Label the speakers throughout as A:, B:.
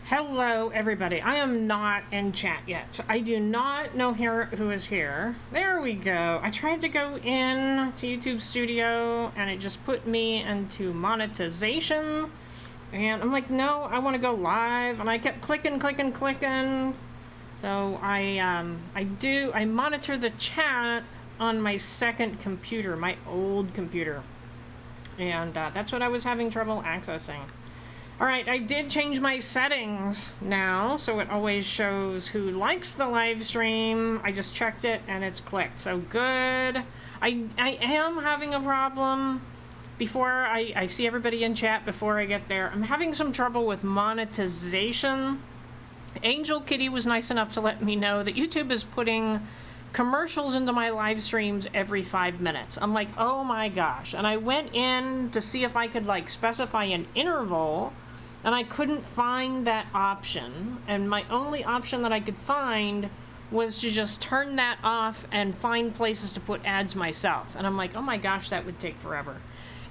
A: Hello, everybody. I am not in chat yet. I do not know who is here. There we go. I tried to go in to YouTube Studio, and it just put me into monetization. And I'm like, no, I want to go live. And I kept clicking. So I monitor the chat on my second computer, my old computer. And that's what I was having trouble accessing. Alright, I did change my settings now, so it always shows who likes the live stream. I just checked it and it's clicked, so good. I am having a problem before I see everybody in chat before I get there. I'm having some trouble with monetization. Angel Kitty was nice enough to let me know that YouTube is putting commercials into my live streams every 5 minutes. I'm like, oh my gosh. And I went in to see if I could like specify an interval, and I couldn't find that option. And my only option that I could find was to just turn that off and find places to put ads myself. And I'm like, oh my gosh, that would take forever.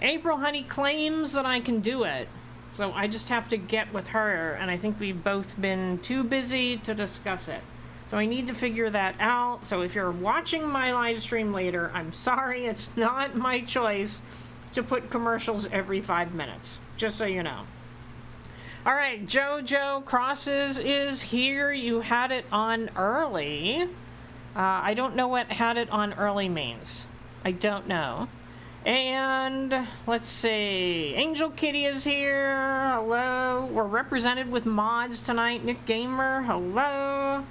A: April Honey claims that I can do it, so I just have to get with her, and I think we've both been too busy to discuss it. So I need to figure that out. So if you're watching my live stream later, I'm sorry, it's not my choice to put commercials every 5 minutes, just so you know. All right, JoJo Crosses is here. You had it on early. I don't know what had it on early means. I don't know. And let's see. Angel Kitty is here. Hello. We're represented with mods tonight. Nick Gamer. Hello.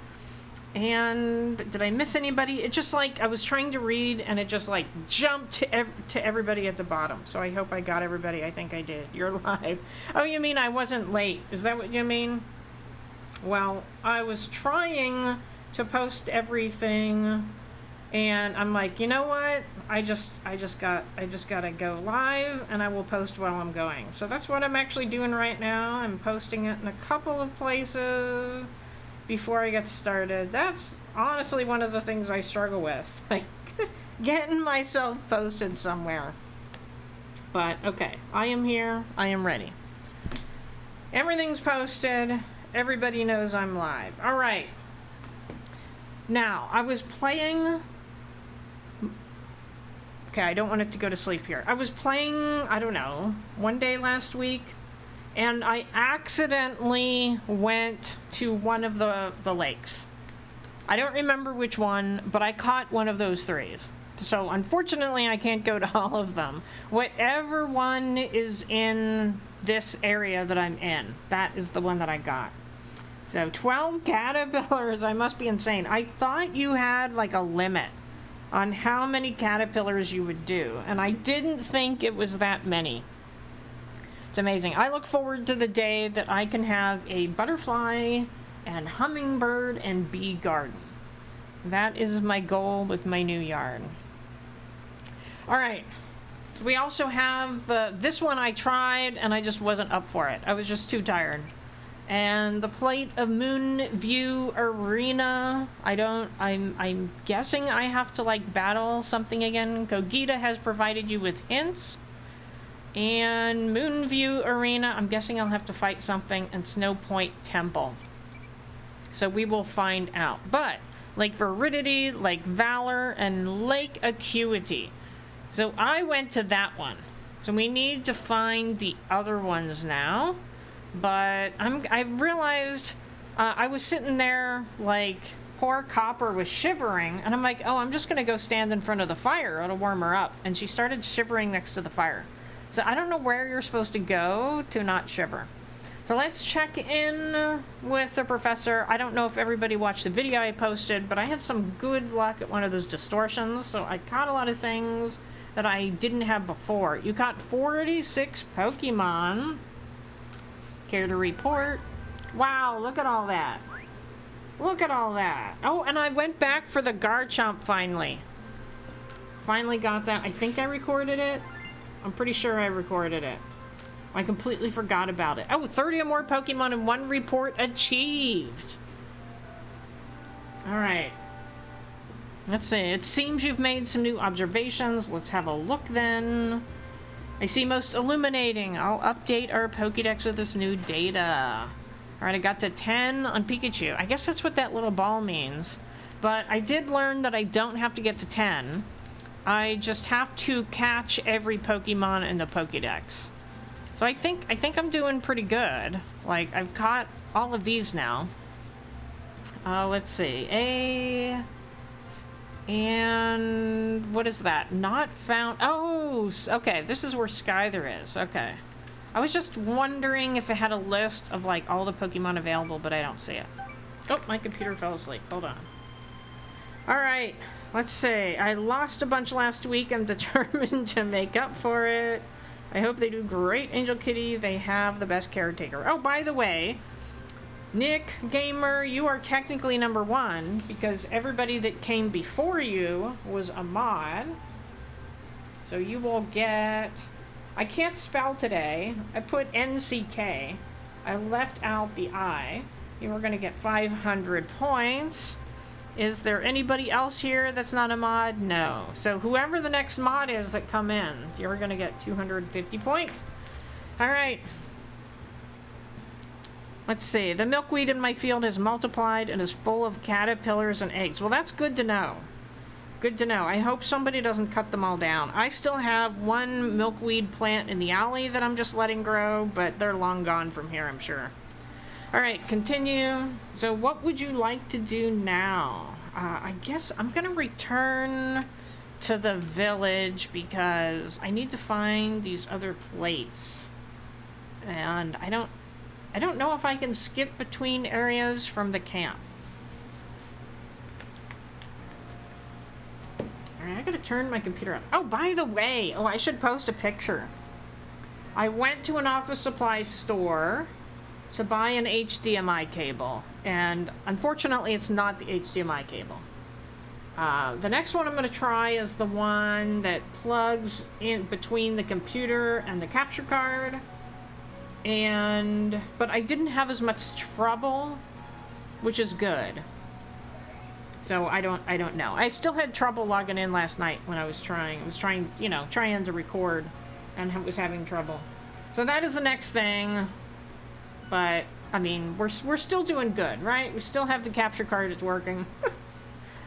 A: And did I miss anybody? It just like I was trying to read and it just like jumped to everybody at the bottom. So I hope I got everybody. I think I did. You're live. Oh, you mean I wasn't late? Is that what you mean? Well, I was trying to post everything, and I'm like, you know what? I just gotta go live, and I will post while I'm going. So that's what I'm actually doing right now. I'm posting it in a couple of places before I get started. That's honestly one of the things I struggle with, like getting myself posted somewhere. But okay, I am here. I am ready. Everything's posted. Everybody knows I'm live. All right. Now, I was playing... Okay, I don't want it to go to sleep here. I was playing, I don't know, one day last week, and I accidentally went to one of the lakes. I don't remember which one, but I caught one of those threes. So unfortunately, I can't go to all of them. Whatever one is in this area that I'm in, that is the one that I got. So 12 caterpillars, I must be insane. I thought you had like a limit on how many caterpillars you would do, and I didn't think it was that many. It's amazing. I look forward to the day that I can have a butterfly and hummingbird and bee garden. That is my goal with my new yard. All right. So we also have this one I tried and I just wasn't up for it. I was just too tired. And the Plate of Moon View Arena. I'm guessing I have to like battle something again. Gogeta has provided you with hints. And Moonview Arena, I'm guessing I'll have to fight something, and Snow Point Temple. So we will find out. But Lake Veridity, Lake Valor, and Lake Acuity. So I went to that one. So we need to find the other ones now. But I realized I was sitting there like poor Copper was shivering, and I'm like, oh, I'm just gonna go stand in front of the fire. It'll warm her up. And she started shivering next to the fire. So I don't know where you're supposed to go to not shiver. So let's check in with the professor. I don't know if everybody watched the video I posted, but I had some good luck at one of those distortions. So I caught a lot of things that I didn't have before. You caught 46 Pokemon. Care to report? Wow, look at all that. Look at all that. Oh, and I went back for the Garchomp finally. Finally got that. I think I recorded it. I'm pretty sure I recorded it. I completely forgot about it. Oh, 30 or more Pokemon in one report achieved. All right. Let's see. It seems you've made some new observations. Let's have a look then. I see most illuminating. I'll update our Pokédex with this new data. All right, I got to 10 on Pikachu. I guess that's what that little ball means. But I did learn that I don't have to get to 10. I just have to catch every Pokemon in the Pokédex. So I think I'm doing pretty good. Like, I've caught all of these now. Let's see. And what is that? Not found. Oh, okay. This is where Skyther is. Okay. I was just wondering if it had a list of, like, all the Pokemon available, but I don't see it. Oh, my computer fell asleep. Hold on. All right. Let's see. I lost a bunch last week. I'm determined to make up for it. I hope they do great, Angel Kitty. They have the best caretaker. Oh, by the way, Nick Gamer, you are technically number 1 because everybody that came before you was a mod. So you will get... I can't spell today. I put NCK. I left out the I. You are going to get 500 points. Is there anybody else here that's not a mod? No. So whoever the next mod is that come in, you're going to get 250 points. All right. Let's see. The milkweed in my field has multiplied and is full of caterpillars and eggs. Well, that's good to know. Good to know. I hope somebody doesn't cut them all down. I still have one milkweed plant in the alley that I'm just letting grow, but they're long gone from here, I'm sure. All right, continue. So what would you like to do now? I guess I'm going to return to the village because I need to find these other plates. And I don't know if I can skip between areas from the camp. All right, I got to turn my computer up. Oh, by the way, I should post a picture. I went to an office supply store to buy an HDMI cable, and unfortunately it's not the HDMI cable. The next one I'm going to try is the one that plugs in between the computer and the capture card, but I didn't have as much trouble, which is good. So I don't know. I still had trouble logging in last night when I was trying to record and was having trouble. So that is the next thing. But, I mean, we're still doing good, right? We still have the capture card, it's working.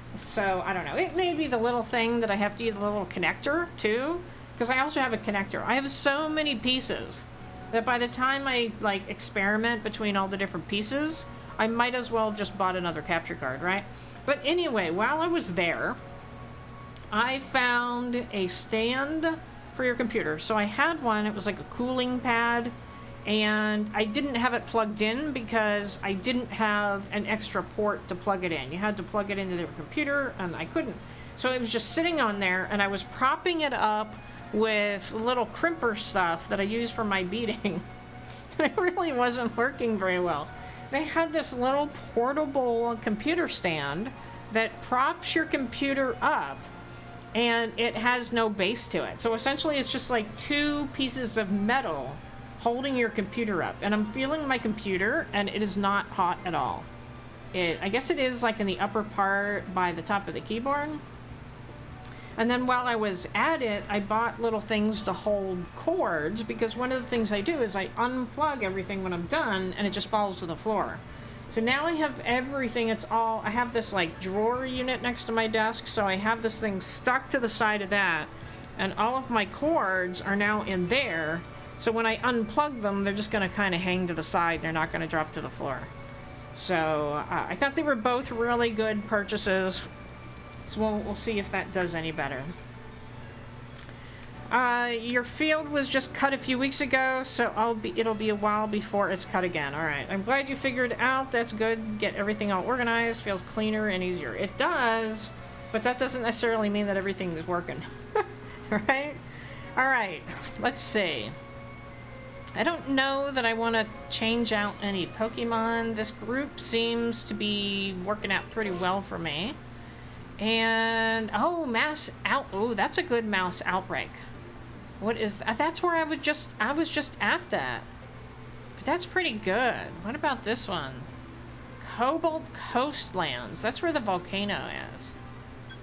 A: So, I don't know. It may be the little thing that I have to use a little connector, too. Because I also have a connector. I have so many pieces that by the time I, like, experiment between all the different pieces, I might as well just bought another capture card, right? But anyway, while I was there, I found a stand for your computer. So I had one. It was like a cooling pad. And I didn't have it plugged in because I didn't have an extra port to plug it in. You had to plug it into the computer, and I couldn't. So it was just sitting on there, and I was propping it up with little crimper stuff that I use for my beading. It really wasn't working very well. They had this little portable computer stand that props your computer up, and it has no base to it. So essentially it's just like 2 pieces of metal holding your computer up, and I'm feeling my computer, and it is not hot at all. I guess it is like in the upper part by the top of the keyboard. And then while I was at it, I bought little things to hold cords, because one of the things I do is I unplug everything when I'm done, and it just falls to the floor. So now I have everything. I have this like drawer unit next to my desk, so I have this thing stuck to the side of that, and all of my cords are now in there. So when I unplug them, they're just going to kind of hang to the side. They're not going to drop to the floor. So I thought they were both really good purchases. So we'll see if that does any better. Your field was just cut a few weeks ago, so it'll be a while before it's cut again. All right. I'm glad you figured it out. That's good. Get everything all organized. Feels cleaner and easier. It does, but that doesn't necessarily mean that everything is working. Right? All right. Let's see. I don't know that I want to change out any Pokemon. This group seems to be working out pretty well for me. And, oh, that's a good mouse outbreak. What is that? That's where I was just at that. But that's pretty good. What about this one? Cobalt Coastlands. That's where the volcano is.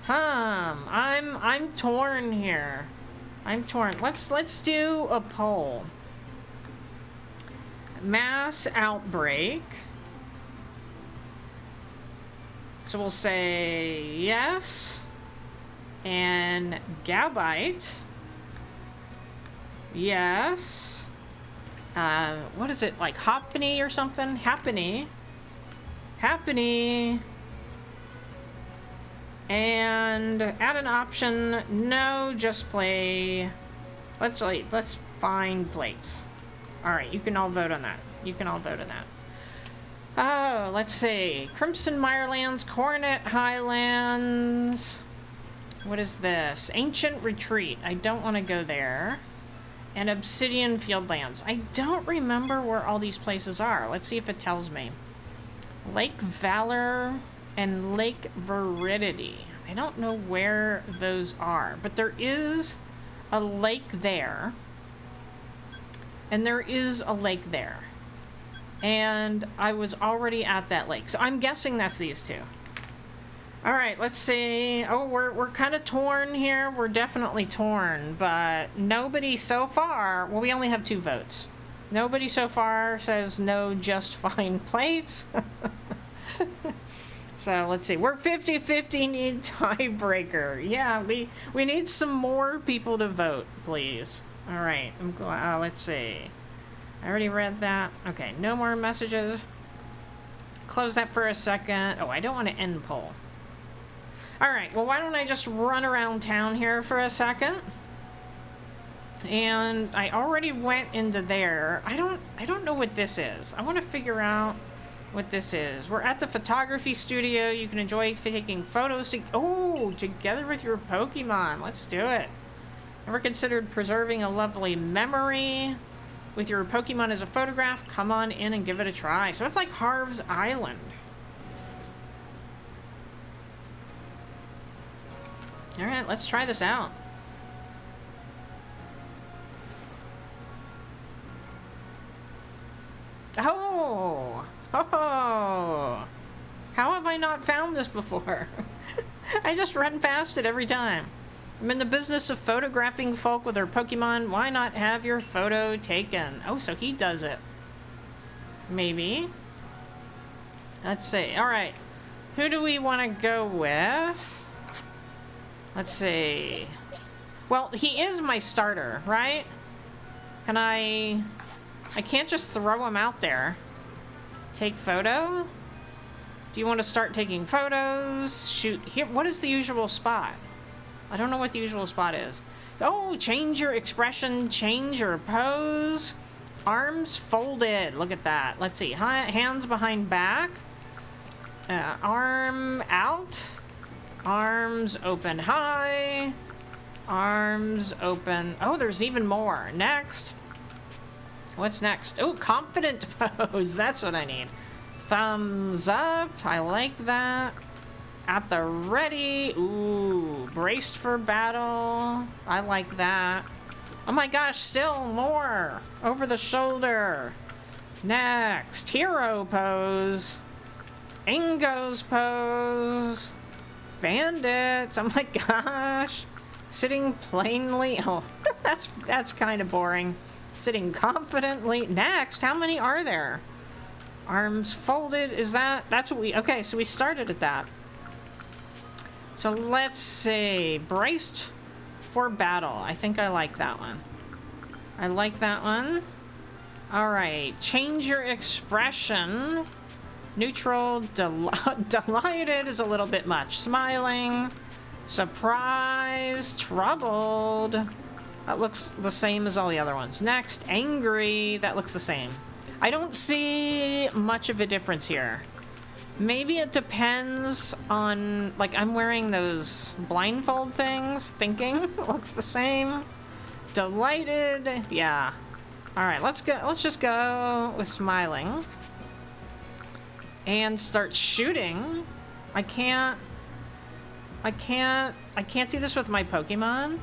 A: I'm torn here. I'm torn. Let's do a poll. mass outbreak. So we'll say yes. And Gabite. Yes. What is it, like Hoppany or something? Happany. Happany. And add an option. No, just play. Let's find plates. Alright, you can all vote on that. You can all vote on that. Oh, let's see. Crimson Mirelands, Coronet Highlands. What is this? Ancient Retreat. I don't want to go there. And Obsidian Fieldlands. I don't remember where all these places are. Let's see if it tells me. Lake Valor and Lake Veridity. I don't know where those are, but there is a lake there. And there is a lake there. And I was already at that lake. So I'm guessing that's these two. Alright, let's see. Oh, we're kind of torn here. We're definitely torn, but nobody so far... Well, we only have 2 votes. Nobody so far says no, just find plates. So, let's see. We're 50-50, need tiebreaker. Yeah, we need some more people to vote, please. Alright, let's see. I already read that. Okay, no more messages. Close that for a second. Oh, I don't want to end poll. Alright, well, why don't I just run around town here for a second? And I already went into there. I don't know what this is. I want to figure out what this is. We're at the photography studio. You can enjoy taking photos together with your Pokemon. Let's do it. Ever considered preserving a lovely memory with your Pokemon as a photograph? Come on in and give it a try. So it's like Harv's Island. Alright, let's try this out. Oh! Oh! How have I not found this before? I just run past it every time. I'm in the business of photographing folk with their Pokemon. Why not have your photo taken? Oh, so he does it. Maybe. Let's see. Alright. Who do we want to go with? Let's see. Well, he is my starter, right? Can I can't just throw him out there. Take photo? Do you want to start taking photos? Shoot. Here. What is the usual spot? I don't know what the usual spot is. Oh, change your expression, change your pose. Arms folded. Look at that. Let's see. Hands behind back. Arm out. Arms open high. Arms open. Oh, there's even more. Next. What's next? Oh, confident pose. That's what I need. Thumbs up. I like that. At the ready. Ooh, braced for battle. I like that. Oh my gosh, still more. Over the shoulder. Next. Hero pose. Ingo's pose. Bandits. Oh my gosh. Sitting plainly. Oh, that's kind of boring. Sitting confidently. Next. How many are there? Arms folded. Is that's what we... Okay, so we started at that. So let's see. Braced for battle. I think I like that one. I like that one. Alright. Change your expression. Neutral. Delighted is a little bit much. Smiling. Surprised. Troubled. That looks the same as all the other ones. Next. Angry. That looks the same. I don't see much of a difference here. Maybe it depends on, like, I'm wearing those blindfold things, thinking it looks the same. Delighted, yeah. All right, let's just go with smiling. And start shooting. I can't do this with my Pokemon.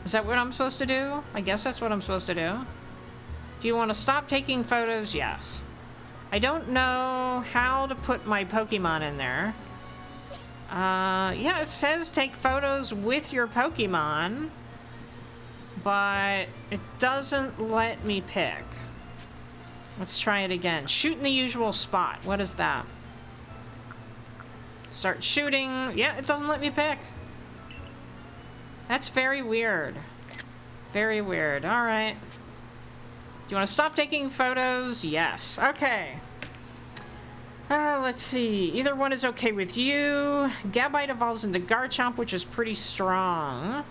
A: Is that what I'm supposed to do? I guess that's what I'm supposed to do. Do you want to stop taking photos? Yes. I don't know how to put my Pokemon in there. Yeah, it says take photos with your Pokemon. but it doesn't let me pick. Let's try it again. Shoot in the usual spot. What is that? Start shooting. Yeah, it doesn't let me pick. That's very weird. Very weird. All right. Do you want to stop taking photos? Yes. Okay. Let's see. Either one is okay with you. Gabite evolves into Garchomp, which is pretty strong.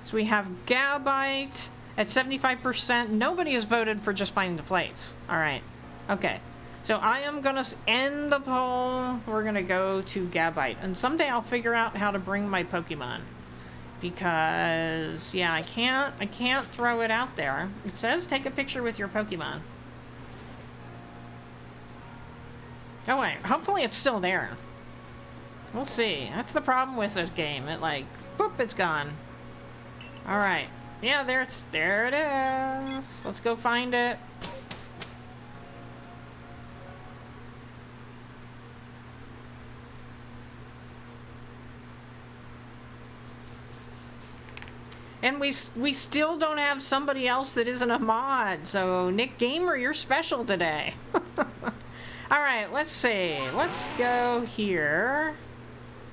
A: So we have Gabite at 75%. Nobody has voted for just finding the place. All right. Okay. So I am going to end the poll. We're going to go to Gabite. And someday I'll figure out how to bring my Pokemon. Because, yeah, I can't throw it out there. It says take a picture with your Pokemon. Oh wait, hopefully it's still there. We'll see. That's the problem with this game. It like, boop, it's gone. Alright. Yeah, there it is. Let's go find it. And we still don't have somebody else that isn't a mod. So, Nick Gamer, you're special today. Alright, let's see. Let's go here.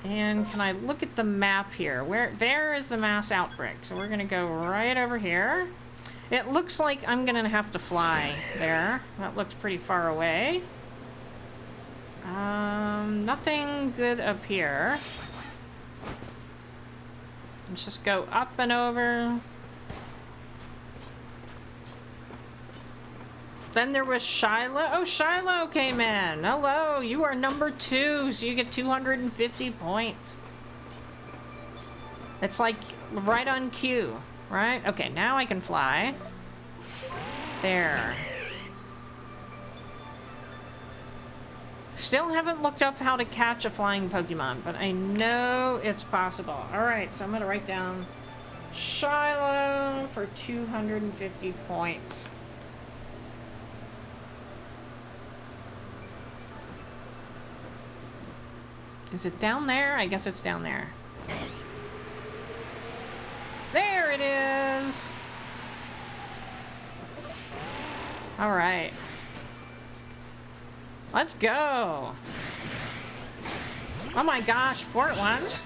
A: And can I look at the map here? There is the mass outbreak. So we're gonna go right over here. It looks like I'm gonna have to fly there. That looks pretty far away. Nothing good up here. Let's just go up and over. Then there was Shiloh. Oh, Shiloh came in. Hello, you are number 2, so you get 250 points. It's like right on cue, right? Okay, now I can fly. There. Still haven't looked up how to catch a flying Pokemon, but I know it's possible. Alright, so I'm gonna write down Shiloh for 250 points. Is it down there? I guess it's down there. There it is! Alright. Let's go! Oh my gosh, 4 at once?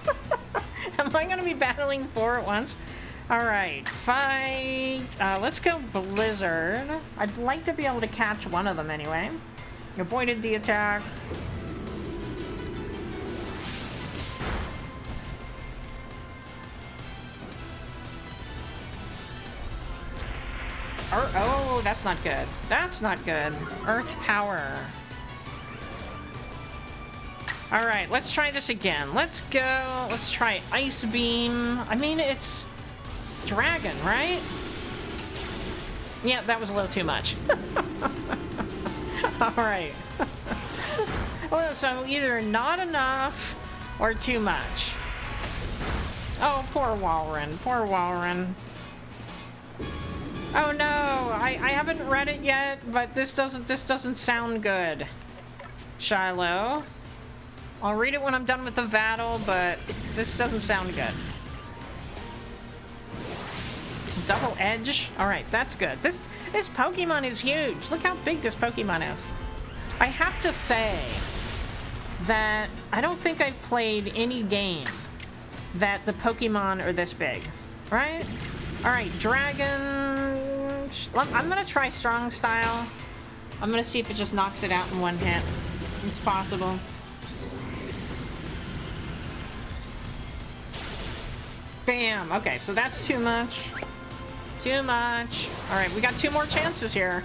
A: Am I gonna be battling 4 at once? Alright, fight! Let's go Blizzard. I'd like to be able to catch one of them anyway. Avoided the attack. Oh, that's not good. That's not good. Earth power. Alright, let's try this again. Let's go. Let's try Ice Beam. I mean, it's Dragon, right? Yeah, that was a little too much. Alright. Well, so either not enough or too much. Oh, poor Walrein. Poor Walrein. Oh no, I haven't read it yet, but this doesn't sound good. Shiloh. I'll read it when I'm done with the battle, but this doesn't sound good. Double edge? Alright, that's good. This Pokemon is huge. Look how big this Pokemon is. I have to say that I don't think I've played any game that the Pokemon are this big. Right? Alright, Dragon... I'm gonna try Strong Style. I'm gonna see if it just knocks it out in one hit. It's possible. Bam! Okay, so that's too much. Too much. Alright, we got 2 more chances here.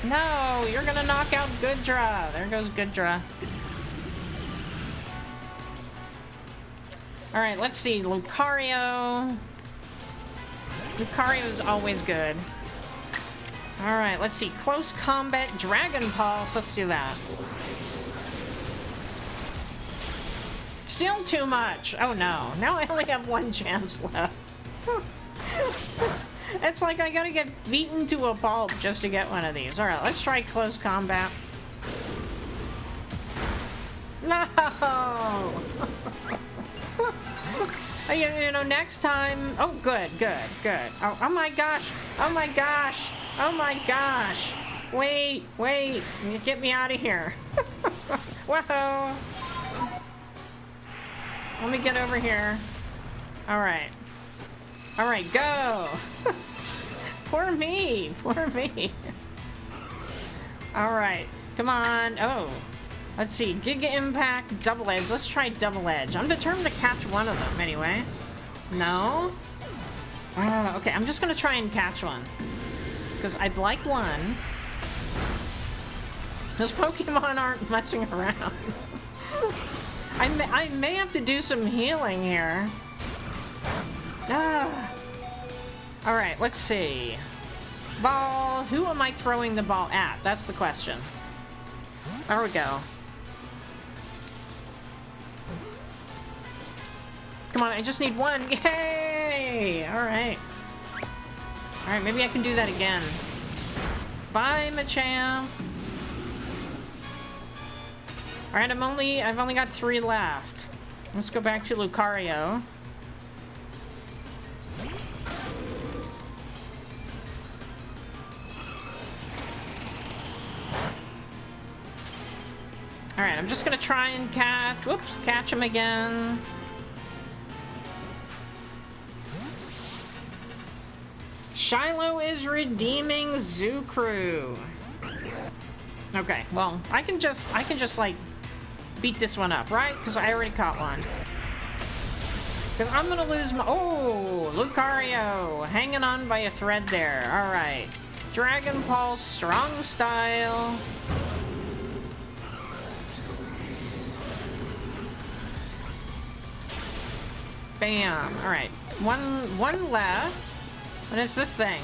A: No, you're gonna knock out Goodra. There goes Goodra. Alright, let's see. Lucario. Lucario is always good. Alright, let's see. Close Combat Dragon Pulse. Let's do that. Still too much. Oh no. Now I only have 1 chance left. It's like I gotta get beaten to a pulp just to get one of these. Alright, let's try Close Combat. No! You know, next time... Oh, good. Oh my gosh. Oh my gosh. Oh my gosh. Wait. Get me out of here. Whoa. Let me get over here. All right, go. Poor me. All right, come on. Oh, let's see. Giga Impact, Double Edge. Let's try Double Edge. I'm determined to catch one of them anyway. No? Okay, I'm just gonna try and catch one. Because I'd like one. Those Pokemon aren't messing around. I may have to do some healing here. Alright, let's see. Ball. Who am I throwing the ball at? That's the question. There we go. Come on, I just need one. Yay! Alright. Alright, maybe I can do that again. Bye, Machamp. Alright, I've only got 3 left. Let's go back to Lucario. Alright, I'm just gonna try and catch him again. Shiloh is redeeming zoocrew. Okay, well, I can just like beat this one up, right? Because I already caught one. Because I'm gonna lose my... Oh, Lucario, hanging on by a thread there. All right, Dragon Pulse, strong style. Bam. All right, one left. And it's this thing.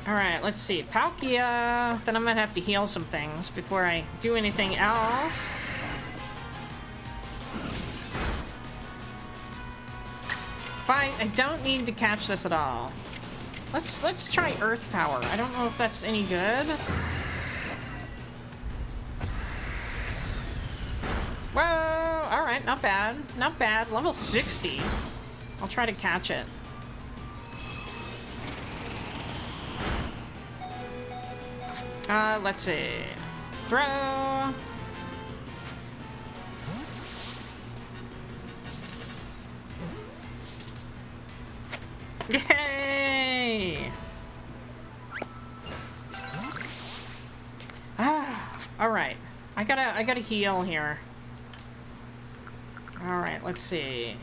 A: Alright, let's see. Palkia. Then I'm gonna have to heal some things before I do anything else. Fight. I don't need to catch this at all. Let's try Earth Power. I don't know if that's any good. Whoa! Alright, not bad. Not bad. Level 60. I'll try to catch it. Let's see. Throw. Yay! All right. I gotta heal here. All right. Let's see.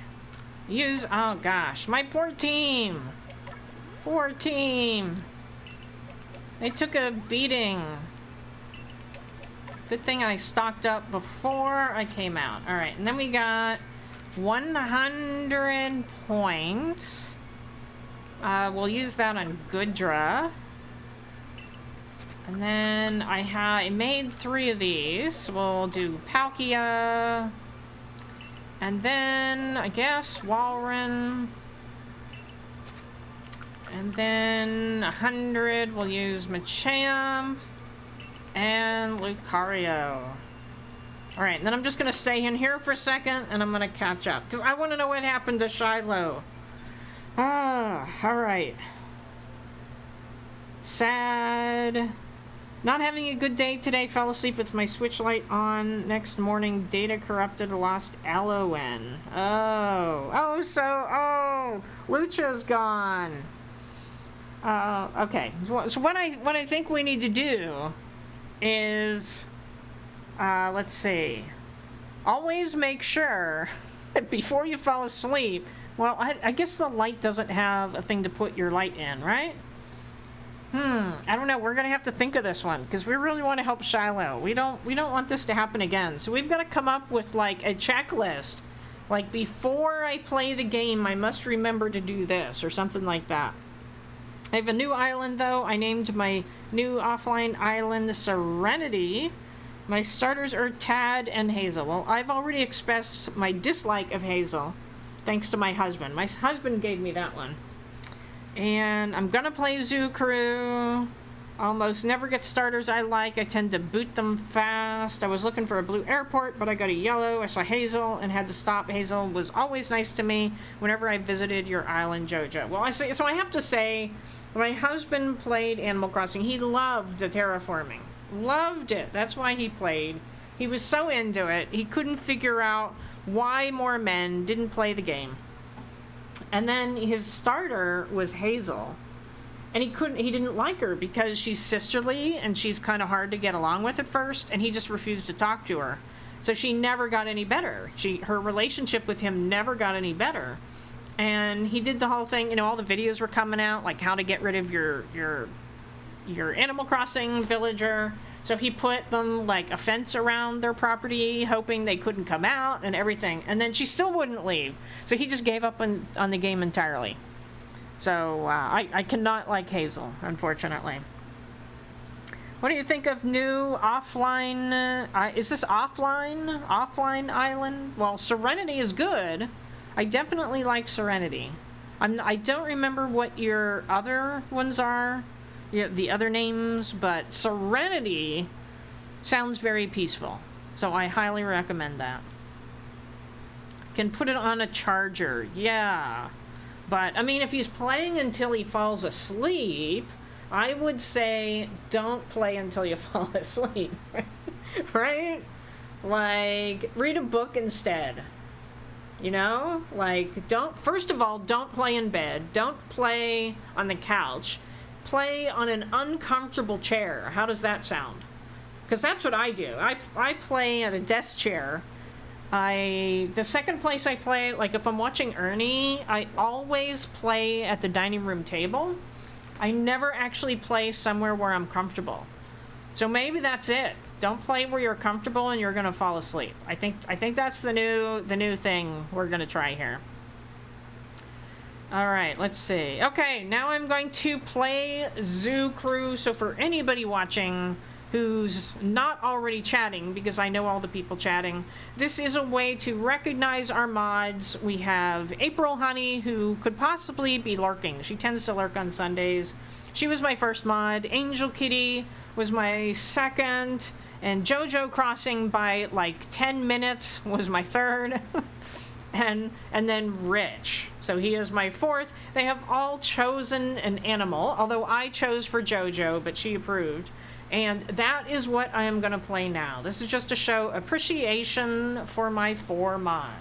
A: Use. Oh gosh, my poor team. Poor team. They took a beating. Good thing I stocked up before I came out. All right, and then we got 100 points. We'll use that on Goodra. And then I made 3 of these. We'll do Palkia. And then, I guess, Walrein. And then 100, we'll use Machamp. And Lucario. Alright, and then I'm just going to stay in here for a second, and I'm going to catch up. Because I want to know what happened to Shiloh. Alright. Sad. Not having a good day today. Fell asleep with my Switch light on. Next morning, data corrupted. Lost Alolan. Oh, Lucha's gone. Okay. So what I think we need to do is, let's see. Always make sure that before you fall asleep. Well, I guess the light doesn't have a thing to put your light in, right? I don't know. We're gonna have to think of this one because we really want to help Shiloh. We don't want this to happen again. So we've got to come up with like a checklist. Like before I play the game, I must remember to do this or something like that. I have a new island though. I named my new offline island Serenity. My starters are Tad and Hazel. Well, I've already expressed my dislike of Hazel, thanks to my husband. My husband gave me that one. And I'm gonna play zoocrew. Almost never get starters I like. I tend to boot them fast. I was looking for a blue airport, but I got a yellow. I saw Hazel and had to stop. Hazel was always nice to me whenever I visited your island, Jojo. Well, so I have to say, my husband played Animal Crossing. He loved the terraforming. Loved it. That's why he played. He was so into it. He couldn't figure out why more men didn't play the game. And then his starter was Hazel. And he didn't like her because she's sisterly and she's kind of hard to get along with at first, and he just refused to talk to her. So she never got any better. Her relationship with him never got any better. And he did the whole thing, you know, all the videos were coming out, like how to get rid of your Animal Crossing villager. So he put them like a fence around their property, hoping they couldn't come out and everything. And then she still wouldn't leave. So he just gave up on the game entirely. So, I cannot like Hazel, unfortunately. What do you think of new offline... is this offline? Offline island? Well, Serenity is good. I definitely like Serenity. I don't remember what your other ones are, the other names, but Serenity sounds very peaceful. So I highly recommend that. Can put it on a charger. Yeah. But, I mean, if he's playing until he falls asleep, I would say don't play until you fall asleep. Right? Like, read a book instead. You know? Like, first of all, don't play in bed. Don't play on the couch. Play on an uncomfortable chair. How does that sound? Because that's what I do. I play at a desk chair. The second place I play, like if I'm watching Ernie, I always play at the dining room table. I never actually play somewhere where I'm comfortable. So maybe that's it. Don't play where you're comfortable and you're gonna fall asleep. I think that's the new thing we're gonna try here. All right, let's see. Okay, now I'm going to play Zoocrew. So for anybody watching who's not already chatting, because I know all the people chatting, this is a way to recognize our mods. We have April Honey, who could possibly be lurking. She tends to lurk on Sundays. She was my first mod. Angel Kitty was my second. And JoJo Crossing by like 10 minutes was my third. and then Rich. So he is my fourth. They have all chosen an animal, although I chose for JoJo, but she approved. And that is what I am going to play now. This is just to show appreciation for my 4 mods.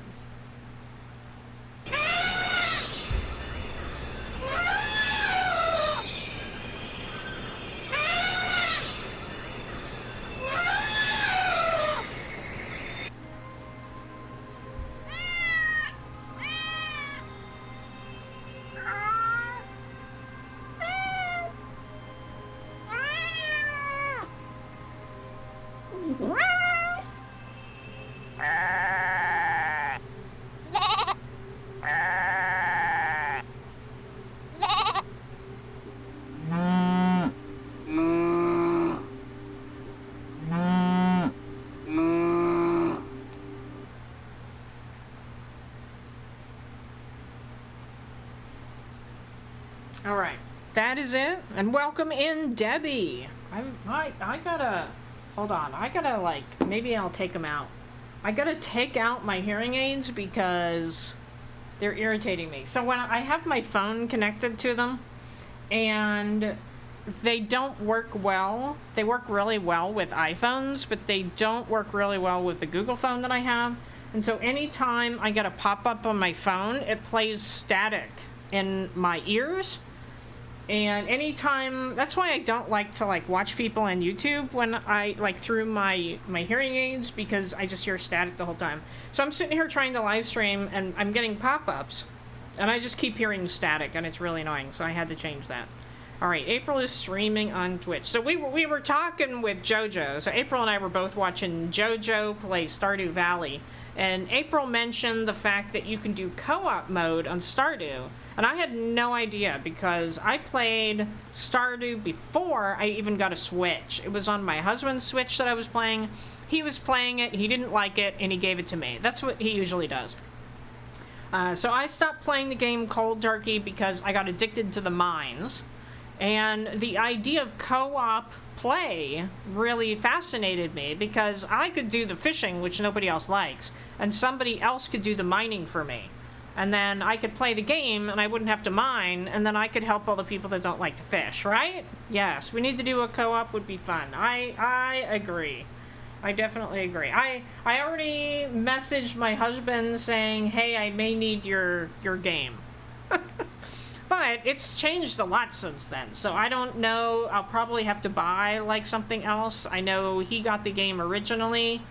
A: All right, that is it, and welcome in Debbie. I gotta, hold on, I gotta like, maybe I'll take them out. I gotta take out my hearing aids because they're irritating me. So when I have my phone connected to them and they don't work well, they work really well with iPhones, but they don't work really well with the Google phone that I have. And so anytime I get a pop-up on my phone, it plays static in my ears. And anytime, that's why I don't like to like watch people on YouTube when I like through my hearing aids, because I just hear static the whole time. So I'm sitting here trying to live stream and I'm getting pop-ups and I just keep hearing static and it's really annoying, so I had to change that. All right, April is streaming on Twitch. So we were talking with JoJo. So April and I were both watching JoJo play Stardew Valley, and April mentioned the fact that you can do co-op mode on Stardew. And I had no idea because I played Stardew before I even got a Switch. It was on my husband's Switch that I was playing. He was playing it, he didn't like it, and he gave it to me. That's what he usually does. So I stopped playing the game cold turkey because I got addicted to the mines. And the idea of co-op play really fascinated me because I could do the fishing, which nobody else likes, and somebody else could do the mining for me. And then I could play the game and I wouldn't have to mine, and then I could help all the people that don't like to fish, right? Yes, we need to do a co-op, would be fun. I agree. I definitely agree. I already messaged my husband saying, hey, I may need your game. But it's changed a lot since then, so I don't know. I'll probably have to buy like something else. I know he got the game originally,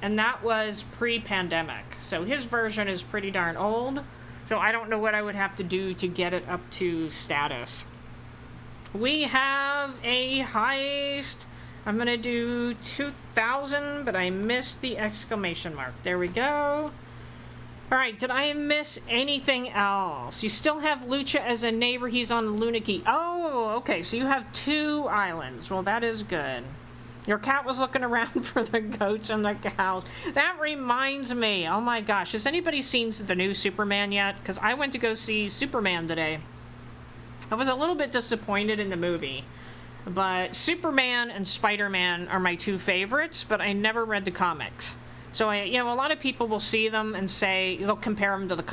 A: and that was pre-pandemic, so his version is pretty darn old, so I don't know what I would have to do to get it up to status. We have a heist. I'm gonna do 2,000, but I missed the exclamation mark. There we go. All right, did I miss anything else? You still have Lucha as a neighbor. He's on Lunaki. Oh, okay, so you have 2 islands. Well, that is good. Your cat was looking around for the goats and the cows. That reminds me. Oh my gosh, has anybody seen the new Superman yet? Because I went to go see Superman today. I was a little bit disappointed in the movie. But Superman and Spider-Man are my 2 favorites, but I never read the comics. So, a lot of people will see them and say, they'll compare them to the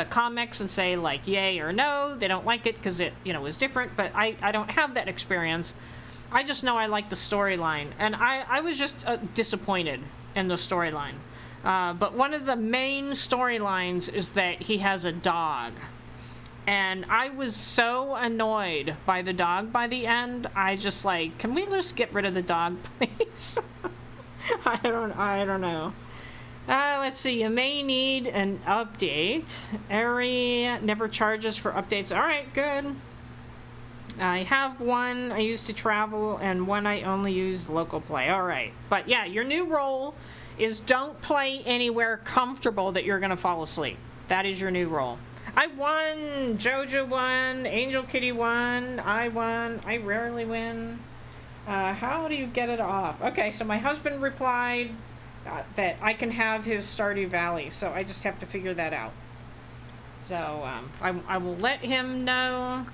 A: comics and say, like, yay or no. They don't like it because it, is different, but I don't have that experience. I just know I like the storyline, and I was just disappointed in the storyline. But one of the main storylines is that he has a dog. And I was so annoyed by the dog by the end. I just like, can we just get rid of the dog, please? I don't know. Let's see. You may need an update. Area never charges for updates. All right, good. I have one I use to travel and one I only use local play. All right. But yeah, your new role is don't play anywhere comfortable that you're going to fall asleep. That is your new role. I won. Jojo won. Angel Kitty won. I won. I rarely win. How do you get it off? Okay, so my husband replied that I can have his Stardew Valley, so I just have to figure that out. So I will let him know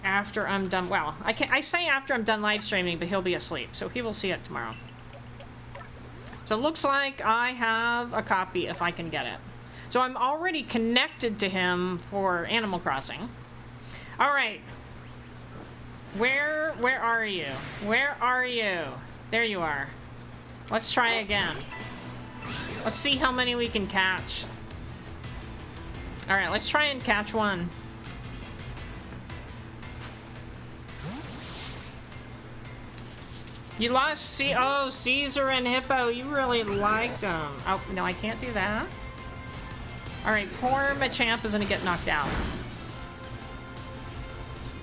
A: after I'm done. Well, I say after I'm done live streaming, but he'll be asleep, so he will see it tomorrow. So it looks like I have a copy if I can get it. So I'm already connected to him for Animal Crossing. All right. Where are you? Where are you? There you are. Let's try again. Let's see how many we can catch. All right, let's try and catch one. You lost Caesar and Hippo. You really liked them. Oh, no, I can't do that. All right, poor Machamp is gonna get knocked out.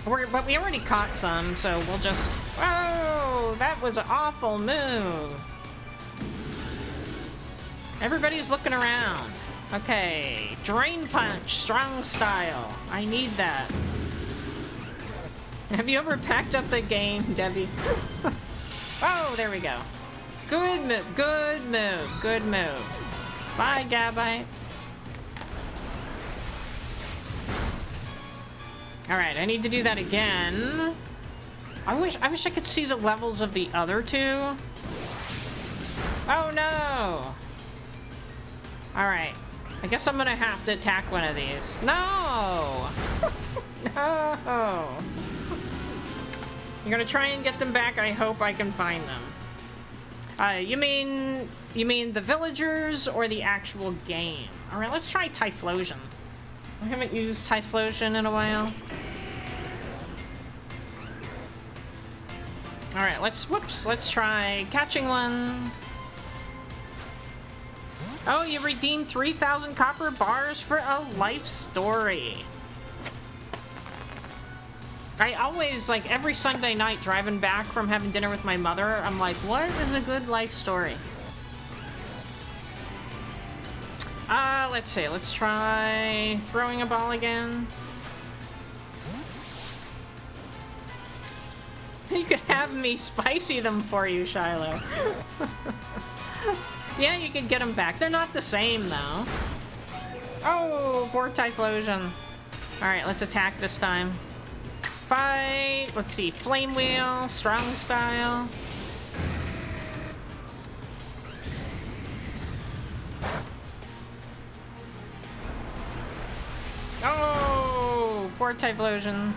A: But we already caught some, so we'll just... Whoa! That was an awful move. Everybody's looking around. Okay. Drain Punch. Strong style. I need that. Have you ever packed up the game, Debbie? Oh, there we go. Good move. Good move. Good move. Bye, Gabite. Alright, I need to do that again. I wish I could see the levels of the other 2. Oh no! Alright. I guess I'm gonna have to attack one of these. No! No! You're gonna try and get them back? I hope I can find them. You mean the villagers or the actual game? Alright, let's try Typhlosion. I haven't used Typhlosion in a while. Alright, let's try catching one. Oh, you redeemed 3,000 copper bars for a life story. I always, like, every Sunday night driving back from having dinner with my mother, I'm like, what is a good life story? Let's see. Let's try throwing a ball again. You could have me spicy them for you, Shiloh. Yeah, you could get them back. They're not the same, though. Oh, poor Typhlosion. Alright, let's attack this time. fight. Let's see, flame wheel, strong style. Oh, poor Typhlosion.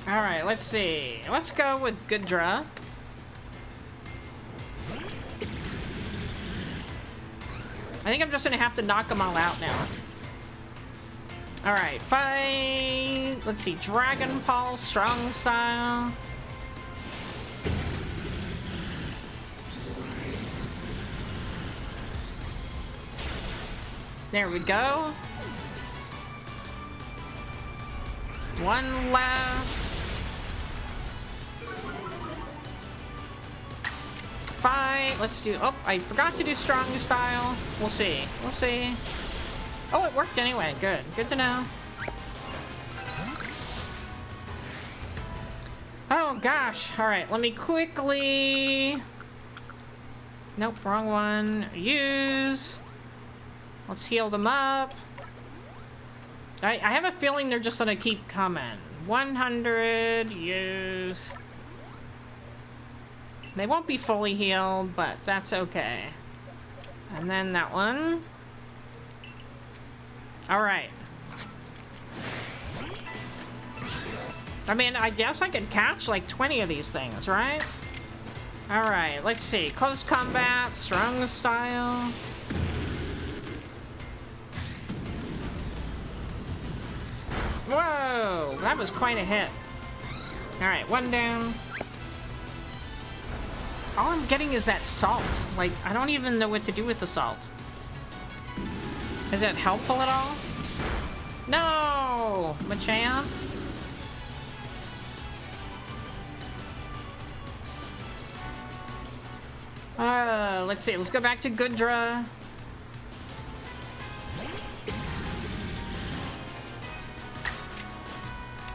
A: All right, let's see. Let's go with Goodra. I think I'm just gonna have to knock them all out now. All right, fight. Let's see, Dragon Pulse, strong style. There we go. One left. Fight. Let's do... Oh, I forgot to do strong style. We'll see. We'll see. Oh, it worked anyway. Good. Good to know. Oh, gosh. All right. Let me quickly... Nope, wrong one. Use. Let's heal them up. I have a feeling they're just gonna keep coming. 100, use. They won't be fully healed, but that's okay. And then that one. All right. I mean, I guess I could catch like 20 of these things, right? All right, let's see. Close combat, strong style. Whoa, that was quite a hit. All right, one down. All I'm getting is that salt. Like, I don't even know what to do with the salt. Is it helpful at all? No, Machamp. Let's see. Let's go back to Goodra.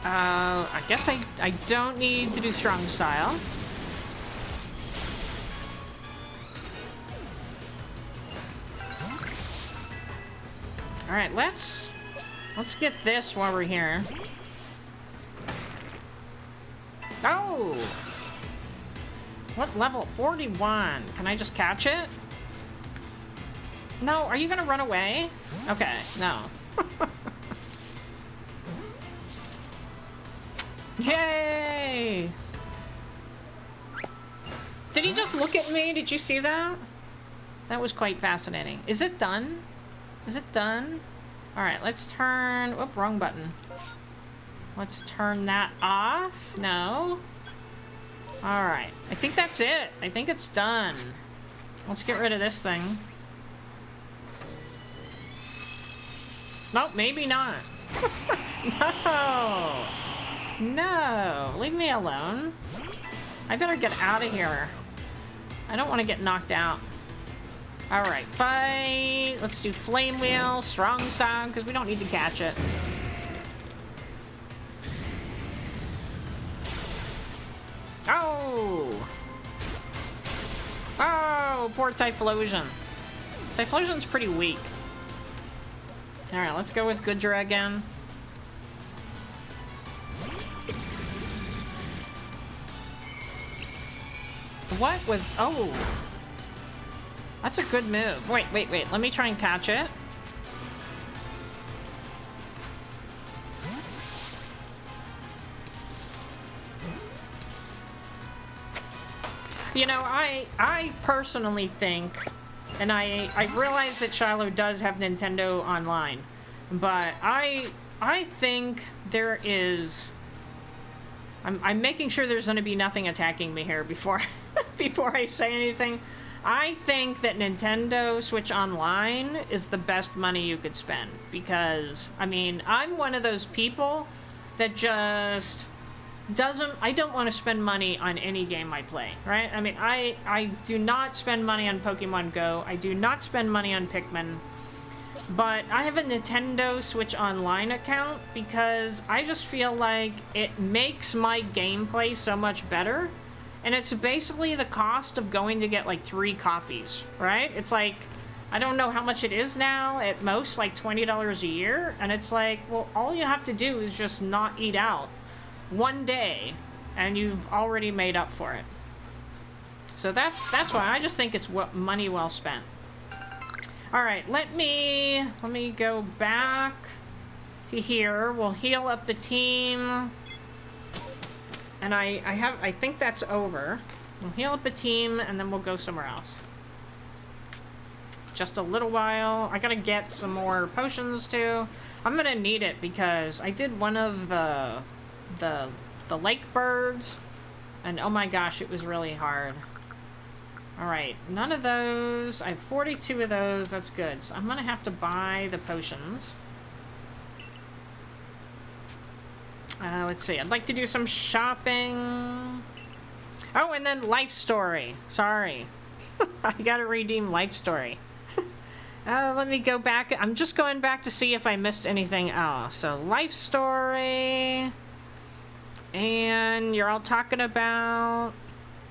A: I guess I don't need to do strong style. All right, let's get this while we're here. Oh! What level? 41. Can I just catch it? No, are you gonna run away? Okay, no. Yay! Did he just look at me? Did you see that? That was quite fascinating. Is it done? Is it done? Alright, let's turn... Whoop, wrong button. Let's turn that off. No. Alright. I think that's it. I think it's done. Let's get rid of this thing. Nope, maybe not. No! No! Leave me alone. I better get out of here. I don't want to get knocked out. Alright, fight! Let's do Flame Wheel, Strong Style, because we don't need to catch it. Oh! Oh, poor Typhlosion. Typhlosion's pretty weak. Alright, let's go with Goodra again. What was... Oh! That's a good move. Wait. Let me try and catch it. You know, I personally think, and I realize that Shiloh does have Nintendo Online, but I think there is... I'm making sure there's going to be nothing attacking me here before before I say anything. I think that Nintendo Switch Online is the best money you could spend, because, I mean, I'm one of those people that just I don't want to spend money on any game I play, right? I mean, I do not spend money on Pokemon Go. I do not spend money on Pikmin. But I have a Nintendo Switch Online account because I just feel like it makes my gameplay so much better. And it's basically the cost of going to get like 3 coffees, right? It's like, I don't know how much it is now, at most like $20 a year, and it's like, well, all you have to do is just not eat out one day, and you've already made up for it. So that's why I just think it's money well spent. All right, let me go back to here. We'll heal up the team, and I think that's over. We'll heal up the team, and then we'll go somewhere else. Just a little while. I gotta get some more potions too. I'm gonna need it because I did one of the lake birds, and oh my gosh, it was really hard. All right, none of those. I have 42 of those. That's good. So I'm gonna have to buy the potions. Let's see. I'd like to do some shopping. Oh, and then life story. Sorry, I gotta redeem life story. Let me go back. I'm just going back to see if I missed anything else. So, life story. And you're all talking about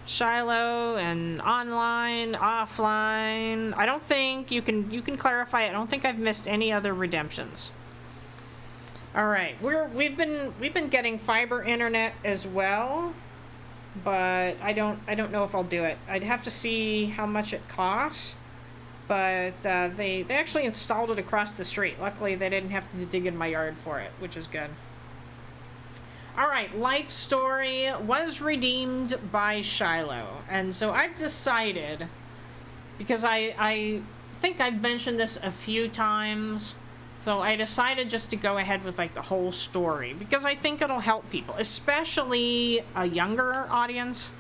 A: Shiloh and online, offline. I don't think you can clarify. I don't think I've missed any other redemptions. All right. We've been getting fiber internet as well, but I don't know if I'll do it. I'd have to see how much it costs. But they actually installed it across the street. Luckily, they didn't have to dig in my yard for it, which is good. All right, life story was redeemed by Shiloh. And so I've decided, because I think I've mentioned this a few times, so I decided just to go ahead with like the whole story, because I think it'll help people, especially a younger audience.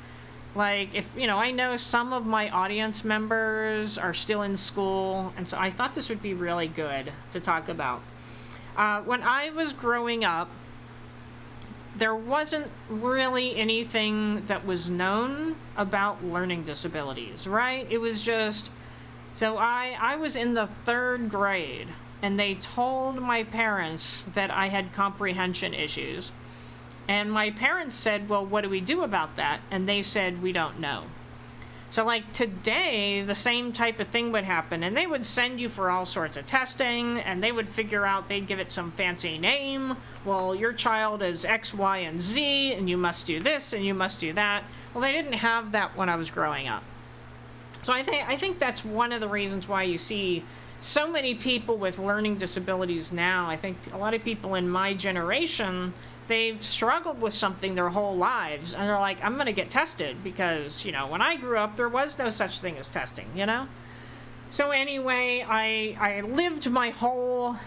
A: Like, if, you know, I know some of my audience members are still in school, and so I thought this would be really good to talk about. When I was growing up, there wasn't really anything that was known about learning disabilities, right? It was just, so I was in the 3rd grade, and they told my parents that I had comprehension issues. And my parents said, well, what do we do about that? And they said, we don't know. So like today, the same type of thing would happen, and they would send you for all sorts of testing, and they would figure out, they'd give it some fancy name. Well, your child is X, Y, and Z, and you must do this, and you must do that. Well, they didn't have that when I was growing up. So I think that's one of the reasons why you see so many people with learning disabilities now. I think a lot of people in my generation, they've struggled with something their whole lives, and they're like, I'm going to get tested, because, you know, when I grew up, there was no such thing as testing, you know? So anyway, I lived my whole,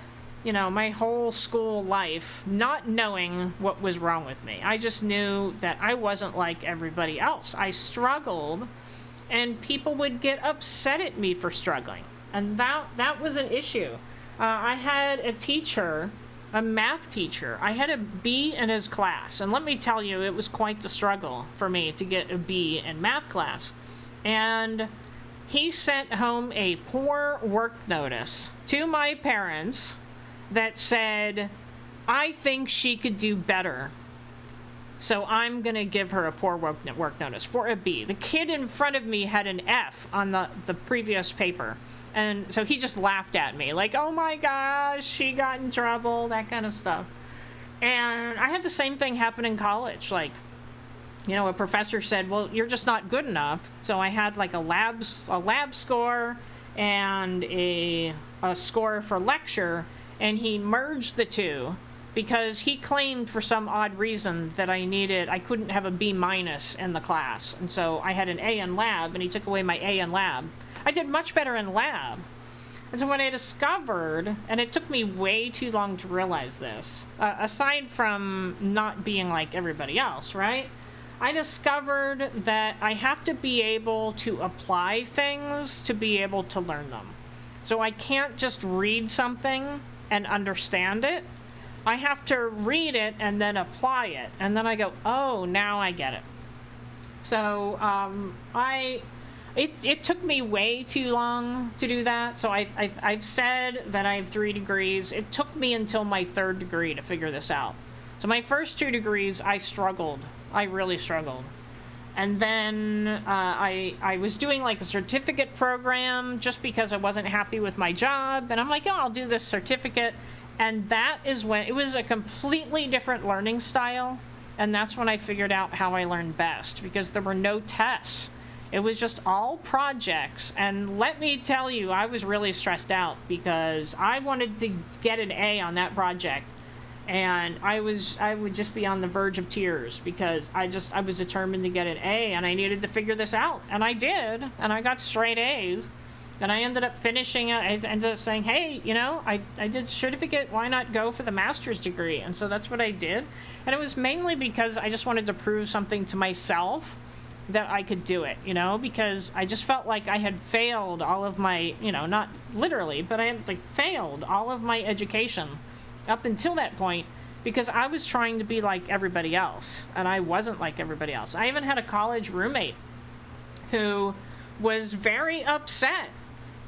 A: you know, my whole school life not knowing what was wrong with me. I just knew that I wasn't like everybody else. I struggled, and people would get upset at me for struggling, and that was an issue. I had a teacher, a math teacher. I had a B in his class, and let me tell you, it was quite the struggle for me to get a B in math class. And he sent home a poor work notice to my parents that said, I think she could do better, so I'm gonna give her a poor work notice for a B. The kid in front of me had an F on the previous paper. And so he just laughed at me, like, oh my gosh, she got in trouble, that kind of stuff. And I had the same thing happen in college. Like, you know, a professor said, well, you're just not good enough. So I had like a lab score and a score for lecture, and he merged the two because he claimed for some odd reason that I couldn't have a B- in the class. And so I had an A in lab, and he took away my A in lab. I did much better in lab. And so what I discovered, and it took me way too long to realize this, aside from not being like everybody else, right? I discovered that I have to be able to apply things to be able to learn them. So I can't just read something and understand it. I have to read it and then apply it. And then I go, oh, now I get it. So It took me way too long to do that. So I've said that I have 3 degrees. It took me until my 3rd degree to figure this out. So my first 2 degrees, I struggled. I really struggled. And then I was doing like a certificate program just because I wasn't happy with my job. And I'm like, oh, I'll do this certificate. And that is when it was a completely different learning style. And that's when I figured out how I learned best, because there were no tests. It was just all projects. And let me tell you, I was really stressed out because I wanted to get an A on that project. And I would just be on the verge of tears because I was determined to get an A, and I needed to figure this out. And I did, and I got straight A's. And I ended up finishing it. I ended up saying, hey, you know, I did certificate, why not go for the master's degree? And so that's what I did. And it was mainly because I just wanted to prove something to myself that I could do it, you know, because I just felt like I had failed all of my, you know, not literally, but I had like failed all of my education up until that point, because I was trying to be like everybody else, and I wasn't like everybody else. I even had a college roommate who was very upset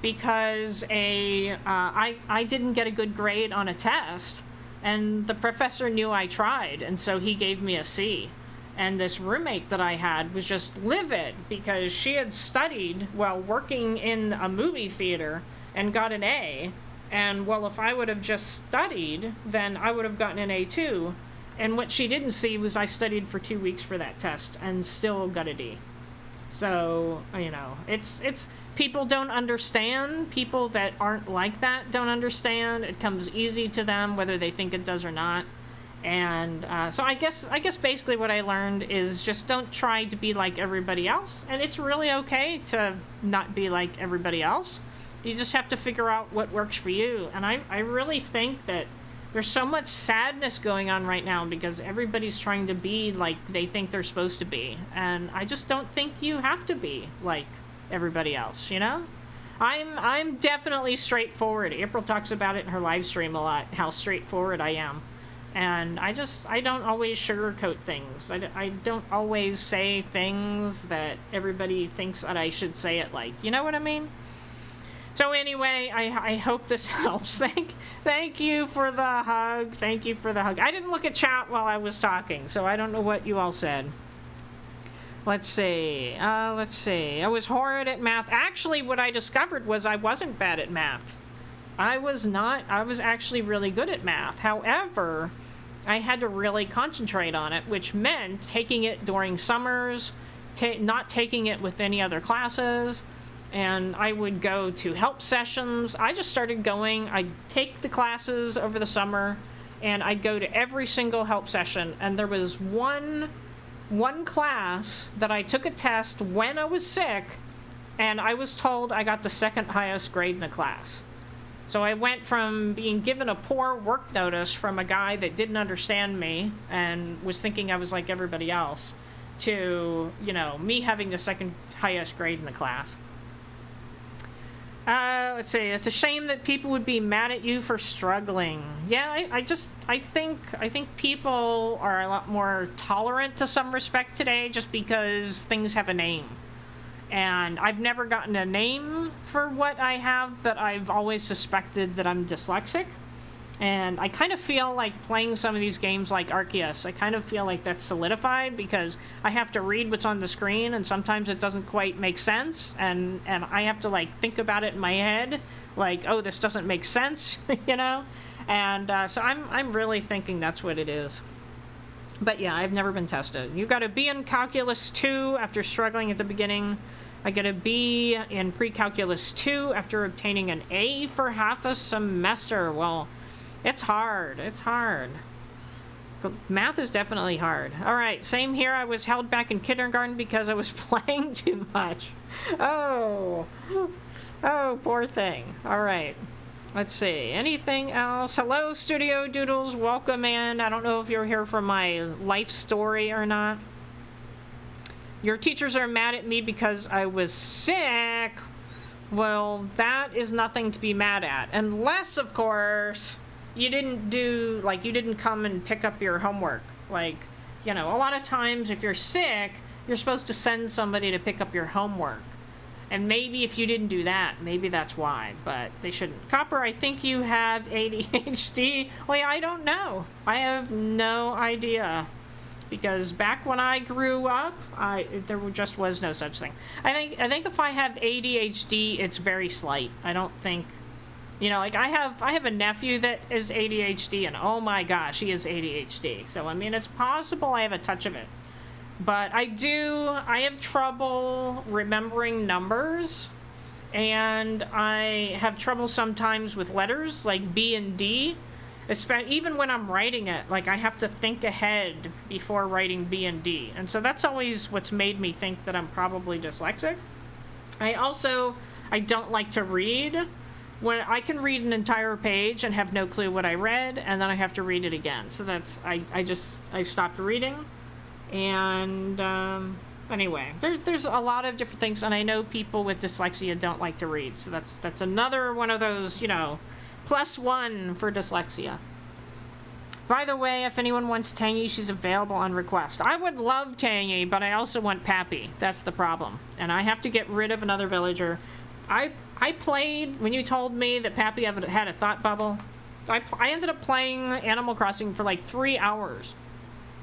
A: because I didn't get a good grade on a test, and the professor knew I tried, and so he gave me a C. And this roommate that I had was just livid because she had studied while working in a movie theater and got an A. And, well, if I would have just studied, then I would have gotten an A too. And what she didn't see was I studied for 2 weeks for that test and still got a D. So, you know, it's people don't understand. People that aren't like that don't understand. It comes easy to them, whether they think it does or not. And so I guess basically what I learned is just don't try to be like everybody else. And it's really okay to not be like everybody else. You just have to figure out what works for you. And I really think that there's so much sadness going on right now because everybody's trying to be like they think they're supposed to be. And I just don't think you have to be like everybody else, you know? I'm definitely straightforward. April talks about it in her live stream a lot, how straightforward I am. And I don't always sugarcoat things. I don't always say things that everybody thinks that I should say it like. You know what I mean? So anyway, I hope this helps. Thank you for the hug. Thank you for the hug. I didn't look at chat while I was talking, so I don't know what you all said. Let's see. I was horrid at math. Actually, what I discovered was I wasn't bad at math. I was not. I was actually really good at math. However, I had to really concentrate on it, which meant taking it during summers, not taking it with any other classes. And I would go to help sessions. I just started going. I'd take the classes over the summer, and I'd go to every single help session. And there was one class that I took a test when I was sick, and I was told I got the second highest grade in the class. So I went from being given a poor work notice from a guy that didn't understand me and was thinking I was like everybody else to, you know, me having the second highest grade in the class. Let's see. It's a shame that people would be mad at you for struggling. Yeah, I think people are a lot more tolerant to some respect today just because things have a name. And I've never gotten a name for what I have, but I've always suspected that I'm dyslexic. And I kind of feel like playing some of these games like Arceus, I kind of feel like that's solidified because I have to read what's on the screen and sometimes it doesn't quite make sense. And I have to like think about it in my head, like, oh, this doesn't make sense, you know? And so I'm really thinking that's what it is. But yeah, I've never been tested. You've got a B in Calculus 2 after struggling at the beginning. I get a B in Pre-Calculus 2 after obtaining an A for half a semester. Well, it's hard. It's hard. Math is definitely hard. All right, same here. I was held back in kindergarten because I was playing too much. Oh, poor thing. All right. Let's see. Anything else? Hello, Studio Doodles. Welcome in. I don't know if you're here for my life story or not. Your teachers are mad at me because I was sick. Well, that is nothing to be mad at. Unless, of course, you didn't come and pick up your homework. Like, you know, a lot of times if you're sick, you're supposed to send somebody to pick up your homework. And maybe if you didn't do that, maybe that's why, but they shouldn't. Copper, I think you have ADHD. Well, yeah, I don't know. I have no idea. because back when I grew up, there just was no such thing. I think if I have ADHD, it's very slight. I don't think, you know, like I have a nephew that is ADHD, and oh my gosh, he is ADHD. So I mean, it's possible I have a touch of it, but I have trouble remembering numbers, and I have trouble sometimes with letters like B and D. Even when I'm writing it, like I have to think ahead before writing B and D. And so that's always what's made me think that I'm probably dyslexic. I don't like to read. When I can read an entire page and have no clue what I read, and then I have to read it again. So that's, I stopped reading. And anyway, there's a lot of different things, and I know people with dyslexia don't like to read. So that's another one of those, you know, +1 for dyslexia. By the way, if anyone wants Tangy, she's available on request. I would love Tangy, but I also want Pappy. That's the problem. And I have to get rid of another villager. I played, when you told me that Pappy had a thought bubble, I ended up playing Animal Crossing for like 3 hours.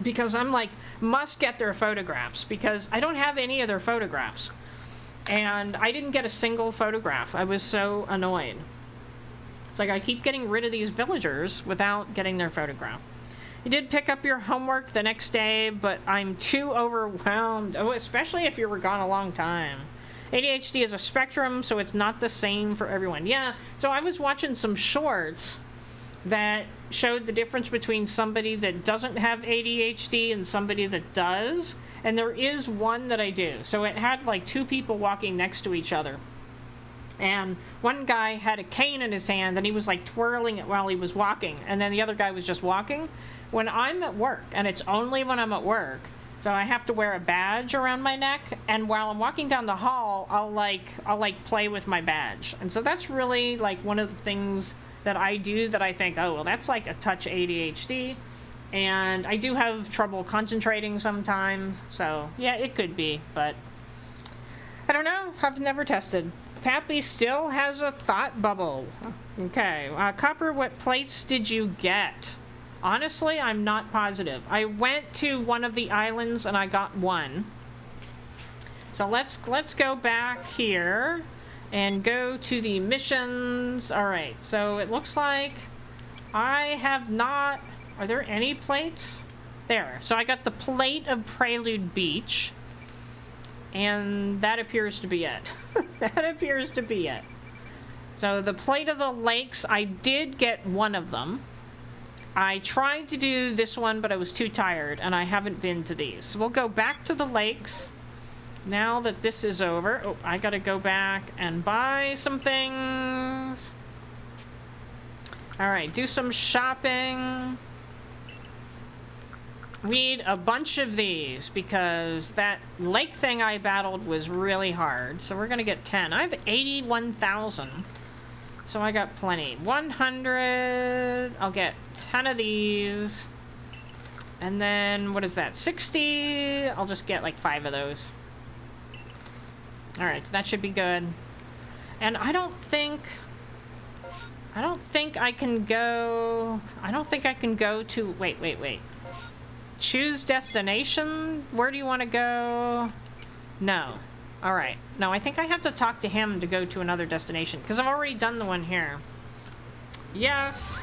A: Because I'm like, must get their photographs, because I don't have any of their photographs. And I didn't get a single photograph. I was so annoyed. It's like I keep getting rid of these villagers without getting their photograph. You did pick up your homework the next day, but I'm too overwhelmed. Oh, especially if you were gone a long time. ADHD is a spectrum, so it's not the same for everyone. Yeah, so I was watching some shorts that showed the difference between somebody that doesn't have ADHD and somebody that does. And there is one that I do. So it had like 2 people walking next to each other. And one guy had a cane in his hand, and he was like twirling it while he was walking, and then the other guy was just walking. When I'm at work, and it's only when I'm at work, so I have to wear a badge around my neck, and while I'm walking down the hall, I'll play with my badge. And so that's really like one of the things that I do that I think, oh well, that's like a touch ADHD, and I do have trouble concentrating sometimes. So yeah, it could be, but I don't know. I've never tested. Pappy still has a thought bubble. Okay. Copper, what plates did you get? Honestly, I'm not positive. I went to one of the islands and I got 1. So let's go back here and go to the missions. All right. So it looks like I have not... Are there any plates? There. So I got the plate of Prelude Beach. And that appears to be it. That appears to be it. So the plate of the lakes, I did get 1 of them. I tried to do this one, but I was too tired, and I haven't been to these. So we'll go back to the lakes. Now that this is over. Oh, I gotta go back and buy some things. Alright, do some shopping. We need a bunch of these because that lake thing I battled was really hard. So we're gonna get 10. I have 81,000. So I got plenty. 100. I'll get 10 of these. And then, what is that? 60. I'll just get like 5 of those. Alright, so that should be good. And I don't think I can go... I don't think I can go to... Wait. Choose destination? Where do you want to go? No. Alright. No, I think I have to talk to him to go to another destination, because I've already done the one here. Yes.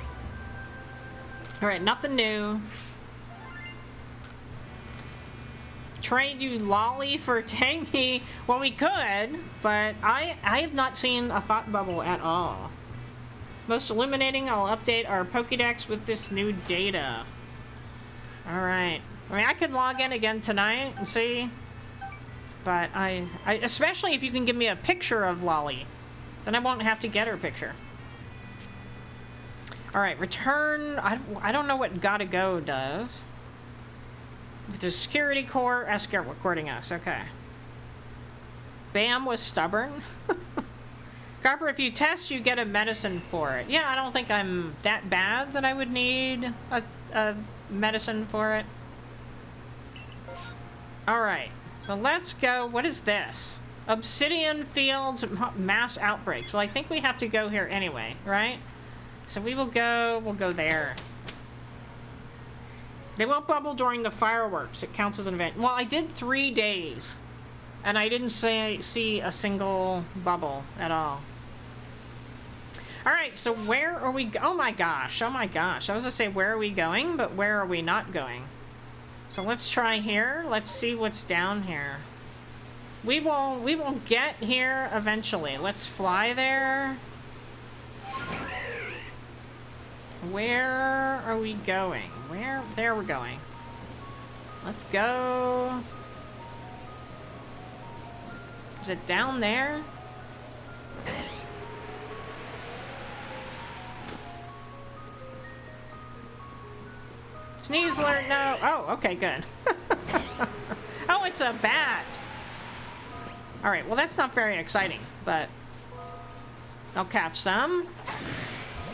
A: Alright, nothing new. Trade you Lolly for Tangy. Well, we could, but I have not seen a thought bubble at all. Most illuminating, I'll update our Pokédex with this new data. Alright. I mean, I could log in again tonight and see. But I especially if you can give me a picture of Lolly. Then I won't have to get her picture. Alright, return. I don't know what Gotta Go does. With the security core, escort recording us. Okay. Bam was stubborn. Copper, if you test, you get a medicine for it. Yeah, I don't think I'm that bad that I would need a medicine for it. Alright, so let's go. What is this? Obsidian Fields Mass Outbreaks. Well, I think we have to go here anyway, right? So we'll go there. They won't bubble during the fireworks. It counts as an event. Well, I did 3 days, and I didn't see a single bubble at all. All right, so where are we? Oh my gosh! Oh my gosh! I was gonna say where are we going, but where are we not going? So let's try here. Let's see what's down here. We will get here eventually. Let's fly there. Where are we going? Where? There we're going. Let's go. Is it down there? Sneeze alert, no. Oh, okay, good. Oh, it's a bat. All right, well, that's not very exciting, but I'll catch some.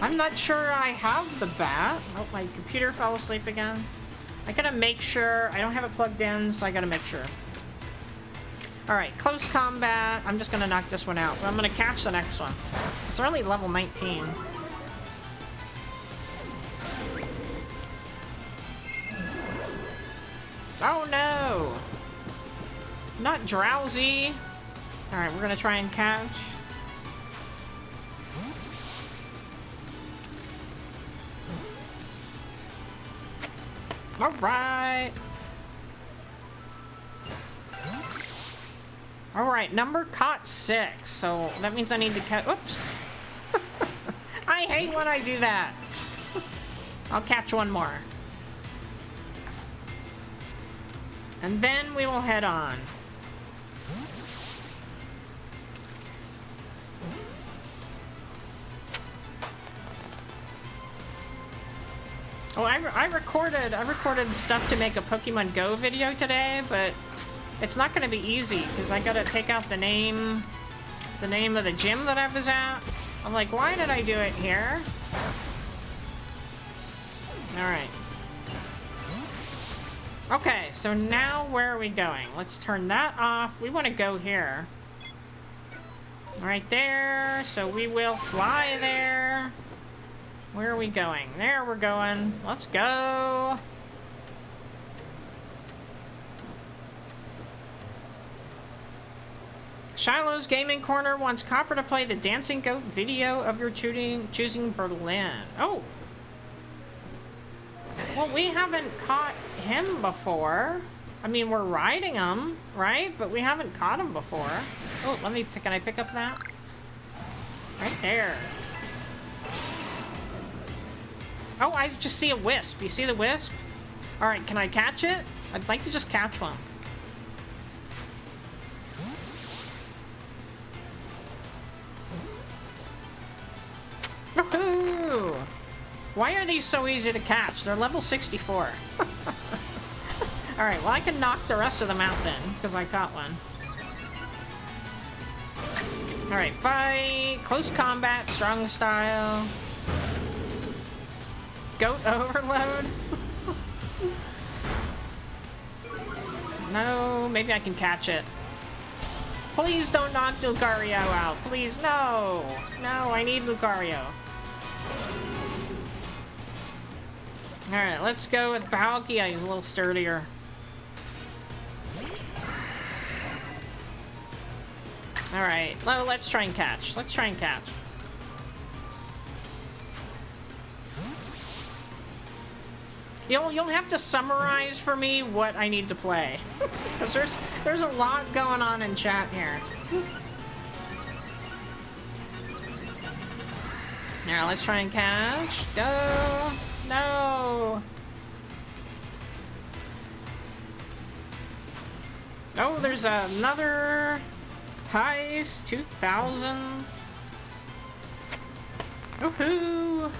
A: I'm not sure I have the bat. Oh, my computer fell asleep again. I gotta make sure. I don't have it plugged in, so I gotta make sure. All right, close combat. I'm just gonna knock this one out, but I'm gonna catch the next one. It's only level 19. Oh no! Not drowsy. All right, we're gonna try and catch. All right. All right, number caught 6. So that means I need to catch. Oops. I hate when I do that. I'll catch one more. And then we will head on. Oh, I recorded stuff to make a Pokemon Go video today, but it's not going to be easy because I got to take out the name of the gym that I was at. I'm like, why did I do it here? All right. Okay, so now where are we going? Let's turn that off. We want to go here. Right there. So we will fly there. Where are we going? There we're going. Let's go. Shiloh's Gaming Corner wants Copper to play the Dancing Goat video of your choosing Berlin. Oh. Well, we haven't caught him before. I mean, we're riding him, right? But we haven't caught him before. Oh, can I pick up that? Right there. Oh, I just see a wisp. You see the wisp? All right, can I catch it? I'd like to just catch one. Woohoo! Why are these so easy to catch? They're level 64. All right, well, I can knock the rest of them out then, because I caught one. All right, fight, close combat, strong style. Goat overload? No, maybe I can catch it. Please don't knock Lucario out. Please, no. No, I need Lucario. Alright, let's go with Palkia. He's a little sturdier. Alright, well, let's try and catch. Let's try and catch. You'll have to summarize for me what I need to play. Because there's a lot going on in chat here. Now let's try and catch. Go! No! Oh, there's another heist 2000. Woohoo!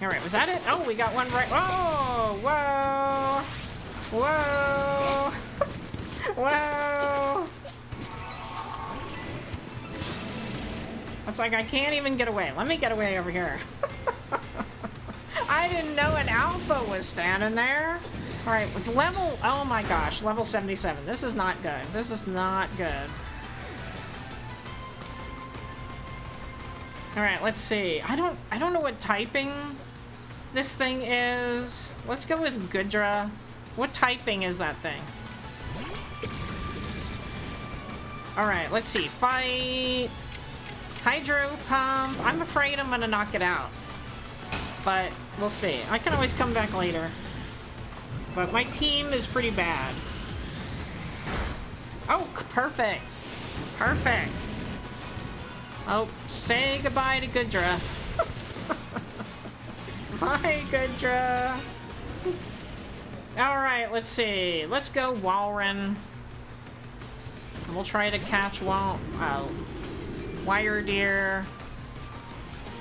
A: Alright, was that it? Oh, we got one right. Whoa! Whoa! Whoa! Whoa! Looks like I can't even get away. Let me get away over here. I didn't know an alpha was standing there. Alright, with level... Oh my gosh, level 77. This is not good. This is not good. Alright, let's see. I don't know what typing this thing is. Let's go with Gudra. What typing is that thing? Alright, let's see. Fight. Hydro pump. I'm afraid I'm gonna knock it out. But we'll see. I can always come back later. But my team is pretty bad. Oh, perfect. Perfect. Oh, say goodbye to Gudra. Bye, Gudra. Alright, let's see. Let's go Walren. We'll try to catch wire deer.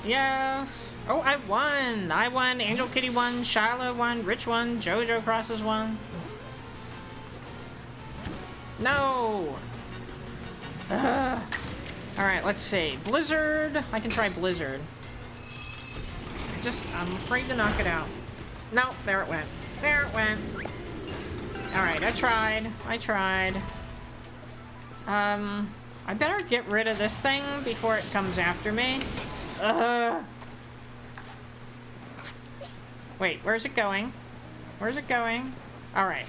A: Yes. Oh, I won. I won. Angel Kitty won. Shiloh won. Rich won. Jojo Crosses won. No. Alright, let's see. Blizzard. I can try Blizzard. I'm afraid to knock it out. Nope, there it went. There it went. Alright, I tried. I better get rid of this thing before it comes after me. Wait, where's it going? Where's it going? Alright.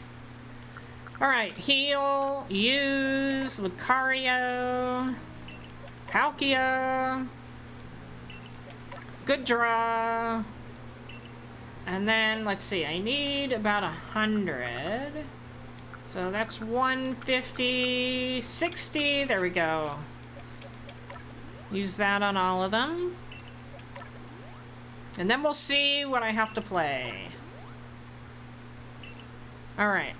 A: Alright, heal, use, Lucario, Palkia, Gudra, and then, let's see, I need about 100. So that's 150, 60, there we go. Use that on all of them. And then we'll see what I have to play. Alright.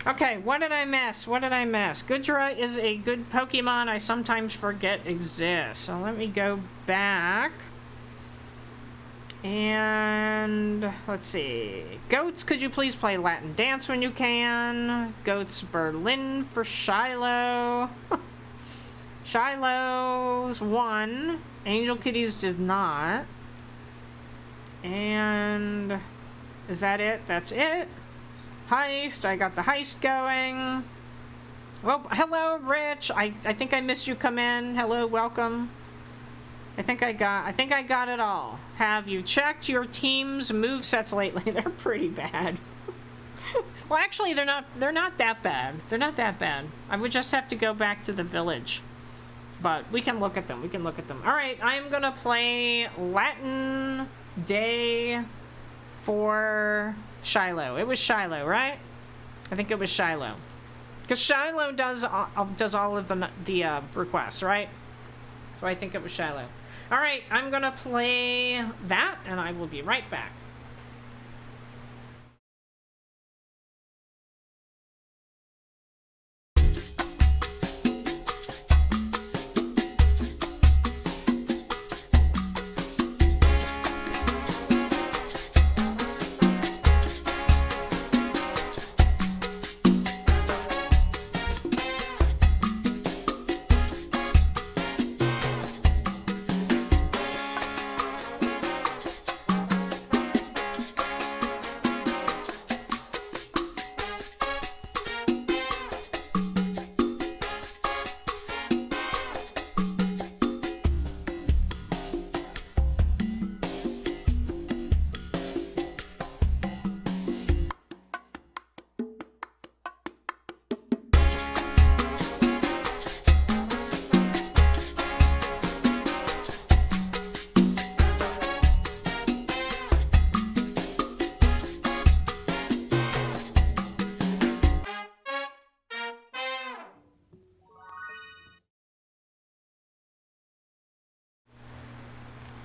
A: Okay, what did I miss? What did I miss? Gudra is a good Pokemon I sometimes forget exists. So let me go back. And let's see. Goats, could you please play Latin Dance when you can? Goats Berlin for Shiloh. Shiloh's won. Angel Kitties does not. And is that it? That's it. Heist. I got the heist going. Oh, hello, Rich. I think I missed you come in. Hello, welcome. I think I got it all. Have you checked your team's movesets lately? They're pretty bad. Well, actually, they're not that bad. They're not that bad. I would just have to go back to the village. But we can look at them. We can look at them. All right, I'm going to play Latin Day for Shiloh. It was Shiloh, right? I think it was Shiloh. Because Shiloh does all of the requests, right? So I think it was Shiloh. All right, I'm going to play that, and I will be right back.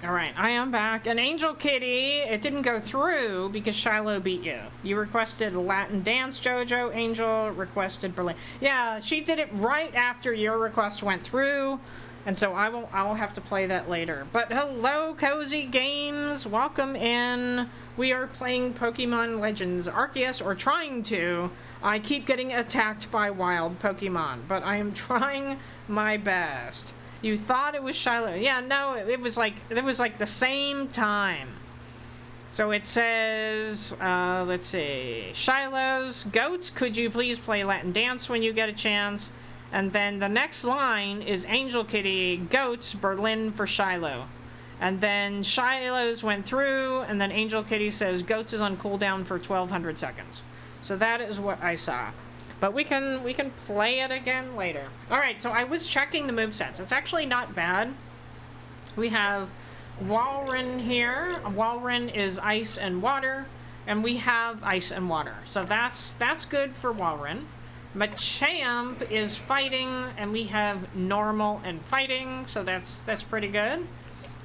A: Alright, I am back. An Angel Kitty, it didn't go through because Shiloh beat you. You requested Latin Dance, Jojo. Angel requested Berlin. Yeah, she did it right after your request went through, and so I will have to play that later. But hello, Cozy Games. Welcome in. We are playing Pokemon Legends Arceus, or trying to. I keep getting attacked by wild Pokemon, but I am trying my best. You thought it was Shiloh. Yeah, no, it was like the same time. So it says, let's see, Shiloh's Goats, could you please play Latin Dance when you get a chance? And then the next line is Angel Kitty, Goats, Berlin for Shiloh. And then Shiloh's went through, and then Angel Kitty says Goats is on cooldown for 1200 seconds. So that is what I saw. But we can play it again later. Alright, so I was checking the movesets. It's actually not bad. We have Walren here. Walren is ice and water, and we have ice and water. So that's good for Walren. Machamp is fighting, and we have normal and fighting, so that's pretty good.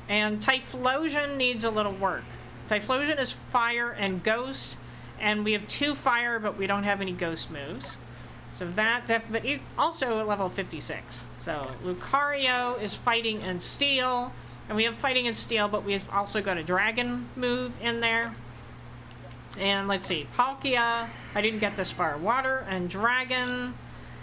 A: And Typhlosion needs a little work. Typhlosion is fire and ghost, and we have 2 fire, but we don't have any ghost moves. So but he's also at level 56. So Lucario is fighting and steel, and we have fighting and steel, but we've also got a dragon move in there. And let's see, Palkia, I didn't get this far. Water and dragon,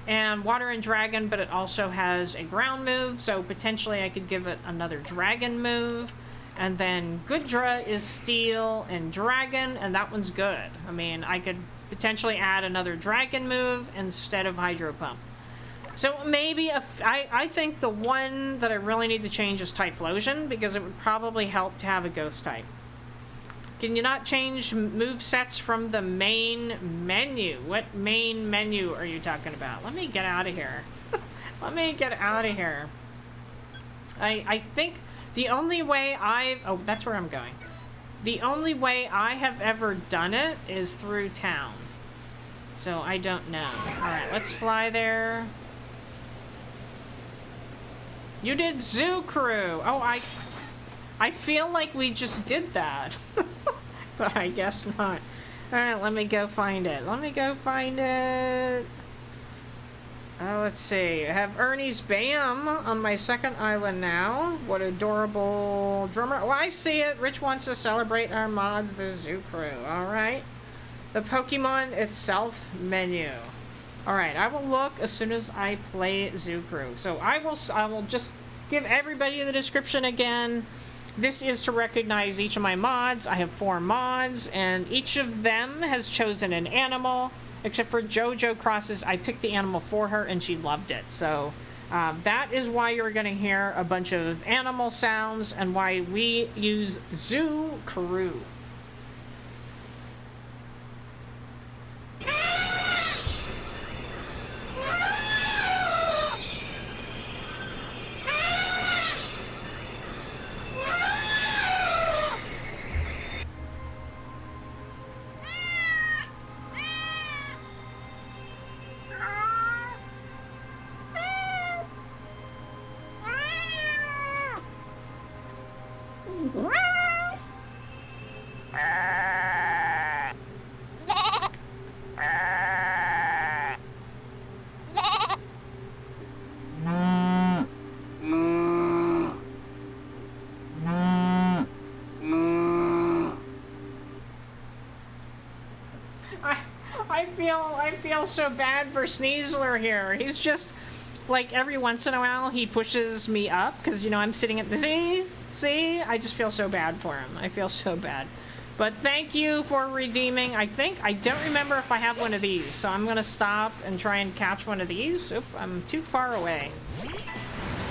A: but it also has a ground move, so potentially I could give it another dragon move. And then Goodra is steel and dragon, and that one's good. I mean, I could potentially add another dragon move instead of Hydro Pump. So maybe I think the one that I really need to change is Typhlosion, because it would probably help to have a ghost type. Can you not change move sets from the main menu? What main menu are you talking about? Let me get out of here. Let me get out of here. I think the only way oh, that's where I'm going. The only way I have ever done it is through town. So I don't know. Alright, let's fly there. You did zoocrew. Oh, I feel like we just did that. But I guess not. Alright, let me go find it. Let me go find it. Let's see. I have Ernie's Bam on my second island now. What adorable drummer. Oh, I see it. Rich wants to celebrate our mods, the zoocrew. Alright. The Pokemon itself menu. Alright, I will look as soon as I play zoocrew. So I will just give everybody the description again. This is to recognize each of my mods. I have 4 mods, and each of them has chosen an animal. Except for JoJo Crosses, I picked the animal for her, and she loved it. So that is why you're going to hear a bunch of animal sounds, and why we use zoocrew. I feel so bad for Sneasler here. He's just, like, every once in a while he pushes me up, because, you know, I'm sitting at the... See? I just feel so bad for him. I feel so bad. But thank you for redeeming. I don't remember if I have one of these, so I'm gonna stop and try and catch one of these. Oop, I'm too far away.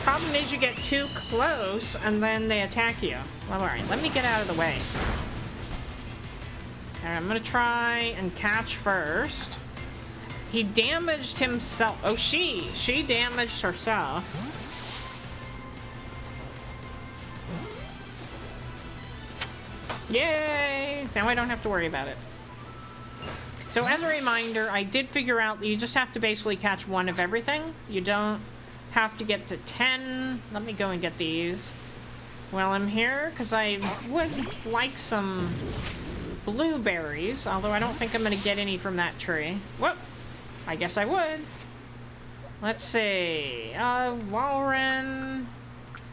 A: Problem is you get too close, and then they attack you. Well, alright, let me get out of the way. Alright, I'm gonna try and catch first. He damaged himself. Oh, she damaged herself. Yay! Now I don't have to worry about it. So as a reminder, I did figure out that you just have to basically catch 1 of everything. You don't have to get to 10. Let me go and get these while I'm here, because I would like some blueberries, although I don't think I'm going to get any from that tree. Whoop! I guess I would. Let's see. Walren.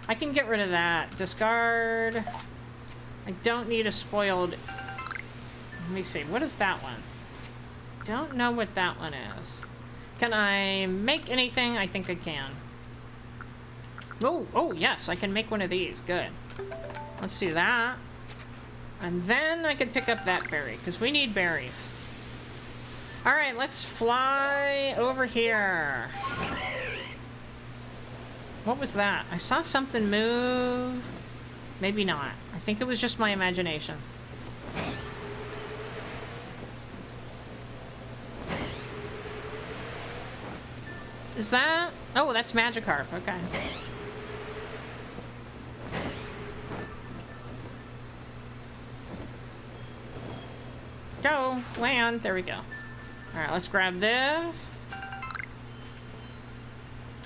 A: I can get rid of that. Discard. I don't need a spoiled... Let me see. What is that one? Don't know what that one is. Can I make anything? I think I can. Oh, yes. I can make one of these. Good. Let's do that. And then I can pick up that berry, because we need berries. Alright, let's fly over here. What was that? I saw something move. Maybe not. I think it was just my imagination. Is that... Oh, that's Magikarp. Okay. Go. Land. There we go. Alright, let's grab this.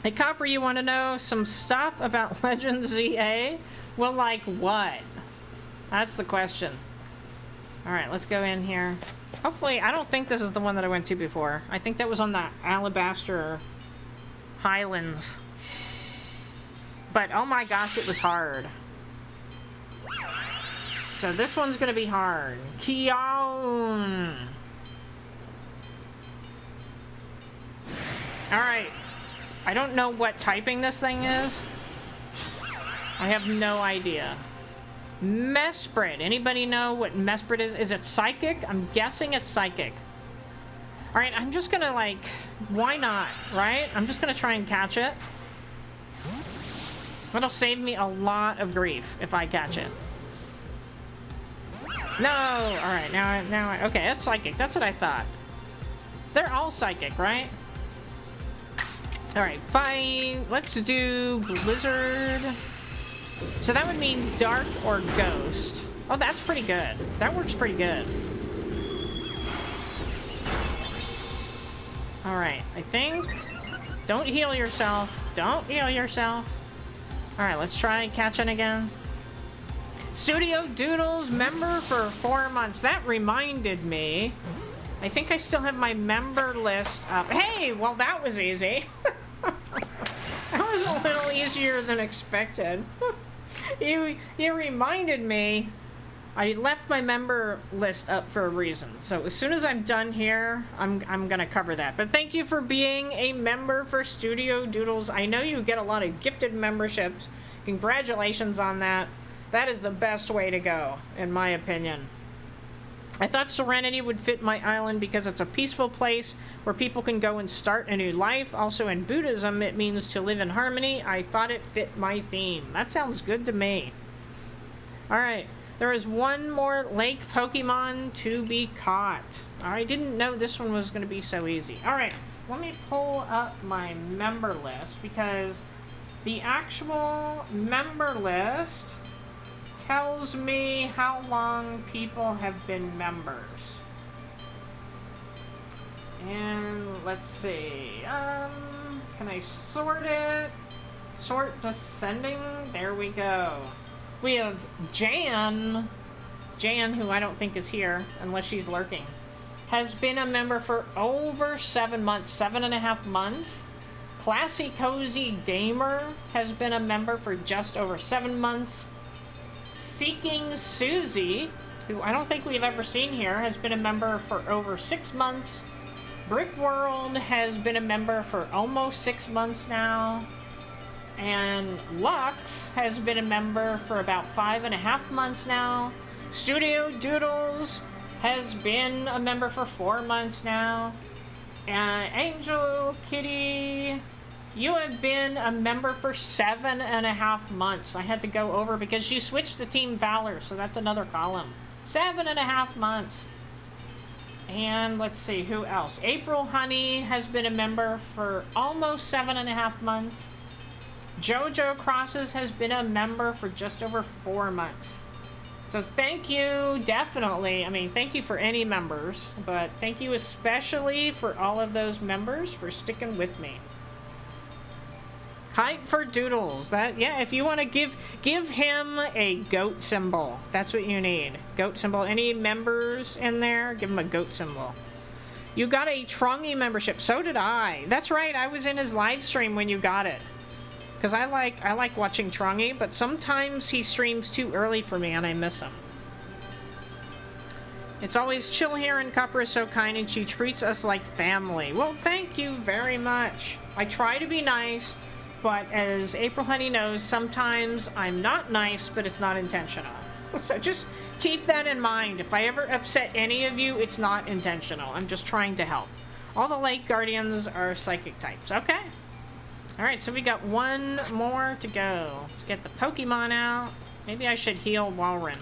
A: Hey, Copper, you want to know some stuff about Legend ZA? Well, like what? That's the question. Alright, let's go in here. Hopefully, I don't think this is the one that I went to before. I think that was on the Alabaster Highlands. But, oh my gosh, it was hard. So this one's gonna be hard. Kion! Alright. I don't know what typing this thing is. I have no idea. Mesprit. Anybody know what Mesprit is? Is it psychic? I'm guessing it's psychic. Alright, I'm just gonna like... Why not, right? I'm just gonna try and catch it. It'll save me a lot of grief if I catch it. No! Alright, now okay, it's psychic. That's what I thought. They're all psychic, right? Alright, fine. Let's do Blizzard. So that would mean Dark or Ghost. Oh, that's pretty good. That works pretty good. Alright, I think... Don't heal yourself. Don't heal yourself. Alright, let's try catching again. Studio Doodles member for 4 months. That reminded me. I think I still have my member list up. Hey, well that was easy. That was a little easier than expected. You reminded me. I left my member list up for a reason. So as soon as I'm done here, I'm gonna cover that. But thank you for being a member for Studio Doodles. I know you get a lot of gifted memberships. Congratulations on that. That is the best way to go, in my opinion. I thought Serenity would fit my island because it's a peaceful place where people can go and start a new life. Also in Buddhism, it means to live in harmony. I thought it fit my theme. That sounds good to me. Alright, there is one more lake Pokemon to be caught. I didn't know this one was going to be so easy. Alright, let me pull up my member list because the actual member list tells me how long people have been members. And let's see. Can I sort it? Sort descending. There we go. We have Jan, who I don't think is here unless she's lurking, has been a member for over 7 months, 7.5 months. Classy Cozy Gamer has been a member for just over 7 months. Seeking Susie, who I don't think we've ever seen here, has been a member for over 6 months. Brick World has been a member for almost 6 months now. And Lux has been a member for about 5.5 months now. Studio Doodles has been a member for 4 months now. And Angel Kitty, you have been a member for 7.5 months. I had to go over because she switched to Team Valor, so that's another column. 7.5 months. And let's see, who else? April Honey has been a member for almost 7.5 months. Jojo Crosses has been a member for just over 4 months. So thank you, definitely. I mean, thank you for any members, but thank you especially for all of those members for sticking with me. Hype for Doodles. That, yeah, if you want to give him a goat symbol. That's what you need. Goat symbol. Any members in there, give him a goat symbol. You got a Trungy membership. So did I. That's right. I was in his live stream when you got it. Because I like watching Trungy, but sometimes he streams too early for me and I miss him. It's always chill here and Copper is so kind and she treats us like family. Well, thank you very much. I try to be nice, but as April Honey knows, sometimes I'm not nice, but it's not intentional. So just keep that in mind. If I ever upset any of you, it's not intentional. I'm just trying to help. All the Lake Guardians are psychic types. Okay. Alright, so we got one more to go. Let's get the Pokemon out. Maybe I should heal Walren.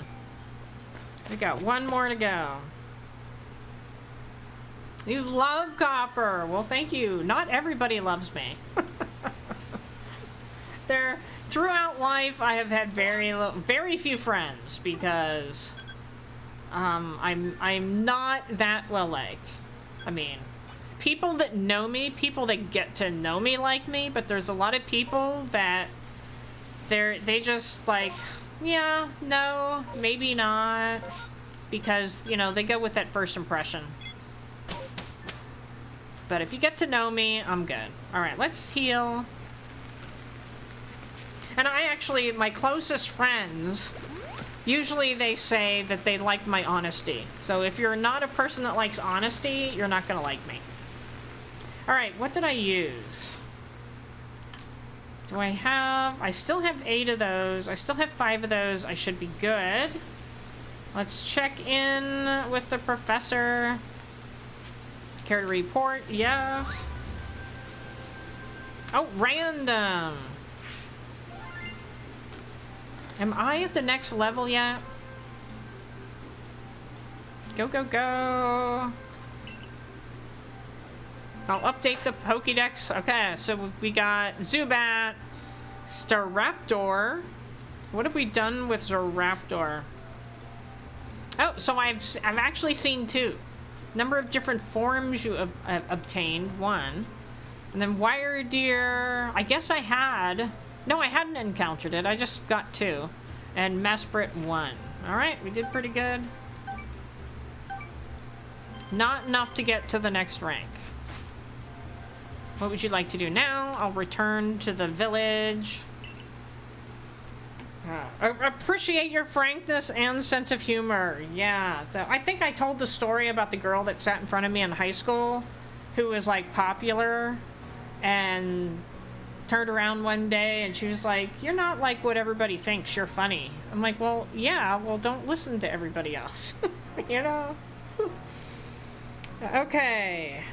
A: We got one more to go. You love copper. Well, thank you. Not everybody loves me. Throughout life, I have had very few friends because I'm not that well liked. I mean, people that know me, people that get to know me like me, but there's a lot of people that they just like, yeah, no, maybe not, because, you know, they go with that first impression. But if you get to know me, I'm good. All right, let's heal. And my closest friends, usually they say that they like my honesty. So if you're not a person that likes honesty, you're not gonna like me. All right, what did I use? Do I still have 8 of those. I still have 5 of those. I should be good. Let's check in with the professor. Care to report? Yes. Oh, random. Am I at the next level yet? Go, go, go. I'll update the Pokédex. Okay, so we got Zubat, Staraptor. What have we done with Staraptor? Oh, so I've actually seen 2. Number of different forms you have obtained, 1. And then Wire Deer, I guess I had. No, I hadn't encountered it. I just got 2. And Mesprit 1. Alright, we did pretty good. Not enough to get to the next rank. What would you like to do now? I'll return to the village. Appreciate your frankness and sense of humor. Yeah, so I think I told the story about the girl that sat in front of me in high school who was like popular and turned around one day and she was like, you're not like what everybody thinks, you're funny. I'm like, well, yeah, well, don't listen to everybody else. You know? Okay.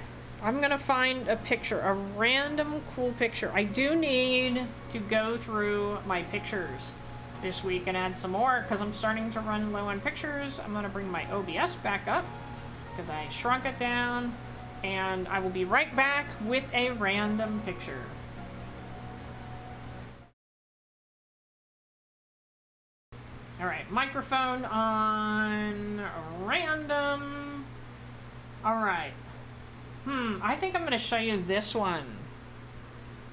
A: I'm gonna find a picture, a random cool picture. I do need to go through my pictures this week and add some more because I'm starting to run low on pictures. I'm gonna bring my OBS back up because I shrunk it down, and I will be right back with a random picture. All right, microphone on random. All right. I think I'm gonna show you this one.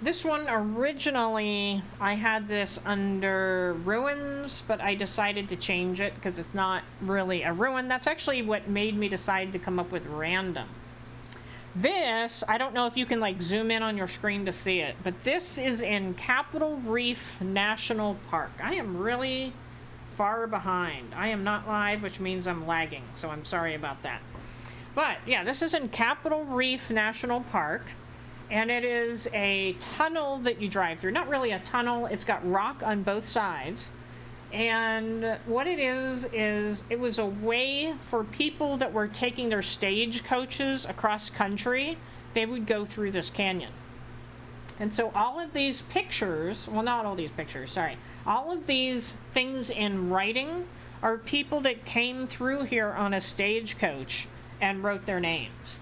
A: This one, originally, I had this under ruins, but I decided to change it because it's not really a ruin. That's actually what made me decide to come up with random. This, I don't know if you can like zoom in on your screen to see it, but this is in Capitol Reef National Park. I am really far behind. I am not live, which means I'm lagging, so I'm sorry about that. But yeah, this is in Capitol Reef National Park. And it is a tunnel that you drive through. Not really a tunnel, it's got rock on both sides. And what it is it was a way for people that were taking their stage coaches across country, they would go through this canyon. And so all of these pictures, well, not all these pictures, sorry. All of these things in writing are people that came through here on a stagecoach and wrote their names.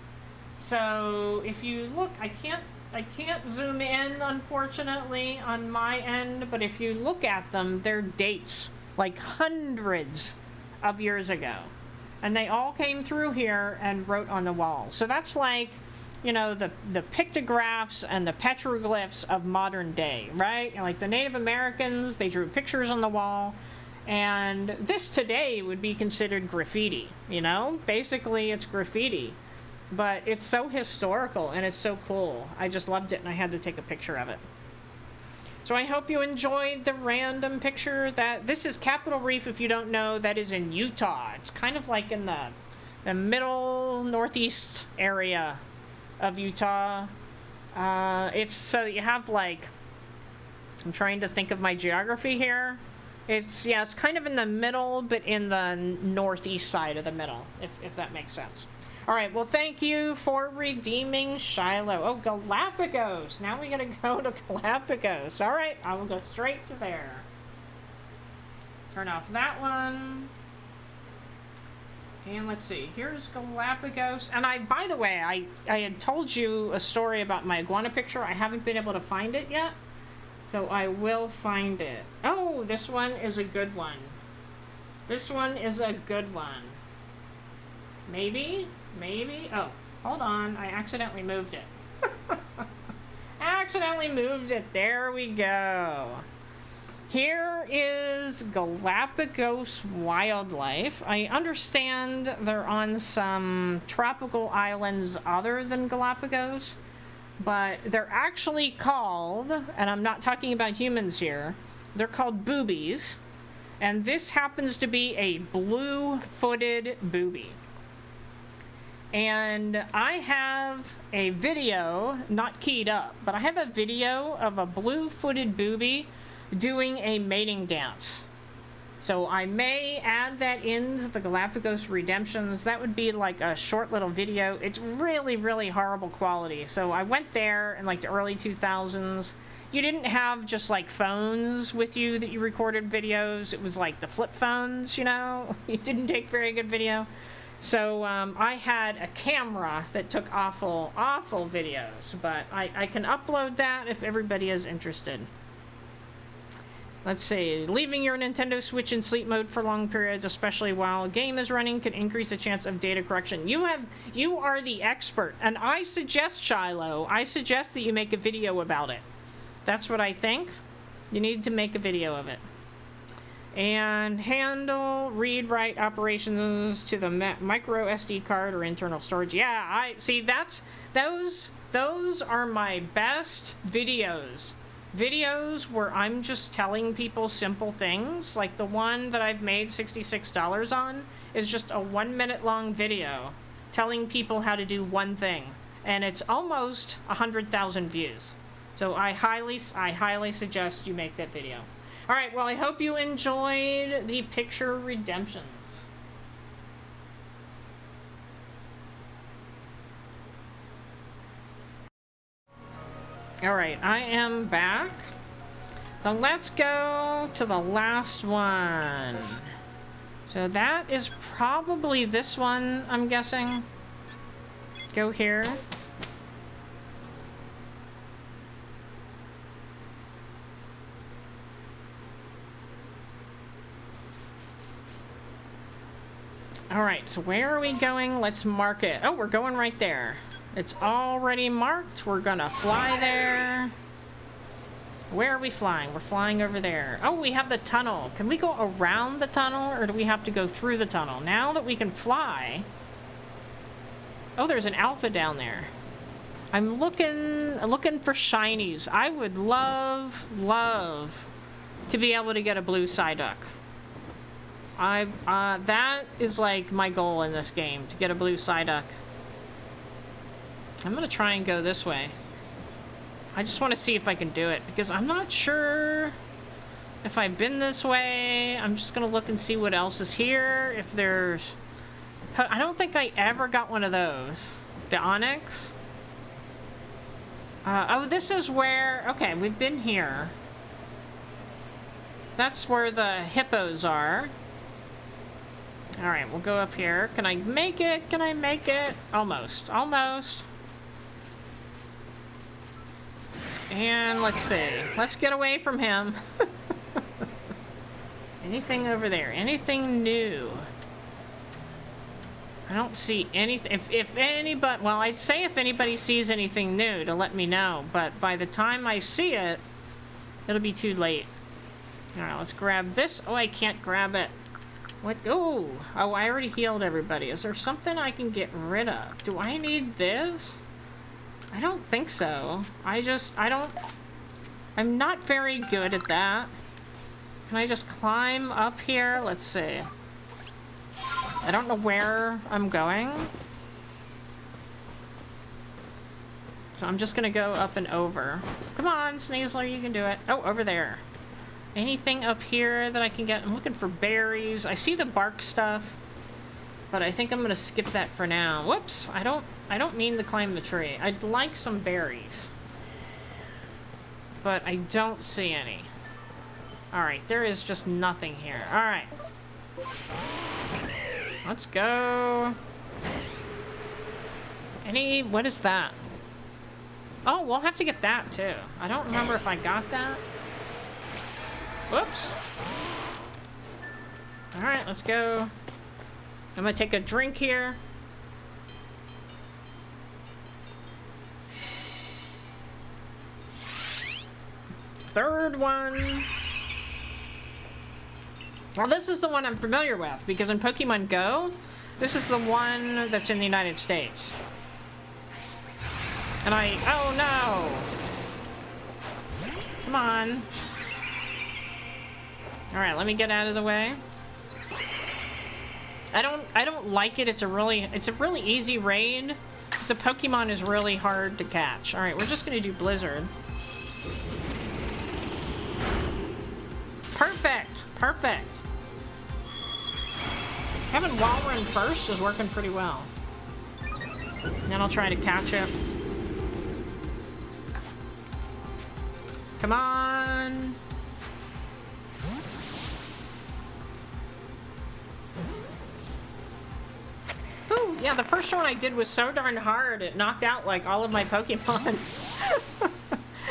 A: So if you look, I can't zoom in, unfortunately, on my end, but if you look at them, they're dates, like hundreds of years ago. And they all came through here and wrote on the wall. So that's like, you know, the pictographs and the petroglyphs of modern day, right? Like the Native Americans, they drew pictures on the wall. And this today would be considered graffiti, you know? Basically, it's graffiti. But it's so historical and it's so cool. I just loved it and I had to take a picture of it. So I hope you enjoyed the random picture. This is Capitol Reef, if you don't know, that is in Utah. It's kind of like in the middle northeast area of Utah. It's so you have like, I'm trying to think of my geography here. It's kind of in the middle, but in the northeast side of the middle, if that makes sense. All right, well, thank you for redeeming Shiloh. Oh, Galapagos. Now we got to go to Galapagos. All right, I will go straight to there. Turn off that one. And let's see, here's Galapagos. And by the way, I had told you a story about my iguana picture. I haven't been able to find it yet. So I will find it. Oh, this one is a good one. This one is a good one. Maybe? Maybe? Oh, hold on. I accidentally moved it. I accidentally moved it. There we go. Here is Galapagos wildlife. I understand they're on some tropical islands other than Galapagos, but they're actually called, and I'm not talking about humans here, they're called boobies, and this happens to be a blue-footed booby. And I have a video, not keyed up, but I have a video of a blue-footed booby doing a mating dance. So I may add that into the Galapagos Redemptions. That would be like a short little video. It's really, really horrible quality. So I went there in like the early 2000s. You didn't have just like phones with you that you recorded videos. It was like the flip phones, you know? You didn't take very good video. So I had a camera that took awful, awful videos. But I can upload that if everybody is interested. Let's see, leaving your Nintendo Switch in sleep mode for long periods, especially while a game is running, can increase the chance of data correction. You are the expert, and I suggest, Shiloh, I suggest that you make a video about it. That's what I think. You need to make a video of it. And handle read-write operations to the micro SD card or internal storage. Yeah, I see. Those are my best videos. Videos where I'm just telling people simple things, like the one that I've made $66 on is just a 1 minute long video telling people how to do one thing, and it's almost 100,000 views. So I highly suggest you make that video. All right, well, I hope you enjoyed the picture redemptions. All right, I am back. So let's go to the last one. So that is probably this one, I'm guessing. Go here. All right, so where are we going? Let's mark it. Oh, we're going right there. It's already marked. We're gonna fly there. Where are we flying? We're flying over there. Oh, we have the tunnel. Can we go around the tunnel, or do we have to go through the tunnel? Now that we can fly... Oh, there's an alpha down there. I'm looking for shinies. I would love to be able to get a blue Psyduck. That is like my goal in this game, to get a blue Psyduck. I'm gonna try and go this way. I just want to see if I can do it, because I'm not sure if I've been this way. I'm just gonna look and see what else is here. If there's... I don't think I ever got one of those. The Onyx? Oh, this is where... Okay, we've been here. That's where the hippos are. Alright, we'll go up here. Can I make it? Can I make it? Almost. Almost. And let's see. Let's get away from him. Anything over there? Anything new? I don't see anything. If anybody... Well, I'd say if anybody sees anything new to let me know. But by the time I see it, it'll be too late. Alright, let's grab this. Oh, I can't grab it. What? Oh, I already healed everybody. Is there something I can get rid of? Do I need this? I don't think so. I'm not very good at that. Can I just climb up here? Let's see. I don't know where I'm going. So I'm just gonna go up and over. Come on, Sneasler, you can do it. Oh, over there. Anything up here that I can get? I'm looking for berries. I see the bark stuff, but I think I'm gonna skip that for now. Whoops! I don't mean to climb the tree. I'd like some berries, but I don't see any. Alright, there is just nothing here. Alright. Let's go. What is that? Oh, we'll have to get that too. I don't remember if I got that. Whoops. Alright, let's go. I'm gonna take a drink here. Third one. Well, this is the one I'm familiar with, because in Pokemon Go, this is the one that's in the United States. And oh no! Come on. Alright, let me get out of the way. I don't like it. It's a really easy raid. The Pokemon is really hard to catch. Alright, we're just gonna do Blizzard. Perfect! Perfect! Having Walrein first is working pretty well. Then I'll try to catch it. Come on! Ooh, yeah, the first one I did was so darn hard, it knocked out like all of my Pokemon.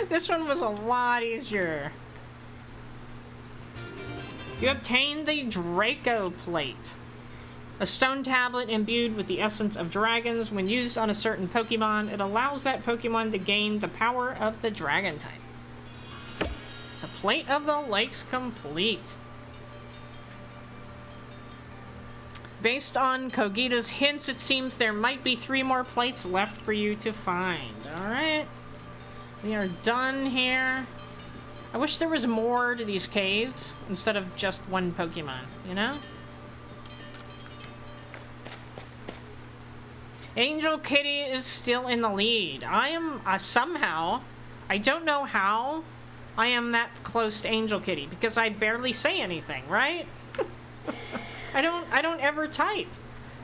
A: This one was a lot easier. You obtained the Draco Plate. A stone tablet imbued with the essence of dragons. When used on a certain Pokemon, it allows that Pokemon to gain the power of the dragon type. The Plate of the Lake's complete. Based on Kogita's hints, it seems there might be 3 more plates left for you to find. Alright. We are done here. I wish there was more to these caves instead of just one Pokemon, you know? Angel Kitty is still in the lead. I am somehow, I don't know how, I am that close to Angel Kitty because I barely say anything, right? I don't ever type.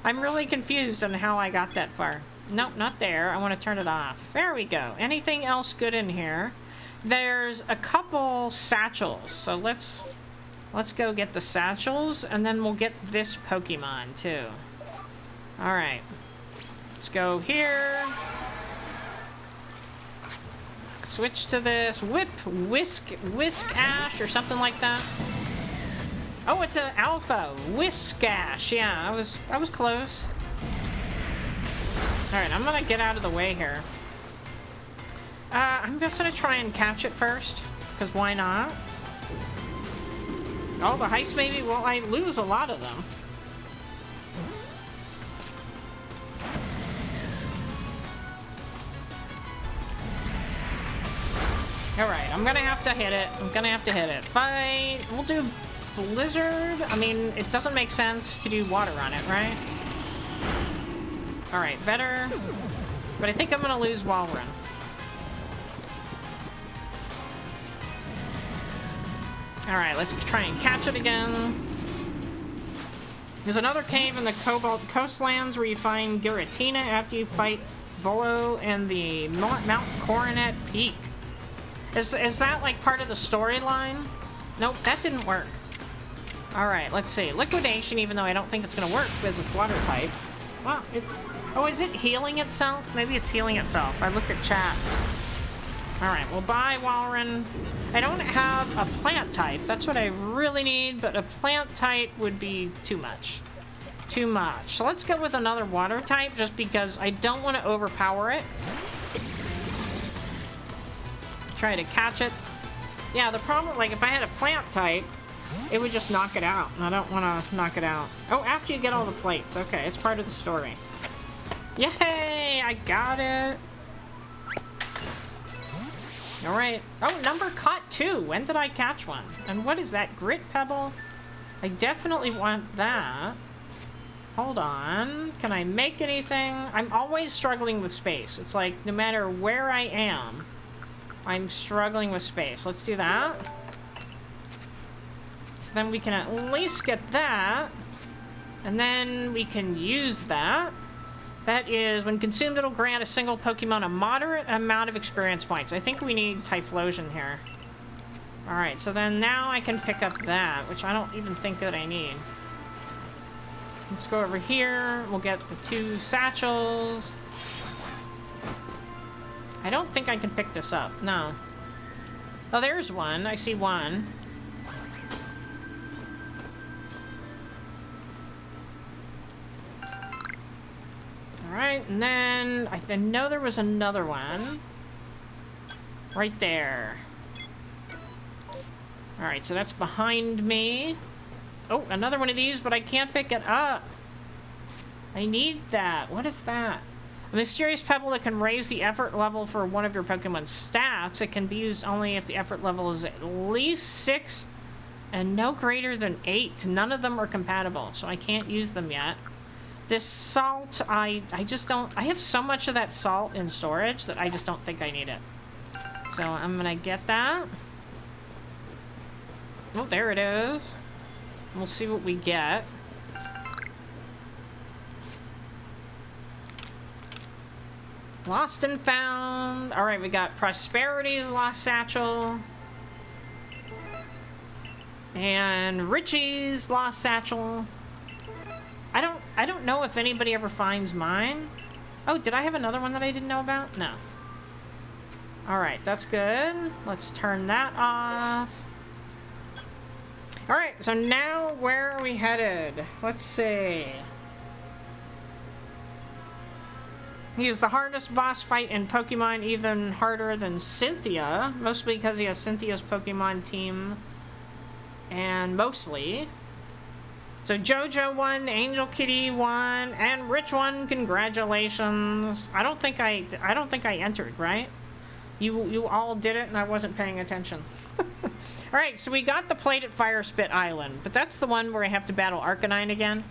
A: I'm really confused on how I got that far. Nope, not there. I want to turn it off. There we go. Anything else good in here? There's a couple satchels, so let's go get the satchels, and then we'll get this Pokemon too. All right, let's go here. Switch to this Whisk Ash or something like that. Oh, it's an Alpha Whiskash. Yeah, I was close. All right, I'm gonna get out of the way here. I'm just gonna try and catch it first, because why not? Oh, the heist maybe? Well, I lose a lot of them. Alright, I'm gonna have to hit it. Fight! We'll do Blizzard. I mean, it doesn't make sense to do water on it, right? Alright, better. But I think I'm gonna lose Walrein. Alright, let's try and catch it again. There's another cave in the Cobalt Coastlands where you find Giratina after you fight Volo and the Mount Coronet Peak. Is that like part of the storyline? Nope, that didn't work. Alright, let's see. Liquidation, even though I don't think it's gonna work because it's water type. Well, oh, is it healing itself? Maybe it's healing itself. I looked at chat. Alright, well, bye, Walrein. I don't have a plant type. That's what I really need, but a plant type would be too much. Too much. So let's go with another water type, just because I don't want to overpower it. Try to catch it. Yeah, the problem, like, if I had a plant type, it would just knock it out, and I don't want to knock it out. Oh, after you get all the plates. Okay, it's part of the story. Yay! I got it! Alright. Oh, number caught 2. When did I catch one? And what is that? Grit Pebble? I definitely want that. Hold on. Can I make anything? I'm always struggling with space. It's like, no matter where I am, I'm struggling with space. Let's do that. So then we can at least get that. And then we can use that. That is, when consumed, it'll grant a single Pokemon a moderate amount of experience points. I think we need Typhlosion here. Alright, so then now I can pick up that, which I don't even think that I need. Let's go over here. We'll get the 2 satchels. I don't think I can pick this up. No. Oh, there's one. I see one. Alright, and then I know there was another one. Right there. Alright, so that's behind me. Oh, another one of these, but I can't pick it up. I need that. What is that? A mysterious pebble that can raise the effort level for one of your Pokemon's stats. It can be used only if the effort level is at least 6 and no greater than 8. None of them are compatible, so I can't use them yet. This salt, I just don't... I have so much of that salt in storage that I just don't think I need it. So I'm gonna get that. Oh, there it is. We'll see what we get. Lost and found. Alright, we got Prosperity's lost satchel. And Richie's lost satchel. I don't know if anybody ever finds mine. Oh, did I have another one that I didn't know about? No. Alright, that's good. Let's turn that off. Alright, so now where are we headed? Let's see. He is the hardest boss fight in Pokemon, even harder than Cynthia. Mostly because he has Cynthia's Pokemon team. And mostly. So Jojo won, Angel Kitty won, and Rich won. Congratulations. I don't think I entered, right? You all did it and I wasn't paying attention. Alright, so we got the plate at Fire Spit Island, but that's the one where I have to battle Arcanine again.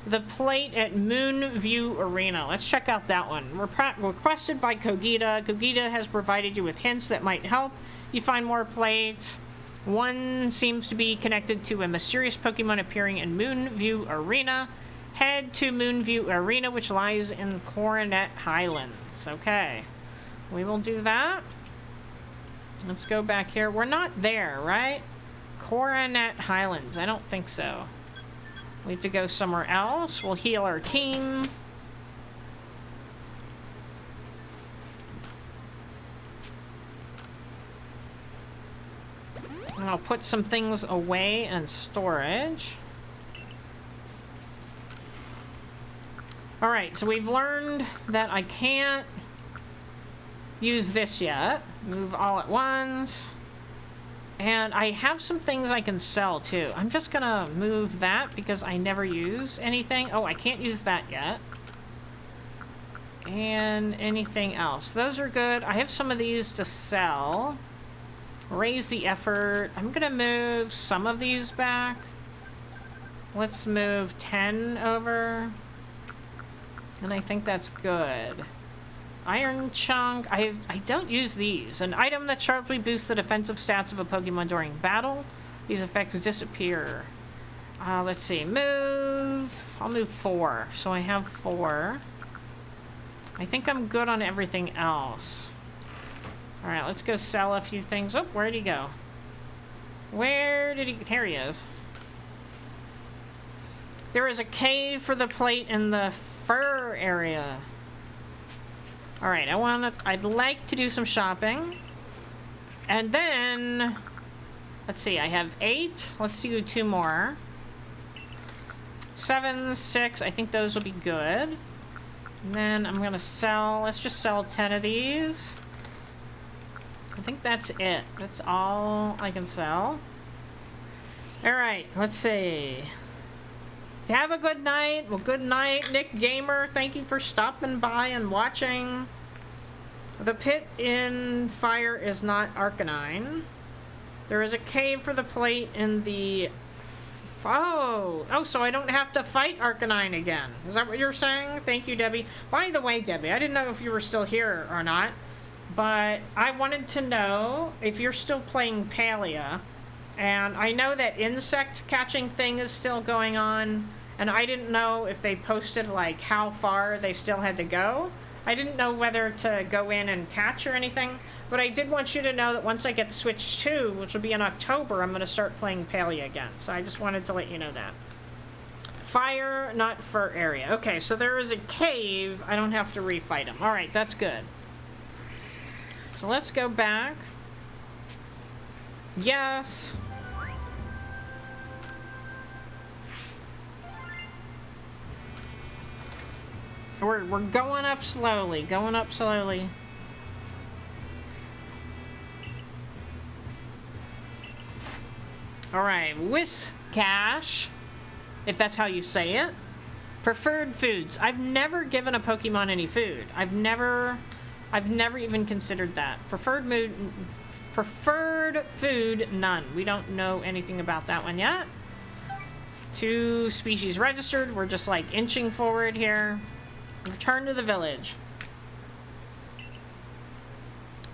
A: The plate at Moonview Arena. Let's check out that one. Requested by Kogita. Kogita has provided you with hints that might help you find more plates. One seems to be connected to a mysterious Pokemon appearing in Moonview Arena. Head to Moonview Arena, which lies in Coronet Highlands. Okay. We will do that. Let's go back here. We're not there, right? Coronet Highlands. I don't think so. We have to go somewhere else. We'll heal our team. And I'll put some things away in storage. Alright, so we've learned that I can't use this yet. Move all at once. And I have some things I can sell too. I'm just gonna move that because I never use anything. Oh, I can't use that yet. And anything else. Those are good. I have some of these to sell. Raise the effort. I'm gonna move some of these back. Let's move 10 over. And I think that's good. Iron Chunk. I don't use these. An item that sharply boosts the defensive stats of a Pokemon during battle. These effects disappear. Let's see. Move. I'll move 4. So I have 4. I think I'm good on everything else. Alright, let's go sell a few things. Oh, where'd he go? Where did he... There he is. There is a cave for the plate in the fur area. Alright, I'd like to do some shopping. And then... Let's see, I have 8. Let's do 2 more. 7, 6. I think those will be good. And then I'm gonna sell... Let's just sell 10 of these. I think that's it. That's all I can sell. Alright, let's see. Have a good night. Well, good night, Nick Gamer. Thank you for stopping by and watching. The pit in fire is not Arcanine. There is a cave for the plate in the... Oh, so I don't have to fight Arcanine again. Is that what you're saying? Thank you, Debbie. By the way, Debbie, I didn't know if you were still here or not, but I wanted to know if you're still playing Palia. And I know that insect catching thing is still going on, and I didn't know if they posted like how far they still had to go. I didn't know whether to go in and catch or anything, but I did want you to know that once I get Switch 2, which will be in October, I'm going to start playing Palia again. So I just wanted to let you know that. Fire, not fur area. Okay, so there is a cave. I don't have to refight him. All right, that's good. So let's go back. Yes. We're going up slowly, going up slowly. All right, Whiskash, if that's how you say it. Preferred foods. I've never given a Pokemon any food. I've never even considered that. Preferred food, none. We don't know anything about that one yet. 2 species registered. We're just like inching forward here. Return to the village.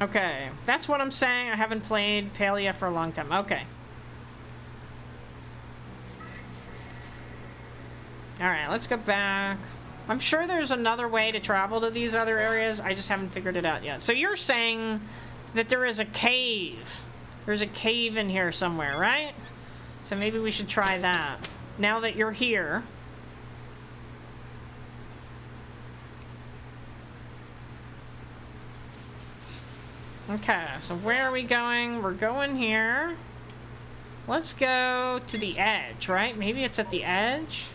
A: Okay, that's what I'm saying. I haven't played Palia for a long time. Okay. Alright, let's go back. I'm sure there's another way to travel to these other areas. I just haven't figured it out yet. So you're saying that there is a cave. There's a cave in here somewhere, right? So maybe we should try that. Now that you're here. Okay, so where are we going? We're going here. Let's go to the edge, right? Maybe it's at the edge.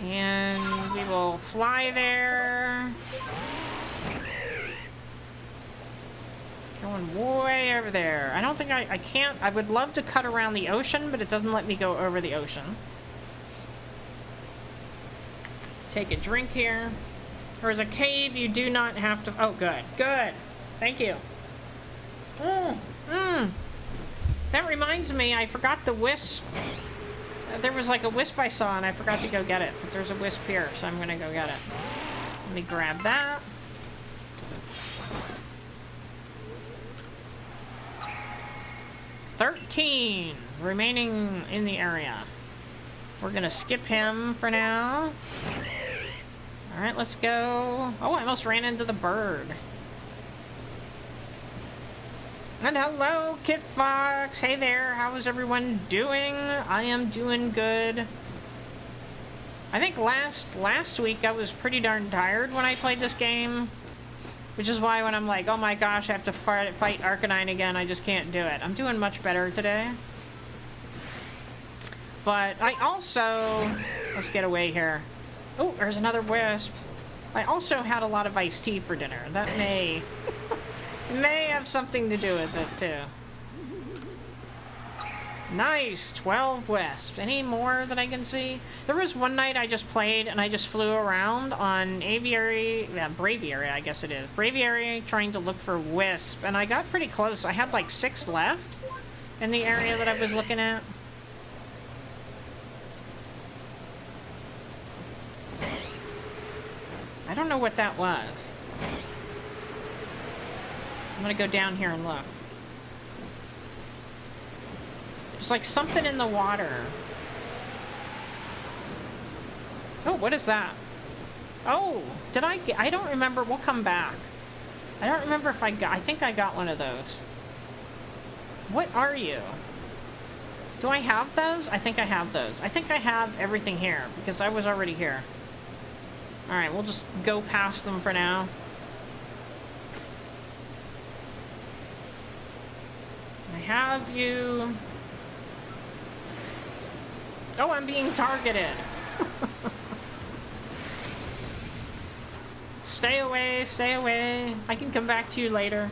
A: And we will fly there. Going way over there. I don't think I can't. I would love to cut around the ocean, but it doesn't let me go over the ocean. Take a drink here. There's a cave you do not have to... Oh, good. Good. Thank you. That reminds me, I forgot the wisp. There was like a wisp I saw and I forgot to go get it. But there's a wisp here, so I'm gonna go get it. Let me grab that. $13 remaining in the area. We're gonna skip him for now. Alright, let's go. Oh, I almost ran into the bird. And hello, Kit Fox. Hey there, how is everyone doing? I am doing good. I think last week I was pretty darn tired when I played this game. Which is why when I'm like, oh my gosh, I have to fight Arcanine again, I just can't do it. I'm doing much better today. But I also... Let's get away here. Oh, there's another wisp. I also had a lot of iced tea for dinner. That may have something to do with it, too. Nice! 12 wisps. Any more that I can see? There was one night I just played and I just flew around on Aviary... Yeah, Braviary, I guess it is. Braviary, trying to look for wisp. And I got pretty close. I had like 6 left in the area that I was looking at. I don't know what that was. I'm gonna go down here and look. There's like something in the water. Oh, what is that? Oh, did I get... I don't remember. We'll come back. I don't remember if I got... I think I got one of those. What are you? Do I have those? I think I have those. I think I have everything here because I was already here. Alright, we'll just go past them for now. I have you. Oh, I'm being targeted. Stay away, stay away. I can come back to you later.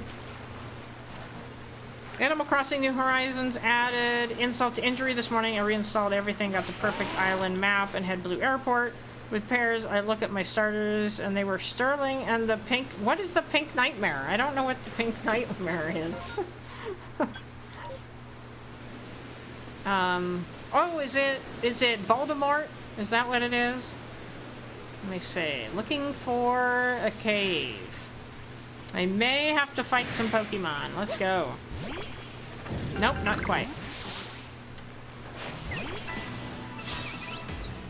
A: Animal Crossing New Horizons added insult to injury this morning. I reinstalled everything, got the perfect island map, and had Blue Airport. With pairs, I look at my starters, and they were Sterling and the pink... What is the pink nightmare? I don't know what the pink nightmare is. Oh, is it Voldemort? Is that what it is? Let me see. Looking for a cave. I may have to fight some Pokemon. Let's go. Nope, not quite.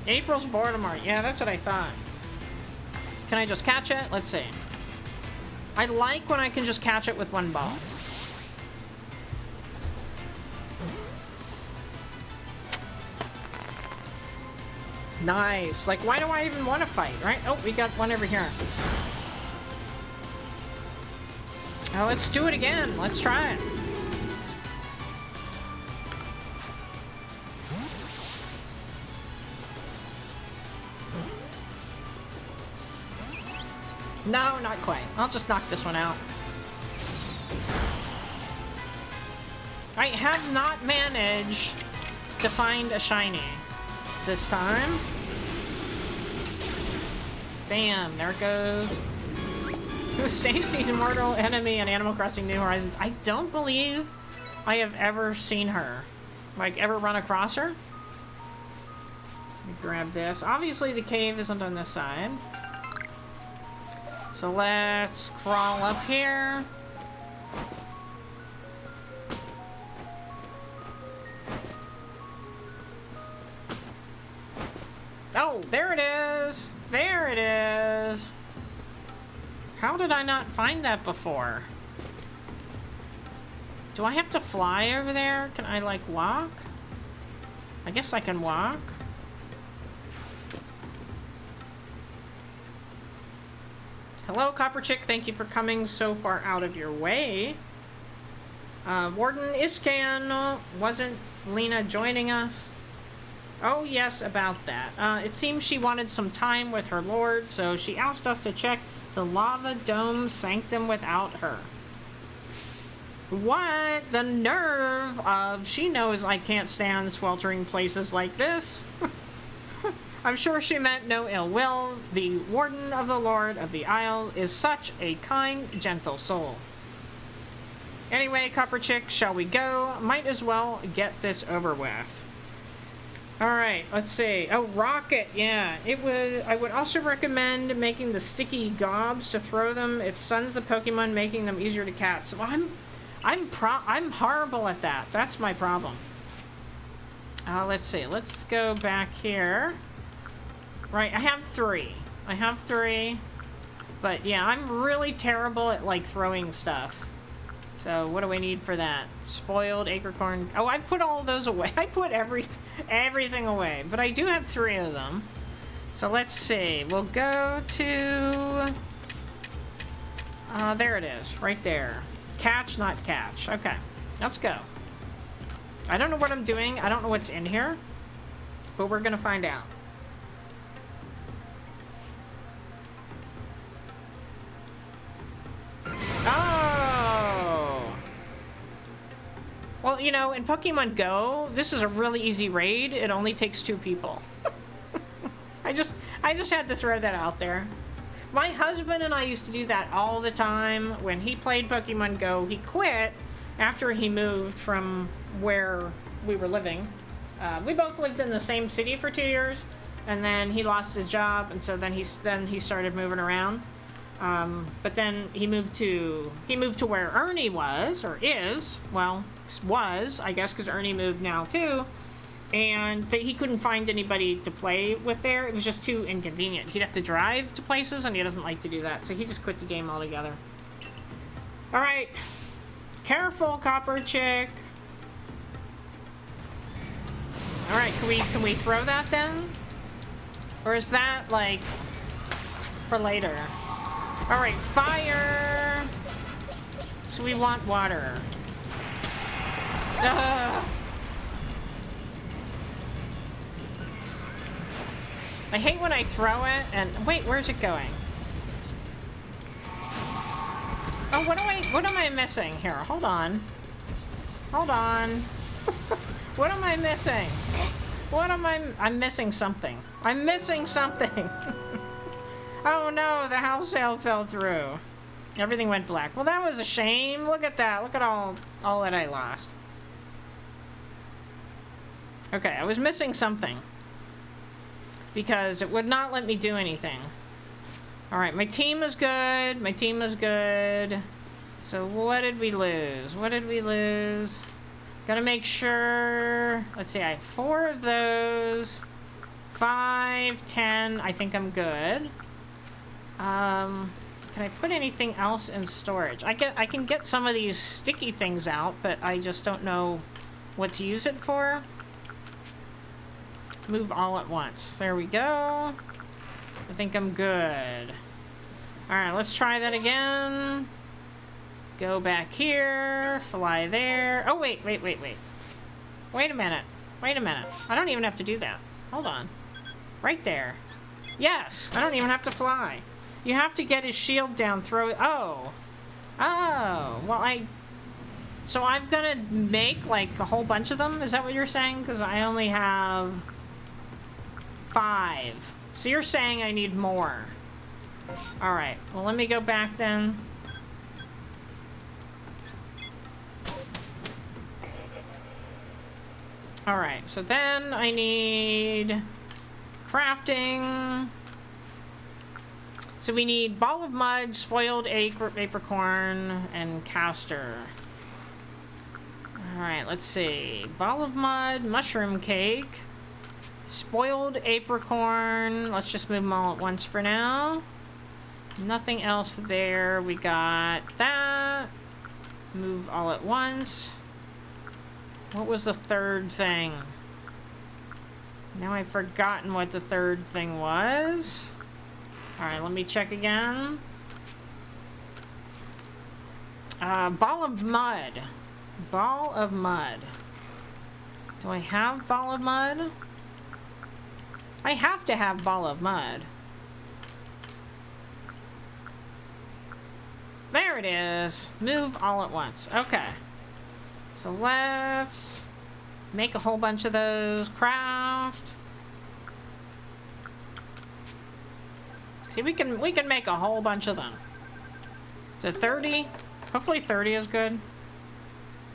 A: April's Voldemort. Yeah, that's what I thought. Can I just catch it? Let's see. I like when I can just catch it with one ball. Nice. Like, why do I even want to fight, right? Oh, we got one over here. Oh, let's do it again. Let's try it. No, not quite. I'll just knock this one out. I have not managed to find a shiny this time. Bam, there it goes. Who's Stacy's mortal enemy in Animal Crossing New Horizons? I don't believe I have ever seen her. Like, ever run across her? Let me grab this. Obviously, the cave isn't on this side. So let's crawl up here. Oh, there it is! There it is! How did I not find that before? Do I have to fly over there? Can I, like, walk? I guess I can walk. Hello, Copper Chick. Thank you for coming so far out of your way. Warden Iscan, wasn't Lena joining us? Oh, yes, about that. It seems she wanted some time with her lord, so she asked us to check the lava dome sanctum without her. What? The nerve of... She knows I can't stand sweltering places like this. I'm sure she meant no ill will. The warden of the Lord of the Isle is such a kind, gentle soul. Anyway, Copper Chick, shall we go? Might as well get this over with. Alright, let's see. Oh, rocket, yeah. I would also recommend making the sticky gobs to throw them. It stuns the Pokemon, making them easier to catch. So I'm horrible at that. That's my problem. Let's see. Let's go back here. Right, I have three. But yeah, I'm really terrible at, like, throwing stuff. So what do I need for that? Spoiled acorn. Oh, I put all those away. I put everything away. But I do have 3 of them. So let's see. We'll go to... there it is. Right there. Catch, not catch. Okay. Let's go. I don't know what I'm doing. I don't know what's in here. But we're gonna find out. Oh! Well, you know, in Pokemon Go, this is a really easy raid. It only takes 2 people. I just had to throw that out there. My husband and I used to do that all the time. When he played Pokemon Go, he quit after he moved from where we were living. We both lived in the same city for 2 years, and then he lost his job, and so then he started moving around. But then he moved to where Ernie was, or is, well, was, I guess, because Ernie moved now too, and he couldn't find anybody to play with there. It was just too inconvenient. He'd have to drive to places, and he doesn't like to do that, so he just quit the game altogether. Alright. Careful, Copper Chick. Alright, can we throw that then? Or is that, like, for later? Alright, fire! So we want water. Ugh. I hate when I throw it and... Wait, where's it going? Oh, what am I missing? Here, hold on. Hold on. What am I missing? I'm missing something. I'm missing something! Oh no, the house sale fell through. Everything went black. Well, that was a shame. Look at that. Look at all that I lost. Okay, I was missing something. Because it would not let me do anything. Alright, my team is good. My team is good. So what did we lose? What did we lose? Gotta make sure... Let's see, I have 4 of those. 5, 10. I think I'm good. Can I put anything else in storage? I can get some of these sticky things out, but I just don't know what to use it for. Move all at once. There we go. I think I'm good. Alright, let's try that again. Go back here. Fly there. Oh, wait. Wait a minute. I don't even have to do that. Hold on. Right there. Yes! I don't even have to fly. You have to get his shield down, throw it. Oh. Oh. Well, so I'm gonna make, like, a whole bunch of them? Is that what you're saying? Because I only have 5. So you're saying I need more. Alright. Well, let me go back then. Alright. So then I need crafting. So we need ball of mud, spoiled apricorn, and castor. Alright, let's see. Ball of mud, mushroom cake, spoiled apricorn. Let's just move them all at once for now. Nothing else there. We got that. Move all at once. What was the third thing? Now I've forgotten what the third thing was. Alright, let me check again. Ball of mud. Ball of mud. Do I have ball of mud? I have to have ball of mud. There it is. Move all at once. Okay. So let's make a whole bunch of those. Craft. See, we can make a whole bunch of them. So 30? Hopefully 30 is good.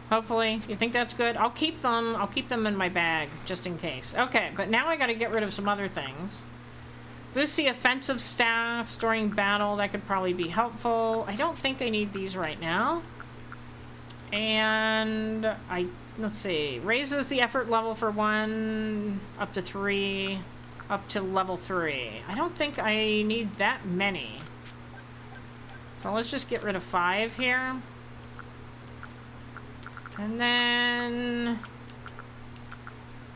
A: Hopefully. You think that's good? I'll keep them. I'll keep them in my bag, just in case. Okay, but now I gotta get rid of some other things. Boost the offensive stats during battle. That could probably be helpful. I don't think I need these right now. And let's see. Raises the effort level for 1 up to 3. Up to level 3. I don't think I need that many. So let's just get rid of 5 here. And then...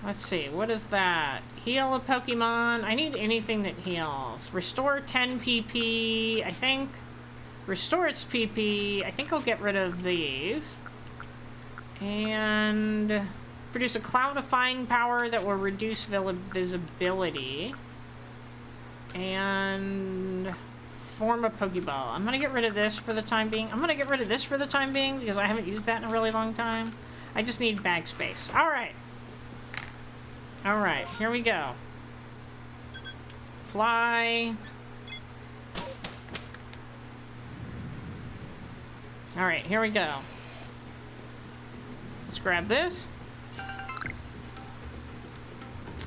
A: let's see, what is that? Heal a Pokemon. I need anything that heals. Restore 10 PP, I think. Restore its PP. I think I'll get rid of these. And... produce a cloud of fine power that will reduce visibility. And form a Pokeball. I'm gonna get rid of this for the time being. Because I haven't used that in a really long time. I just need bag space. Alright. Alright, here we go. Fly. Alright, here we go. Let's grab this.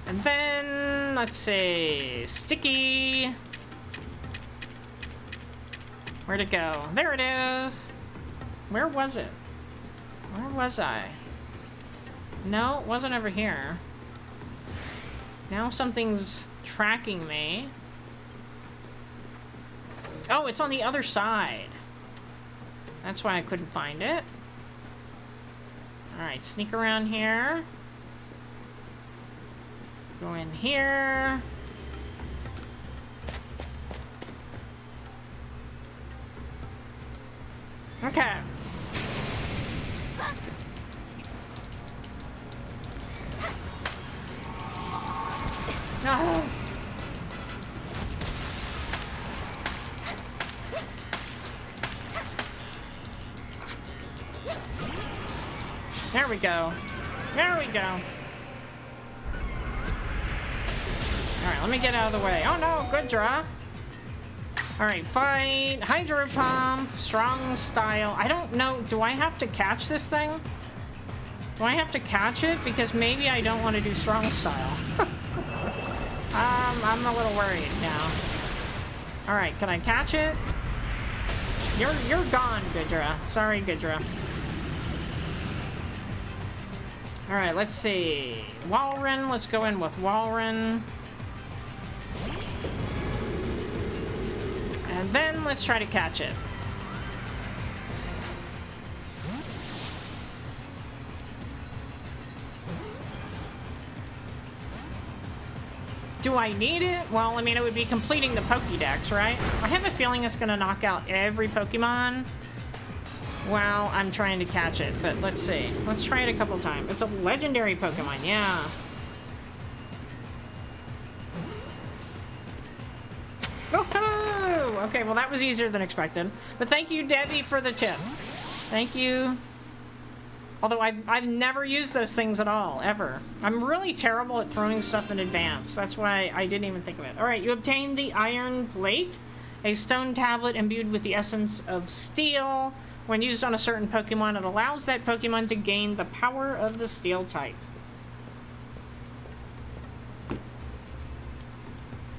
A: And then, let's see, sticky. Where'd it go? There it is. Where was it? Where was I? No, it wasn't over here. Now something's tracking me. Oh, it's on the other side. That's why I couldn't find it. Alright, sneak around here. Go in here. Okay. No. There we go. There we go. Alright, let me get out of the way. Oh no, good draw. Alright, fight. Hydro Pump. Strong Style. I don't know. Do I have to catch this thing? Do I have to catch it? Because maybe I don't want to do Strong Style. I'm a little worried now. Alright, can I catch it? You're gone, Goodra. Sorry, Goodra. Alright, let's see. Walrein. Let's go in with Walrein. And then let's try to catch it. Do I need it? Well, I mean, it would be completing the Pokédex, right? I have a feeling it's going to knock out every Pokemon while I'm trying to catch it. But let's see. Let's try it a couple times. It's a legendary Pokemon, yeah. Oh, okay, well, that was easier than expected. But thank you, Debbie, for the tip. Thank you. Although I've never used those things at all, ever. I'm really terrible at throwing stuff in advance. That's why I didn't even think of it. Alright, you obtained the Iron Plate, a stone tablet imbued with the essence of steel. When used on a certain Pokemon, it allows that Pokemon to gain the power of the steel type.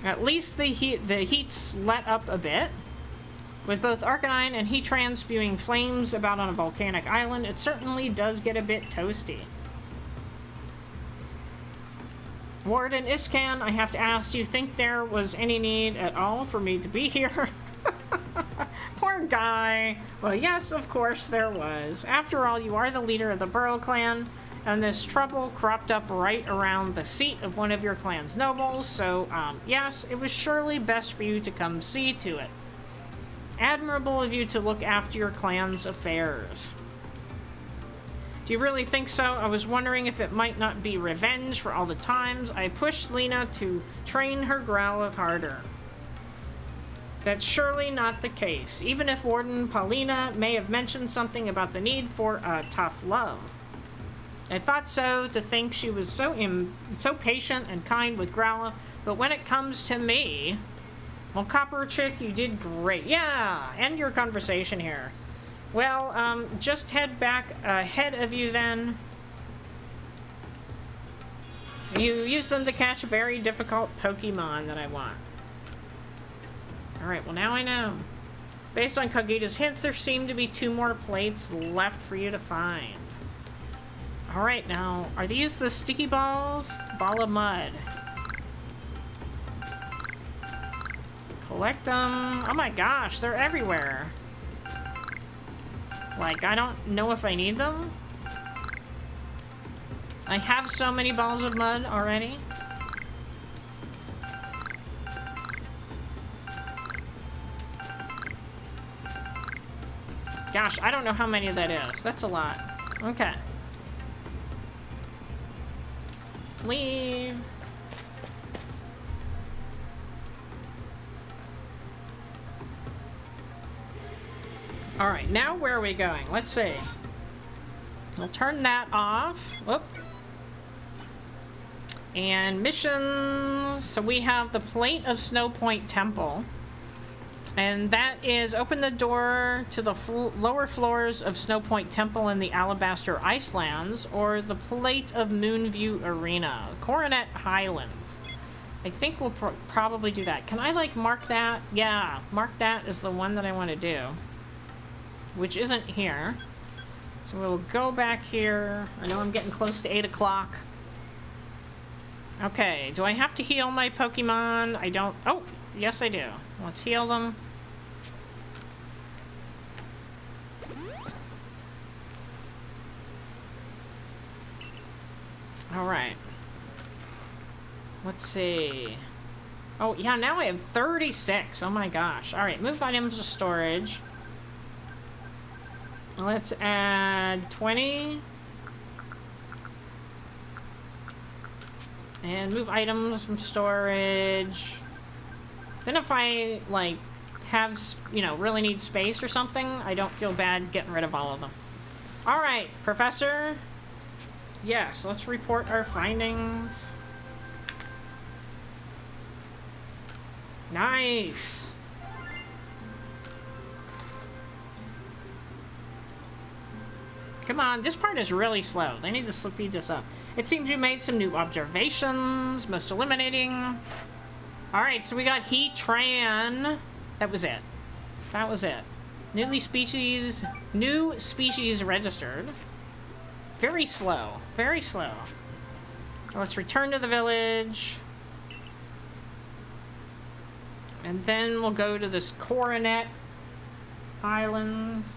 A: At least the heat's let up a bit. With both Arcanine and Heatran spewing flames about on a volcanic island, it certainly does get a bit toasty. Warden Iscan, I have to ask, do you think there was any need at all for me to be here? Poor guy. Well, yes, of course there was. After all, you are the leader of the Burrow clan, and this trouble cropped up right around the seat of one of your clan's nobles, so, yes, it was surely best for you to come see to it. Admirable of you to look after your clan's affairs. Do you really think so? I was wondering if it might not be revenge for all the times I pushed Lena to train her Growlithe harder. That's surely not the case, even if Warden Paulina may have mentioned something about the need for a tough love. I thought so, to think she was so patient and kind with Growlithe, but when it comes to me... Well, Copper Chick, you did great. Yeah, end your conversation here. Well, just head back ahead of you then. You use them to catch a very difficult Pokemon that I want. Alright, well now I know. Based on Kogita's hints, there seem to be 2 more plates left for you to find. Alright, now, are these the sticky balls? Ball of mud. Collect them. Oh my gosh, they're everywhere. Like, I don't know if I need them. I have so many balls of mud already. Gosh, I don't know how many that is. That's a lot. Okay. Leave. Alright, now where are we going? Let's see. We'll turn that off. Whoop. And missions. So we have the Plate of Snow Point Temple. And that is open the door to the lower floors of Snow Point Temple in the Alabaster Icelands, or the Plate of Moonview Arena, Coronet Highlands. I think we'll probably do that. Can I, like, mark that? Yeah, mark that as the one that I want to do. Which isn't here. So we'll go back here. I know I'm getting close to 8 o'clock. Okay, do I have to heal my Pokemon? I don't... Oh, yes I do. Let's heal them. Alright. Let's see. Oh, yeah, now I have 36. Oh my gosh. Alright, move items to storage. Let's add 20. And move items from storage. Then if I, like, have, you know, really need space or something, I don't feel bad getting rid of all of them. Alright, Professor. Yes, let's report our findings. Nice. Come on, this part is really slow. They need to speed this up. It seems you made some new observations. Most illuminating. Alright, so we got Heatran. That was it. That was it. New species registered. Very slow. Very slow. Let's return to the village. And then we'll go to this Coronet Islands.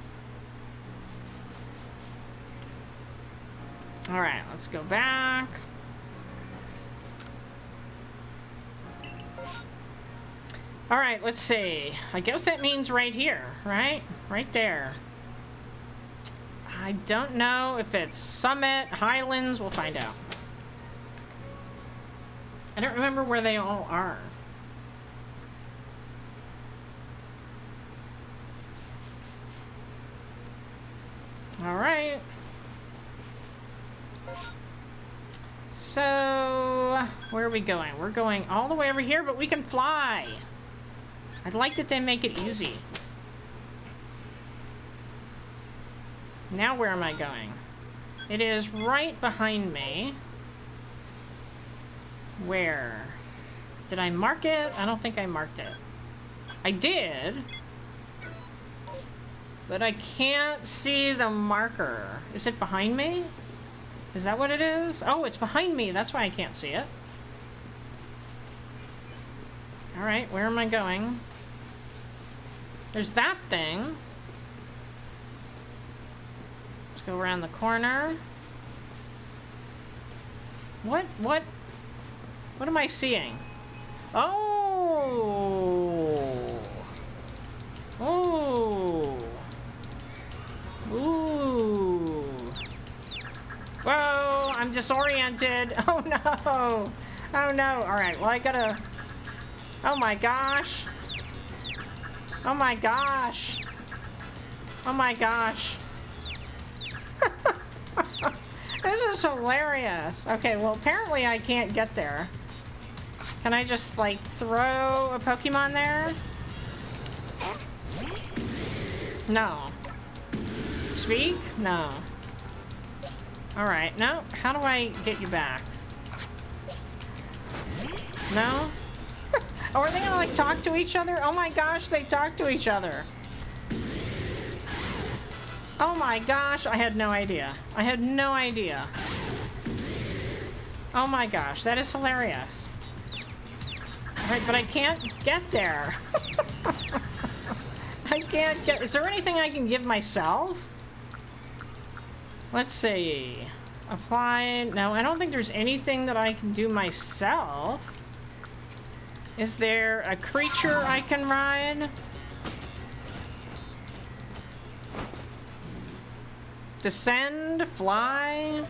A: Alright, let's go back. Alright, let's see. I guess that means right here, right? Right there. I don't know if it's Summit, Highlands. We'll find out. I don't remember where they all are. Alright. So, where are we going? We're going all the way over here, but we can fly. I'd like that they make it easy. Now where am I going? It is right behind me. Where? Did I mark it? I don't think I marked it. I did. But I can't see the marker. Is it behind me? Is that what it is? Oh, it's behind me. That's why I can't see it. Alright, where am I going? There's that thing. Let's go around the corner. What am I seeing? Oh! Oh! Ooh! Whoa! I'm disoriented! Oh no! Oh no! Alright, well I gotta... Oh my gosh! Oh my gosh! Oh my gosh! This is hilarious! Okay, well apparently I can't get there. Can I just, like, throw a Pokemon there? No. Speak? No. Alright, no. How do I get you back? No? Oh, are they gonna, like, talk to each other? Oh my gosh, they talk to each other. Oh my gosh, I had no idea. I had no idea. Oh my gosh, that is hilarious. Alright, but I can't get there. I can't get... Is there anything I can give myself? Let's see. Apply... No, I don't think there's anything that I can do myself. Is there a creature I can ride? Descend? Fly?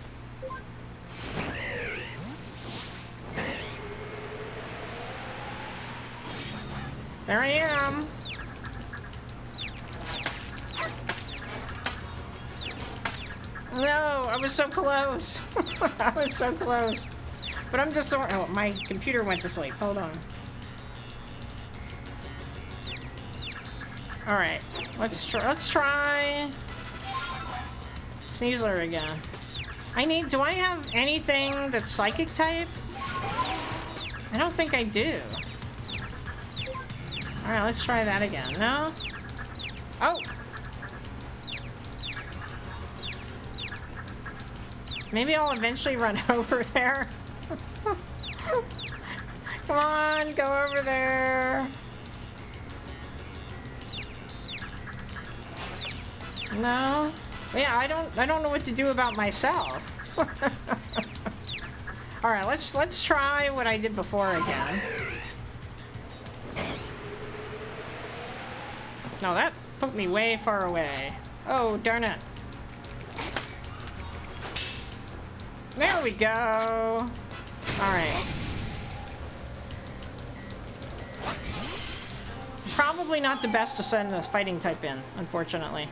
A: There I am. No, I was so close. I was so close. But I'm just so... Oh, my computer went to sleep. Hold on. Alright. Let's try... Sneasler again. Do I have anything that's psychic type? I don't think I do. Alright, let's try that again. No? Oh! Maybe I'll eventually run over there. Come on, go over there. No? Yeah, I don't know what to do about myself. Alright, let's try what I did before again. No, that put me way far away. Oh, darn it. There we go. Alright. Probably not the best to send a fighting type in, unfortunately.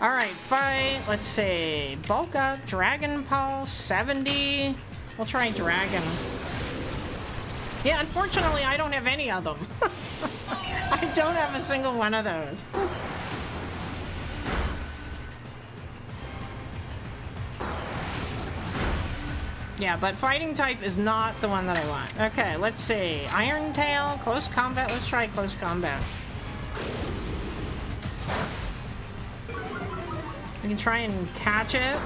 A: Alright, fight. Let's see. Bulk up, Dragon Pulse, 70. We'll try Dragon. Yeah, unfortunately, I don't have any of them. I don't have a single one of those. Yeah, but fighting type is not the one that I want. Okay, let's see. Iron Tail, close combat. Let's try close combat. We can try and catch it.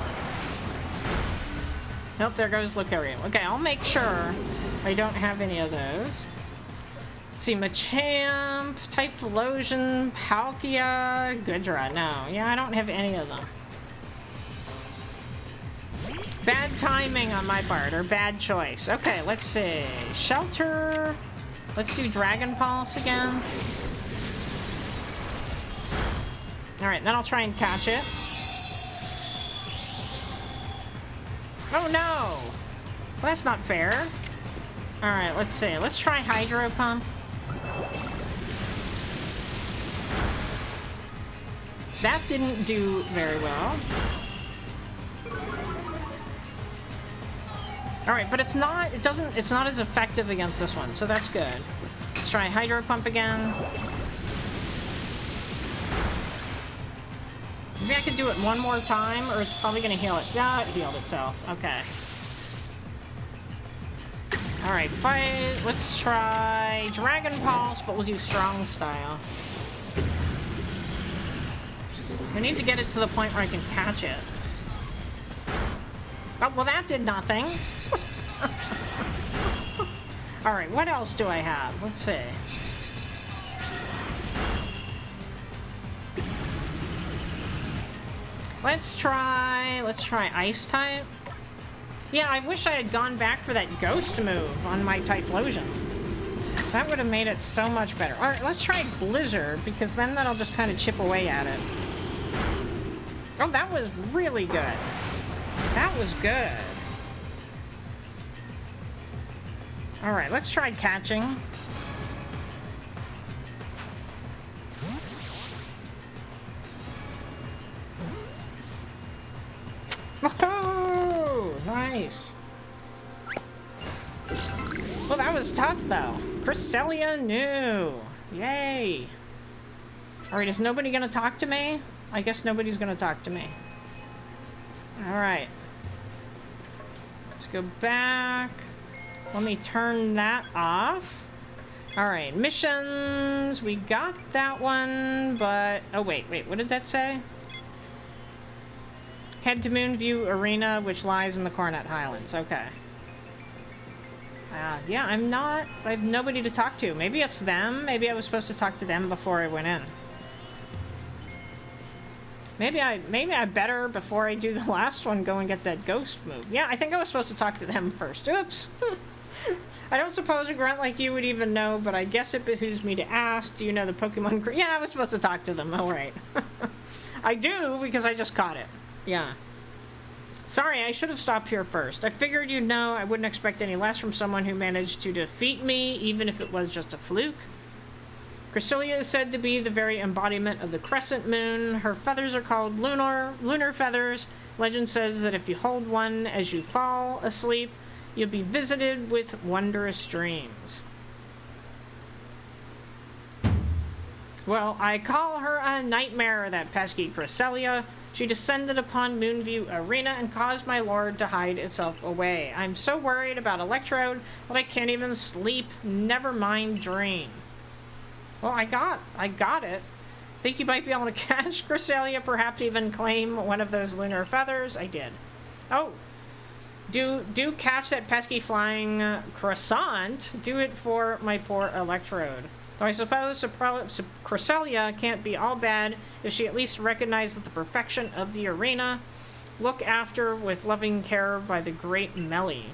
A: Nope, there goes Lucario. Okay, I'll make sure I don't have any of those. Let's see, Machamp, Typhlosion, Palkia, Goodra. No, yeah, I don't have any of them. Bad timing on my part, or bad choice. Okay, let's see. Shelter. Let's do Dragon Pulse again. Alright, then I'll try and catch it. Oh no! Well, that's not fair. Alright, let's see. Let's try Hydro Pump. That didn't do very well. Alright, but it's not as effective against this one, so that's good. Let's try Hydro Pump again. Maybe I could do it one more time, or it's probably gonna heal it. Yeah, it healed itself. Okay. Alright, fight. Let's try Dragon Pulse, but we'll do Strong Style. I need to get it to the point where I can catch it. Oh, well that did nothing. Alright, what else do I have? Let's see. Let's try Ice type. Yeah, I wish I had gone back for that Ghost move on my Typhlosion. That would have made it so much better. Alright, let's try Blizzard, because then that'll just kind of chip away at it. Oh, that was really good. That was good. Alright, let's try catching. Oh, nice. Well, that was tough, though. Cresselia knew. Yay. Alright, is nobody gonna talk to me? I guess nobody's gonna talk to me. Alright. Let's go back. Let me turn that off. Alright, missions. We got that one, but... Oh, wait, what did that say? Head to Moonview Arena, which lies in the Coronet Highlands. Okay. Yeah, I have nobody to talk to. Maybe it's them. Maybe I was supposed to talk to them before I went in. Maybe I better, before I do the last one, go and get that ghost move. Yeah, I think I was supposed to talk to them first. Oops. I don't suppose a grunt like you would even know, but I guess it behooves me to ask. Do you know the Pokemon? Yeah, I was supposed to talk to them. All right. I do, because I just caught it. Yeah. Sorry, I should have stopped here first. I figured you'd know. I wouldn't expect any less from someone who managed to defeat me, even if it was just a fluke. Cresselia is said to be the very embodiment of the crescent moon. Her feathers are called lunar feathers. Legend says that if you hold one as you fall asleep, you'll be visited with wondrous dreams. Well, I call her a nightmare, that pesky Cresselia. She descended upon Moonview Arena and caused my lord to hide itself away. I'm so worried about Electrode that I can't even sleep. Never mind dream. Well, I got it. Think you might be able to catch Cresselia, perhaps even claim one of those lunar feathers? I did. Oh, do catch that pesky flying croissant. Do it for my poor Electrode. Though I suppose Cresselia can't be all bad if she at least recognizes the perfection of the arena. Look after with loving care by the great Melly.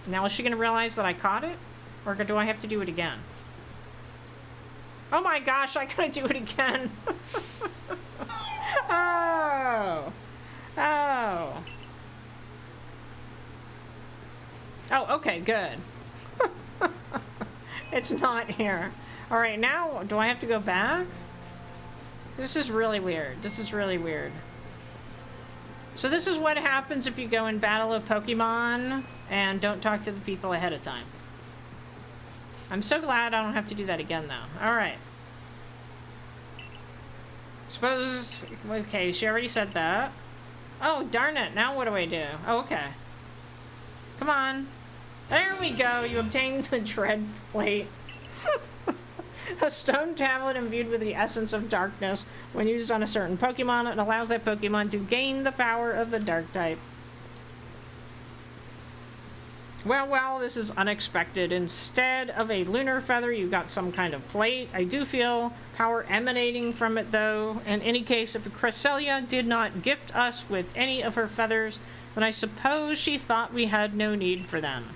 A: Now, is she going to realize that I caught it? Or do I have to do it again? Oh my gosh, I gotta do it again. Oh. Oh, okay, good. It's not here. Alright, now, do I have to go back? This is really weird. So this is what happens if you go and battle a Pokemon and don't talk to the people ahead of time. I'm so glad I don't have to do that again, though. Alright. Suppose... Okay, she already said that. Oh, darn it. Now what do I do? Oh, okay. Come on. There we go. You obtained the Dread Plate. A stone tablet imbued with the essence of darkness. When used on a certain Pokemon, it allows that Pokemon to gain the power of the Dark type. Well, this is unexpected. Instead of a lunar feather, you've got some kind of plate. I do feel power emanating from it, though. In any case, if Cresselia did not gift us with any of her feathers, then I suppose she thought we had no need for them.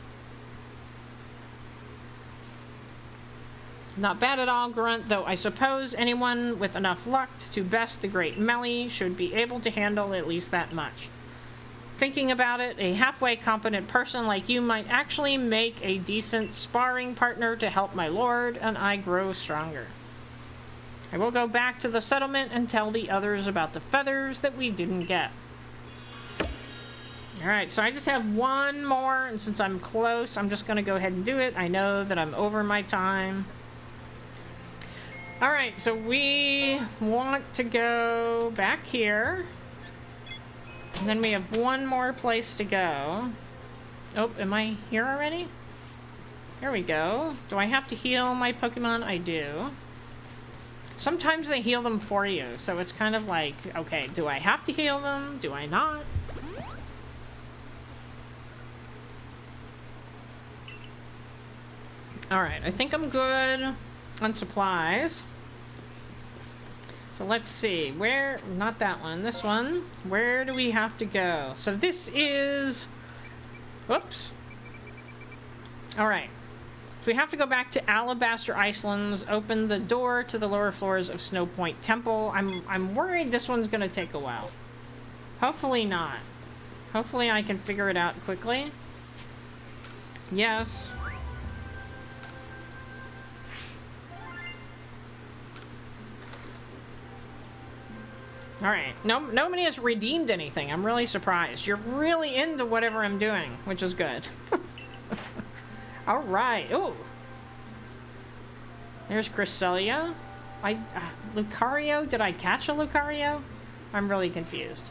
A: Not bad at all, Grunt, though I suppose anyone with enough luck to best the Great Melly should be able to handle at least that much. Thinking about it, a halfway competent person like you might actually make a decent sparring partner to help my lord and I grow stronger. I will go back to the settlement and tell the others about the feathers that we didn't get. Alright, so I just have one more, and since I'm close, I'm just going to go ahead and do it. I know that I'm over my time. Alright, so we want to go back here. And then we have one more place to go. Oh, am I here already? Here we go. Do I have to heal my Pokemon? I do. Sometimes they heal them for you, so it's kind of like, okay, do I have to heal them? Do I not? Alright, I think I'm good on supplies. So let's see, where, not that one, this one. Where do we have to go? So this is, whoops. All right, so we have to go back to Alabaster Icelands, open the door to the lower floors of Snow Point Temple. I'm worried this one's gonna take a while. Hopefully not. Hopefully I can figure it out quickly. Yes. Alright, nobody has redeemed anything. I'm really surprised. You're really into whatever I'm doing, which is good. Alright, ooh. There's Cresselia. Lucario? Did I catch a Lucario? I'm really confused.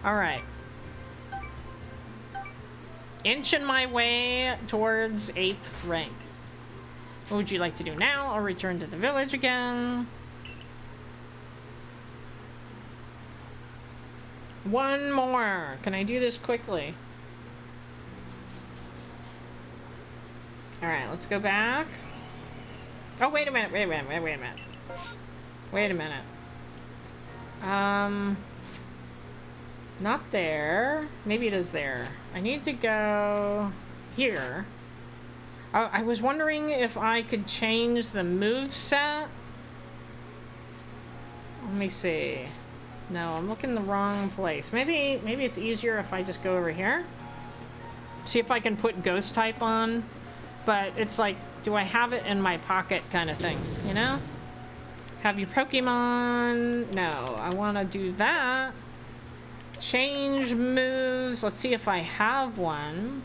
A: Alright. Inching my way towards 8th rank. What would you like to do now? I'll return to the village again. One more. Can I do this quickly? Alright, let's go back. Oh, wait a minute. Wait a minute. Not there. Maybe it is there. I need to go here. Oh, I was wondering if I could change the moveset. Let me see. No, I'm looking in the wrong place. Maybe it's easier if I just go over here. See if I can put Ghost type on. But it's like, do I have it in my pocket kind of thing, you know? Have your Pokemon. No, I want to do that. Change moves. Let's see if I have one.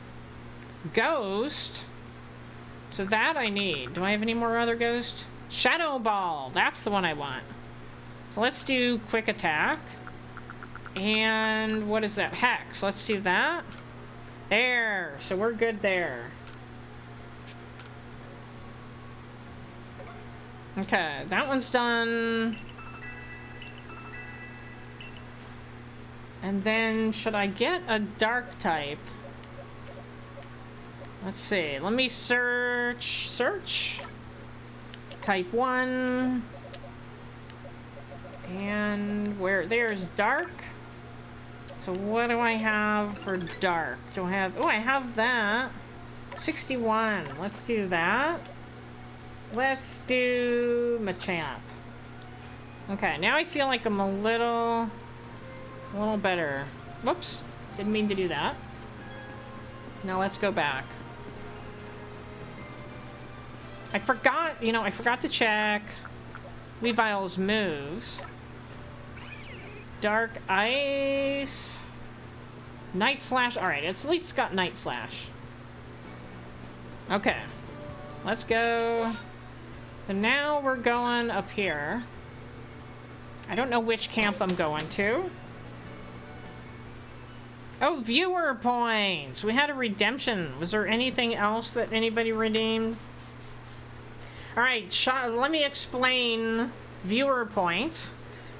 A: Ghost. So that I need. Do I have any more other Ghost? Shadow Ball. That's the one I want. So let's do quick attack. And what is that? Hex. Let's do that. There. So we're good there. Okay, that one's done. And then should I get a dark type? Let's see. Let me search. Type 1. And where there's dark. So what do I have for dark? Do I have, oh, I have that. 61. Let's do that. Let's do Machamp. Okay, now I feel like I'm a little better. Whoops, didn't mean to do that. Now let's go back. I forgot to check Weavile's moves. Dark Ice. Night Slash. Alright, it's at least got Night Slash. Okay. Let's go. And now we're going up here. I don't know which camp I'm going to. Oh, viewer points. We had a redemption. Was there anything else that anybody redeemed? Alright, let me explain viewer points.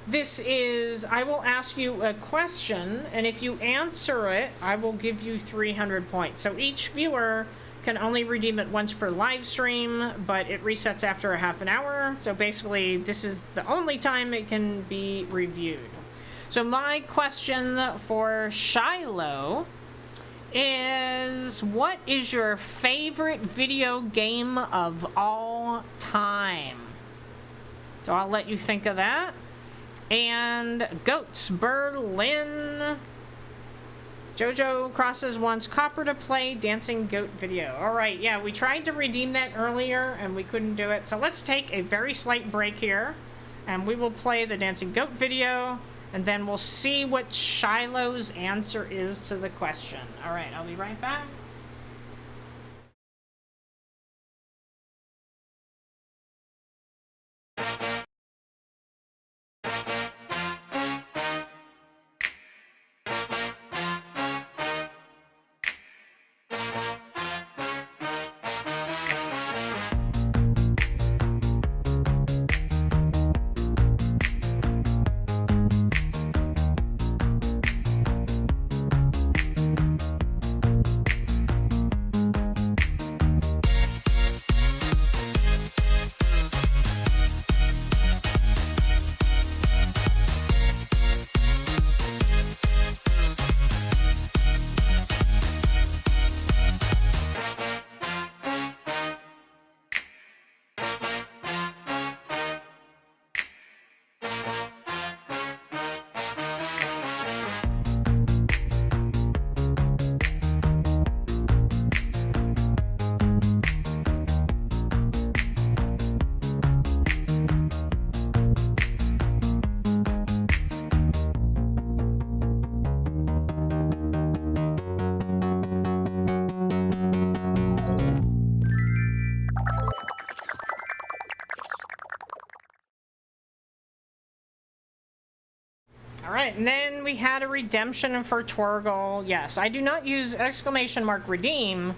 A: This is, I will ask you a question, and if you answer it, I will give you 300 points. So each viewer can only redeem it once per live stream, but it resets after a half an hour. So basically, this is the only time it can be reviewed. So my question for Shiloh is, what is your favorite video game of all time? So I'll let you think of that. And Goats Berlin. Jojo Crosses wants Copper to play Dancing Goat video. Alright, yeah, we tried to redeem that earlier and we couldn't do it. So let's take a very slight break here and we will play the Dancing Goat video and then we'll see what Shiloh's answer is to the question. Alright, I'll be right back. Alright, and then we had a redemption for Twergle. Yes, I do not use exclamation mark redeem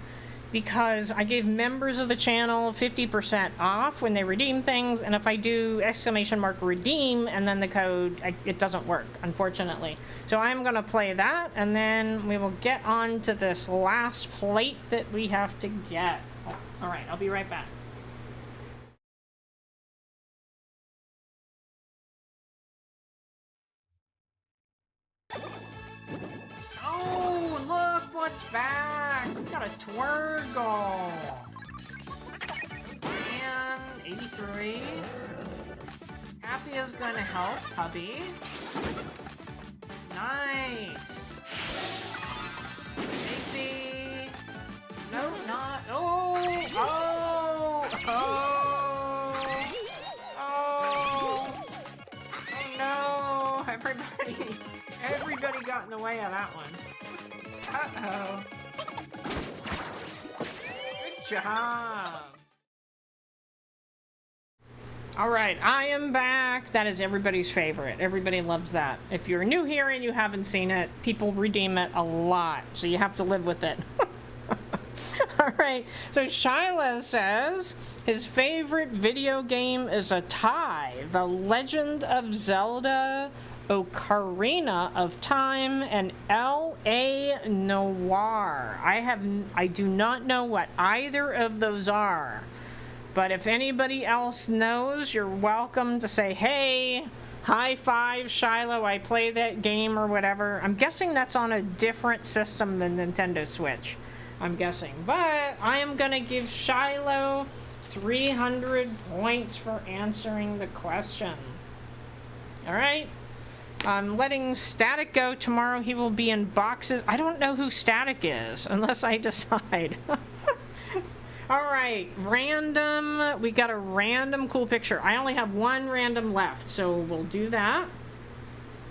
A: because I gave members of the channel 50% off when they redeem things, and if I do exclamation mark redeem and then the code, it doesn't work, unfortunately. So I'm going to play that, and then we will get on to this last plate that we have to get. Alright, I'll be right back. Oh, look what's back! We got a Twergle! And 83. Happy is gonna help, hubby. Nice! Casey! No, not. Oh! Oh! Oh! Oh! Oh no! Everybody got in the way of that one. Uh-oh. Good job. Alright, I am back. That is everybody's favorite. Everybody loves that. If you're new here and you haven't seen it, people redeem it a lot, so you have to live with it. Alright, so Shiloh says his favorite video game is a tie. The Legend of Zelda, Ocarina of Time, and L.A. Noire. I do not know what either of those are, but if anybody else knows, you're welcome to say, hey, high five, Shiloh, I play that game or whatever. I'm guessing that's on a different system than Nintendo Switch. I'm guessing, but I am gonna give Shiloh 300 points for answering the question. All right. I'm letting Static go. Tomorrow he will be in boxes. I don't know who Static is unless I decide. Alright, random. We got a random cool picture. I only have one random left, so we'll do that.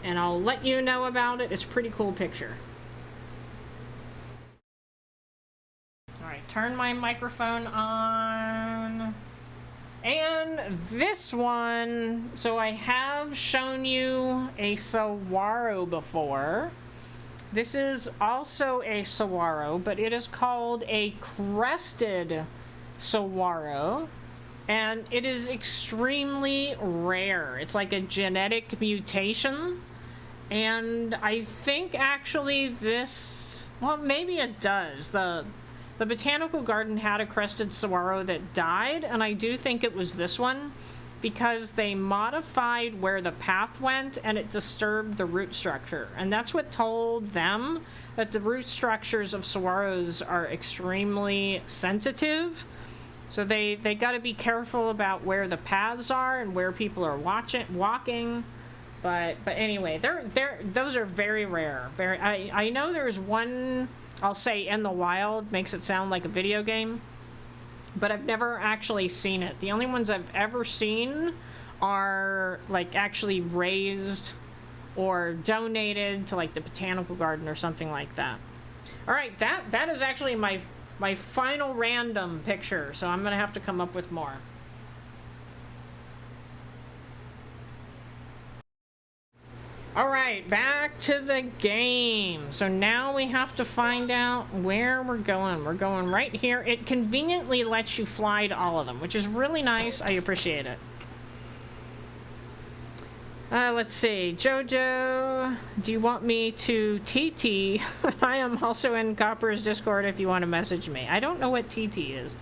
A: And I'll let you know about it. It's a pretty cool picture. Alright, turn my microphone on. And this one, so I have shown you a saguaro before. This is also a saguaro, but it is called a crested saguaro. And it is extremely rare. It's like a genetic mutation. And I think actually this... Well, maybe it does. The botanical garden had a crested saguaro that died, and I do think it was this one, because they modified where the path went and it disturbed the root structure. And that's what told them that the root structures of saguaros are extremely sensitive. So they got to be careful about where the paths are and where people are walking. But anyway, those are very rare. I know there's one, I'll say in the wild, makes it sound like a video game, but I've never actually seen it. The only ones I've ever seen are like actually raised or donated to like the botanical garden or something like that. All right, that is actually my final random picture, so I'm gonna have to come up with more. All right, back to the game. So now we have to find out where we're going. We're going right here. It conveniently lets you fly to all of them, which is really nice. I appreciate it. Let's see. Jojo, do you want me to TT? I am also in Copper's Discord if you want to message me. I don't know what TT is.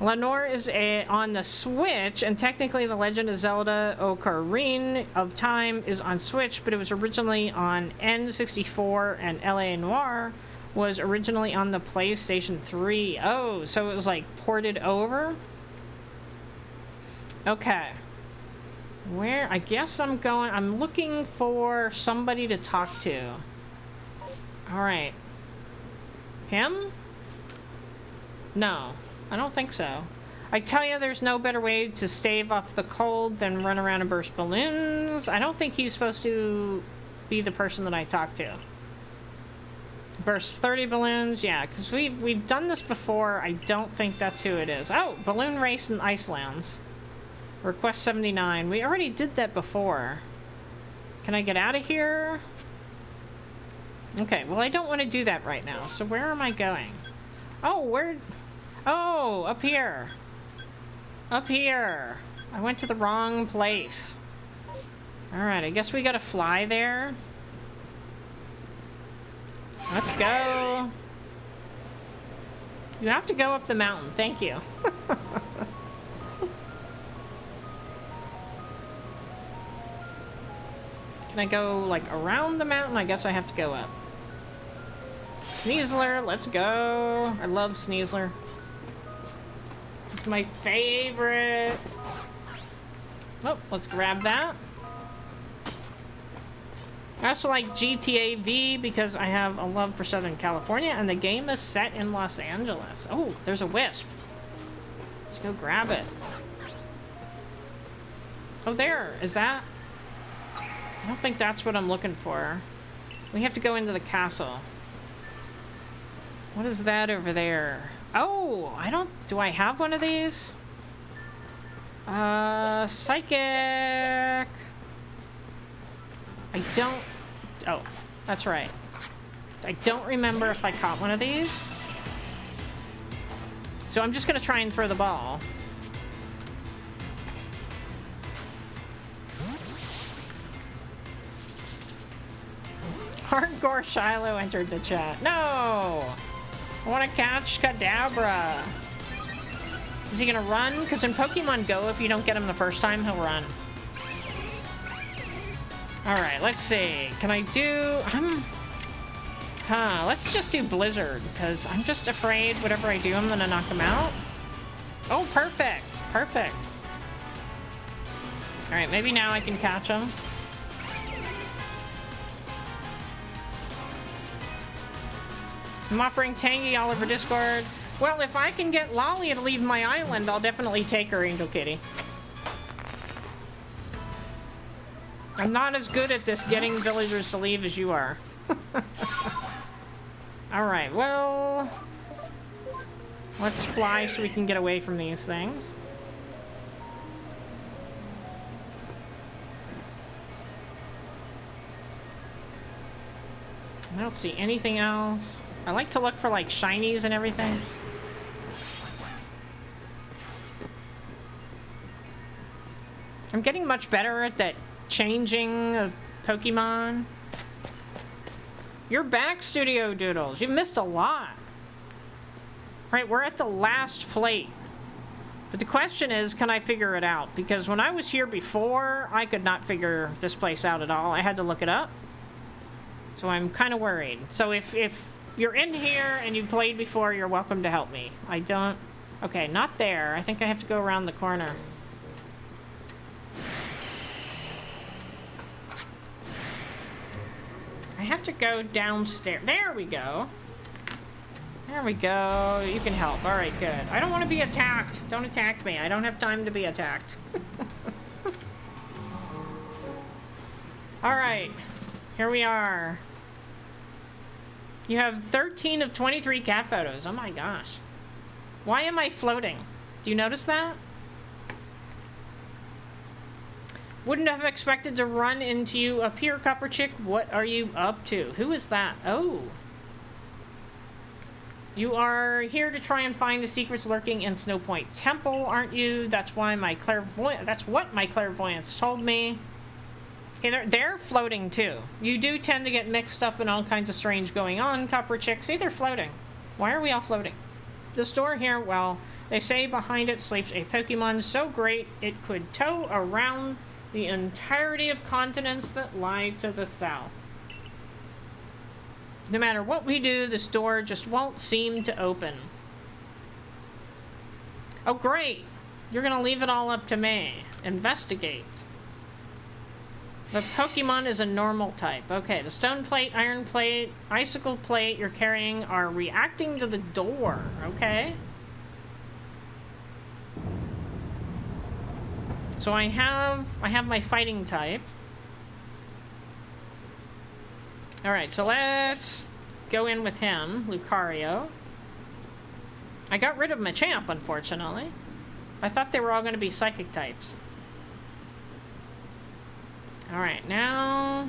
A: Lenore is on the Switch, and technically The Legend of Zelda Ocarina of Time is on Switch, but it was originally on N64, and L.A. Noire was originally on the PlayStation 3. Oh, so it was like ported over? Okay. Where? I guess I'm looking for somebody to talk to. Alright. Him? No. I don't think so. I tell you, there's no better way to stave off the cold than run around and burst balloons. I don't think he's supposed to be the person that I talk to. Burst 30 balloons, yeah, because we've done this before. I don't think that's who it is. Oh, balloon race in Icelands. Request 79. We already did that before. Can I get out of here? Okay, well, I don't want to do that right now. So where am I going? Oh, where... Oh, up here. Up here. I went to the wrong place. Alright, I guess we gotta fly there. Let's go. You have to go up the mountain. Thank you. Can I go, like, around the mountain? I guess I have to go up. Sneasler, let's go. I love Sneasler. It's my favorite. Oh, let's grab that. I also like GTA V because I have a love for Southern California, and the game is set in Los Angeles. Oh, there's a wisp. Let's go grab it. Oh, there. Is that? I don't think that's what I'm looking for. We have to go into the castle. What is that over there? Oh, I don't... Do I have one of these? Psychic... I don't... Oh, that's right. I don't remember if I caught one of these. So I'm just gonna try and throw the ball. Hardcore Shiloh entered the chat. No! I want to catch Kadabra. Is he gonna run? Because in Pokemon Go, if you don't get him the first time, he'll run. Alright, let's see. Can I do... let's just do Blizzard, because I'm just afraid whatever I do, I'm gonna knock him out. Oh, perfect. Perfect. Alright, maybe now I can catch him. I'm offering Tangy all over Discord. Well, if I can get Lolly to leave my island, I'll definitely take her, Angel Kitty. I'm not as good at this getting villagers to leave as you are. Alright, well... let's fly so we can get away from these things. I don't see anything else. I like to look for, like, shinies and everything. I'm getting much better at that changing of Pokemon. You're back, Studio Doodles. You missed a lot. Right, we're at the last plate. But the question is, can I figure it out? Because when I was here before, I could not figure this place out at all. I had to look it up. So I'm kind of worried. So if you're in here and you played before, you're welcome to help me. I don't... Okay, not there. I think I have to go around the corner. I have to go downstairs. There we go. There we go. You can help. All right, good. I don't want to be attacked. Don't attack me. I don't have time to be attacked. All right. Here we are. You have 13 of 23 cat photos. Oh my gosh. Why am I floating? Do you notice that? Wouldn't have expected to run into you up here, Copper Chick. What are you up to? Who is that? Oh. You are here to try and find the secrets lurking in Snow Point Temple, aren't you? That's what my clairvoyance told me. Hey, they're floating too. You do tend to get mixed up in all kinds of strange going on, Copper Chick. See, they're floating. Why are we all floating? This door here, well, they say behind it sleeps a Pokemon so great it could tow around the entirety of continents that lie to the south. No matter what we do, this door just won't seem to open. Oh, great. You're gonna leave it all up to me. Investigate. The Pokemon is a normal type. Okay, the stone plate, iron plate, icicle plate you're carrying are reacting to the door. Okay. So I have my fighting type. All right, so let's go in with him, Lucario. I got rid of Machamp, unfortunately. I thought they were all going to be psychic types. All right, now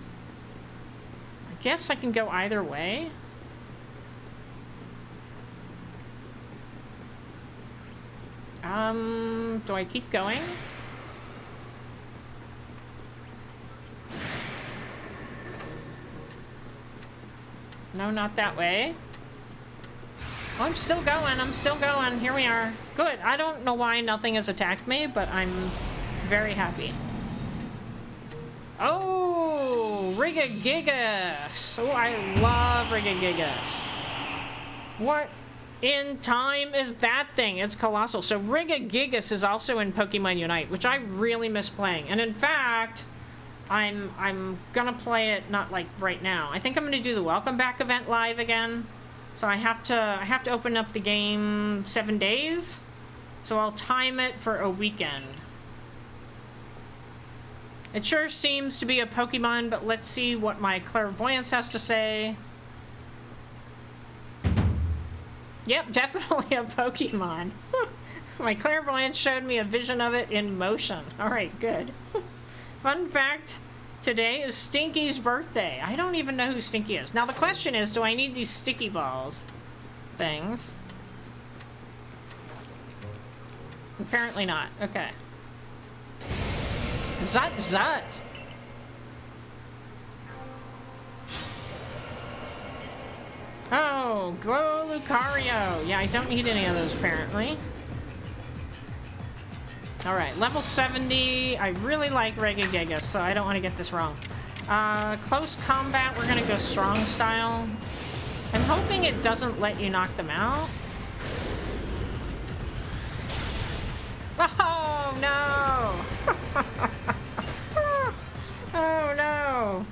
A: I guess I can go either way. Do I keep going? No, not that way. Oh, I'm still going. I'm still going. Here we are. Good. I don't know why nothing has attacked me, but I'm very happy. Oh, Rigagigas. Oh, I love Rigagigas. What in time is that thing? It's colossal. So Rigagigas is also in Pokemon Unite, which I really miss playing. And in fact, I'm gonna play it not like right now. I think I'm gonna do the welcome back event live again. So I have to open up the game 7 days. So I'll time it for a weekend. It sure seems to be a Pokemon, but let's see what my clairvoyance has to say. Yep, definitely a Pokemon. My clairvoyance showed me a vision of it in motion. All right, good. Fun fact, today is Stinky's birthday. I don't even know who Stinky is. Now the question is, do I need these sticky balls things? Apparently not. Okay. Zut Zut. Oh, go Lucario. Yeah, I don't need any of those apparently. Alright, level 70. I really like Regigigas, so I don't want to get this wrong. Close combat, we're gonna go strong style. I'm hoping it doesn't let you knock them out. Oh, no! Oh, no!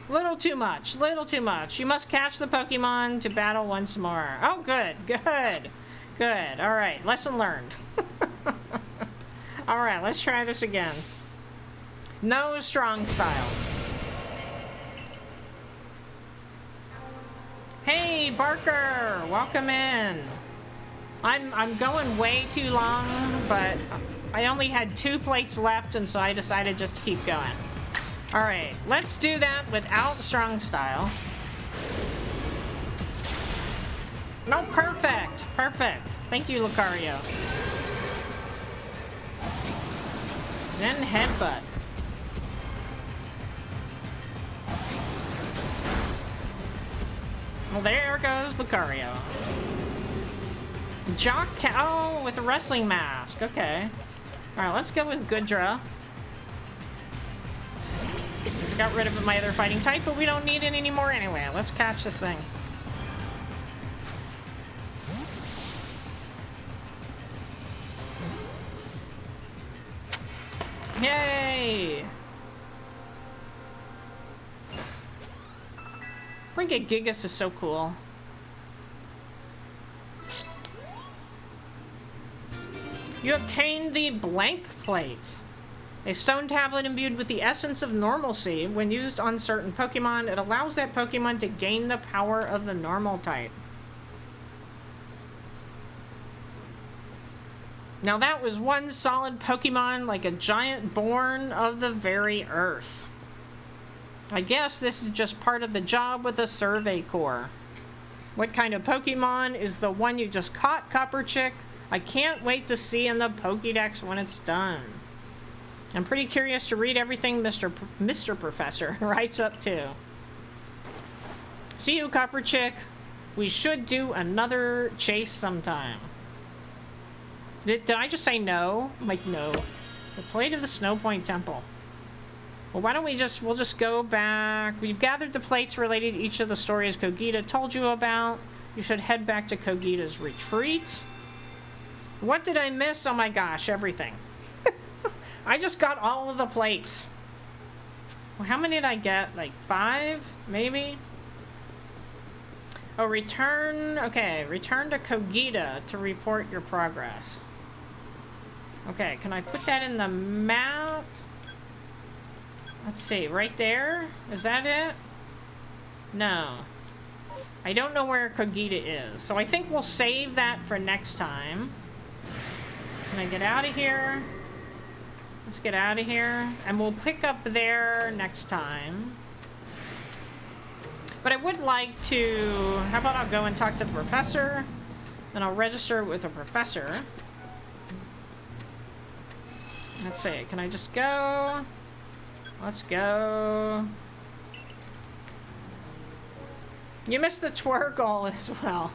A: Little too much, little too much. You must catch the Pokemon to battle once more. Oh, good, good. Good. All right. Lesson learned. All right. Let's try this again. No strong style. Hey, Barker. Welcome in. I'm going way too long, but I only had 2 plates left, and so I decided just to keep going. All right. Let's do that without strong style. No, perfect. Perfect. Thank you, Lucario. Zen headbutt. Well, there goes Lucario. Jock Cow with a wrestling mask. Okay. Alright, let's go with Goodra. Just got rid of my other fighting type, but we don't need it anymore anyway. Let's catch this thing. Yay! Brinket Gigas is so cool. You obtained the blank plate. A stone tablet imbued with the essence of normalcy. When used on certain Pokemon, it allows that Pokemon to gain the power of the normal type. Now that was one solid Pokemon, like a giant born of the very earth. I guess this is just part of the job with the Survey Corps. What kind of Pokemon is the one you just caught, Copper Chick? I can't wait to see in the Pokédex when it's done. I'm pretty curious to read everything Mr. Professor writes up to. See you, Copper Chick. We should do another chase sometime. Did I just say no? Like, no. The plate of the Snow Point Temple. Well, why don't we'll just go back. We've gathered the plates related to each of the stories Kogita told you about. You should head back to Kogita's retreat. What did I miss? Oh my gosh, everything. I just got all of the plates. Well, how many did I get? Like 5, maybe? Oh, return. Okay, return to Kogita to report your progress. Okay, can I put that in the map? Let's see, right there? Is that it? No. I don't know where Kogita is, so I think we'll save that for next time. Can I get out of here? Let's get out of here. And we'll pick up there next time. But I would like to... How about I'll go and talk to the professor? And I'll register with the professor. Let's see. Can I just go? Let's go. You missed the Twergle as well.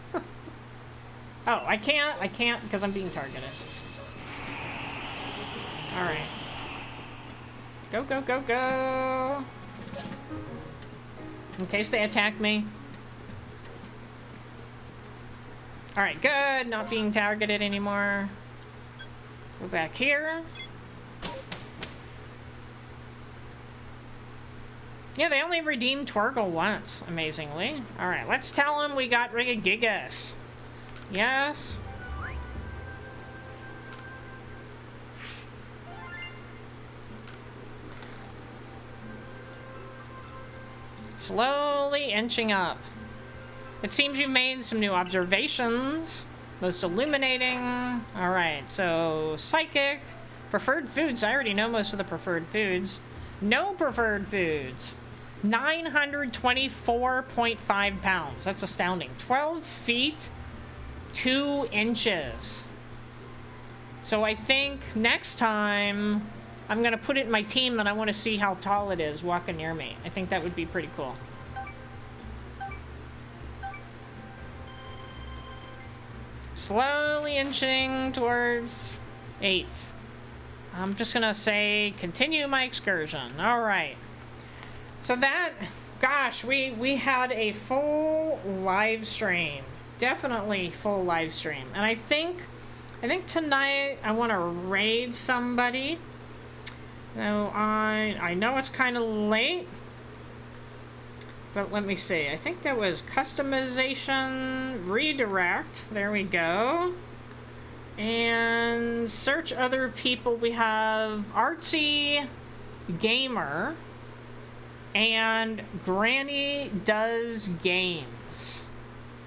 A: Oh, I can't because I'm being targeted. Alright. Go, go, go, go! In case they attack me. Alright, good. Not being targeted anymore. Go back here. Yeah, they only redeemed Twergle once, amazingly. Alright, let's tell them we got Gigas. Yes. Slowly inching up. It seems you've made some new observations. Most illuminating. Alright, so psychic. Preferred foods. I already know most of the preferred foods. No preferred foods. 924.5 pounds. That's astounding. 12 feet, 2 inches. So I think next time I'm going to put it in my team and I want to see how tall it is walking near me. I think that would be pretty cool. Slowly inching towards 8th. I'm just going to say continue my excursion. All right. So that, gosh, we had a full live stream. Definitely full live stream. And I think tonight I want to raid somebody. So I know it's kind of late, but let me see. I think that was customization, redirect. There we go. And search other people. We have Artsy Gamer and Granny Does Games.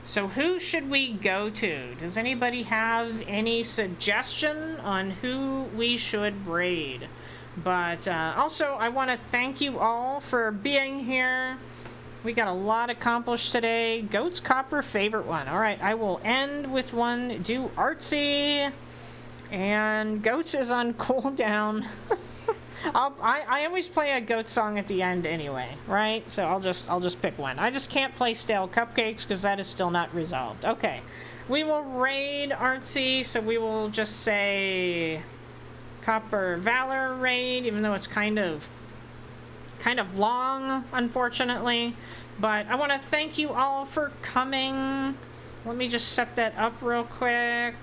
A: So who should we go to? Does anybody have any suggestion on who we should raid? But also, I want to thank you all for being here. We got a lot accomplished today. Goat's Copper, favorite one. All right, I will end with one. Do Artsy. And Goats is on cooldown. I always play a goat song at the end anyway, right? So I'll just pick one. I just can't play stale cupcakes because that is still not resolved. Okay, we will raid Artsy, so we will just say Copper Valor raid, even though it's kind of long, unfortunately. But I want to thank you all for coming. Let me just set that up real quick.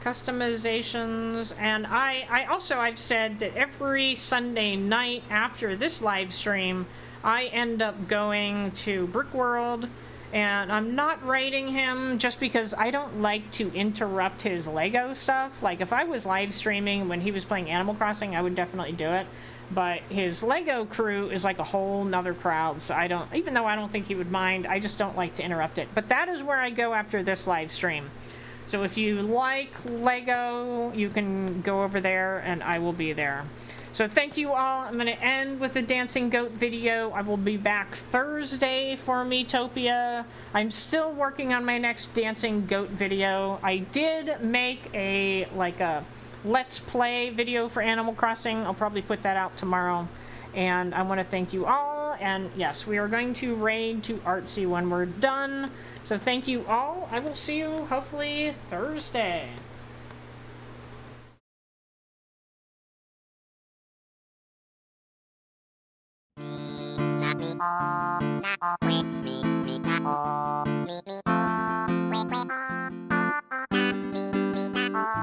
A: Customizations, and I've said that every Sunday night after this live stream I end up going to Brickworld, and I'm not rating him just because I don't like to interrupt his Lego stuff. Like, if I was live streaming when he was playing Animal Crossing, I would definitely do it, but his Lego crew is like a whole nother crowd, so I don't, even though I don't think he would mind, I just don't like to interrupt it. But that is where I go after this live stream. So if you like Lego, you can go over there and I will be there. So thank you all. I'm going to end with the dancing goat video. I will be back Thursday for Metopia. I'm still working on my next dancing goat video. I did make a let's play video for Animal Crossing. I'll probably put that out tomorrow. And I want to thank you all. And yes, we are going to raid to Artsy when we're done. So thank you all. I will see you hopefully Thursday.
B: Me, oh, quick, quick, oh, oh, oh, me, oh.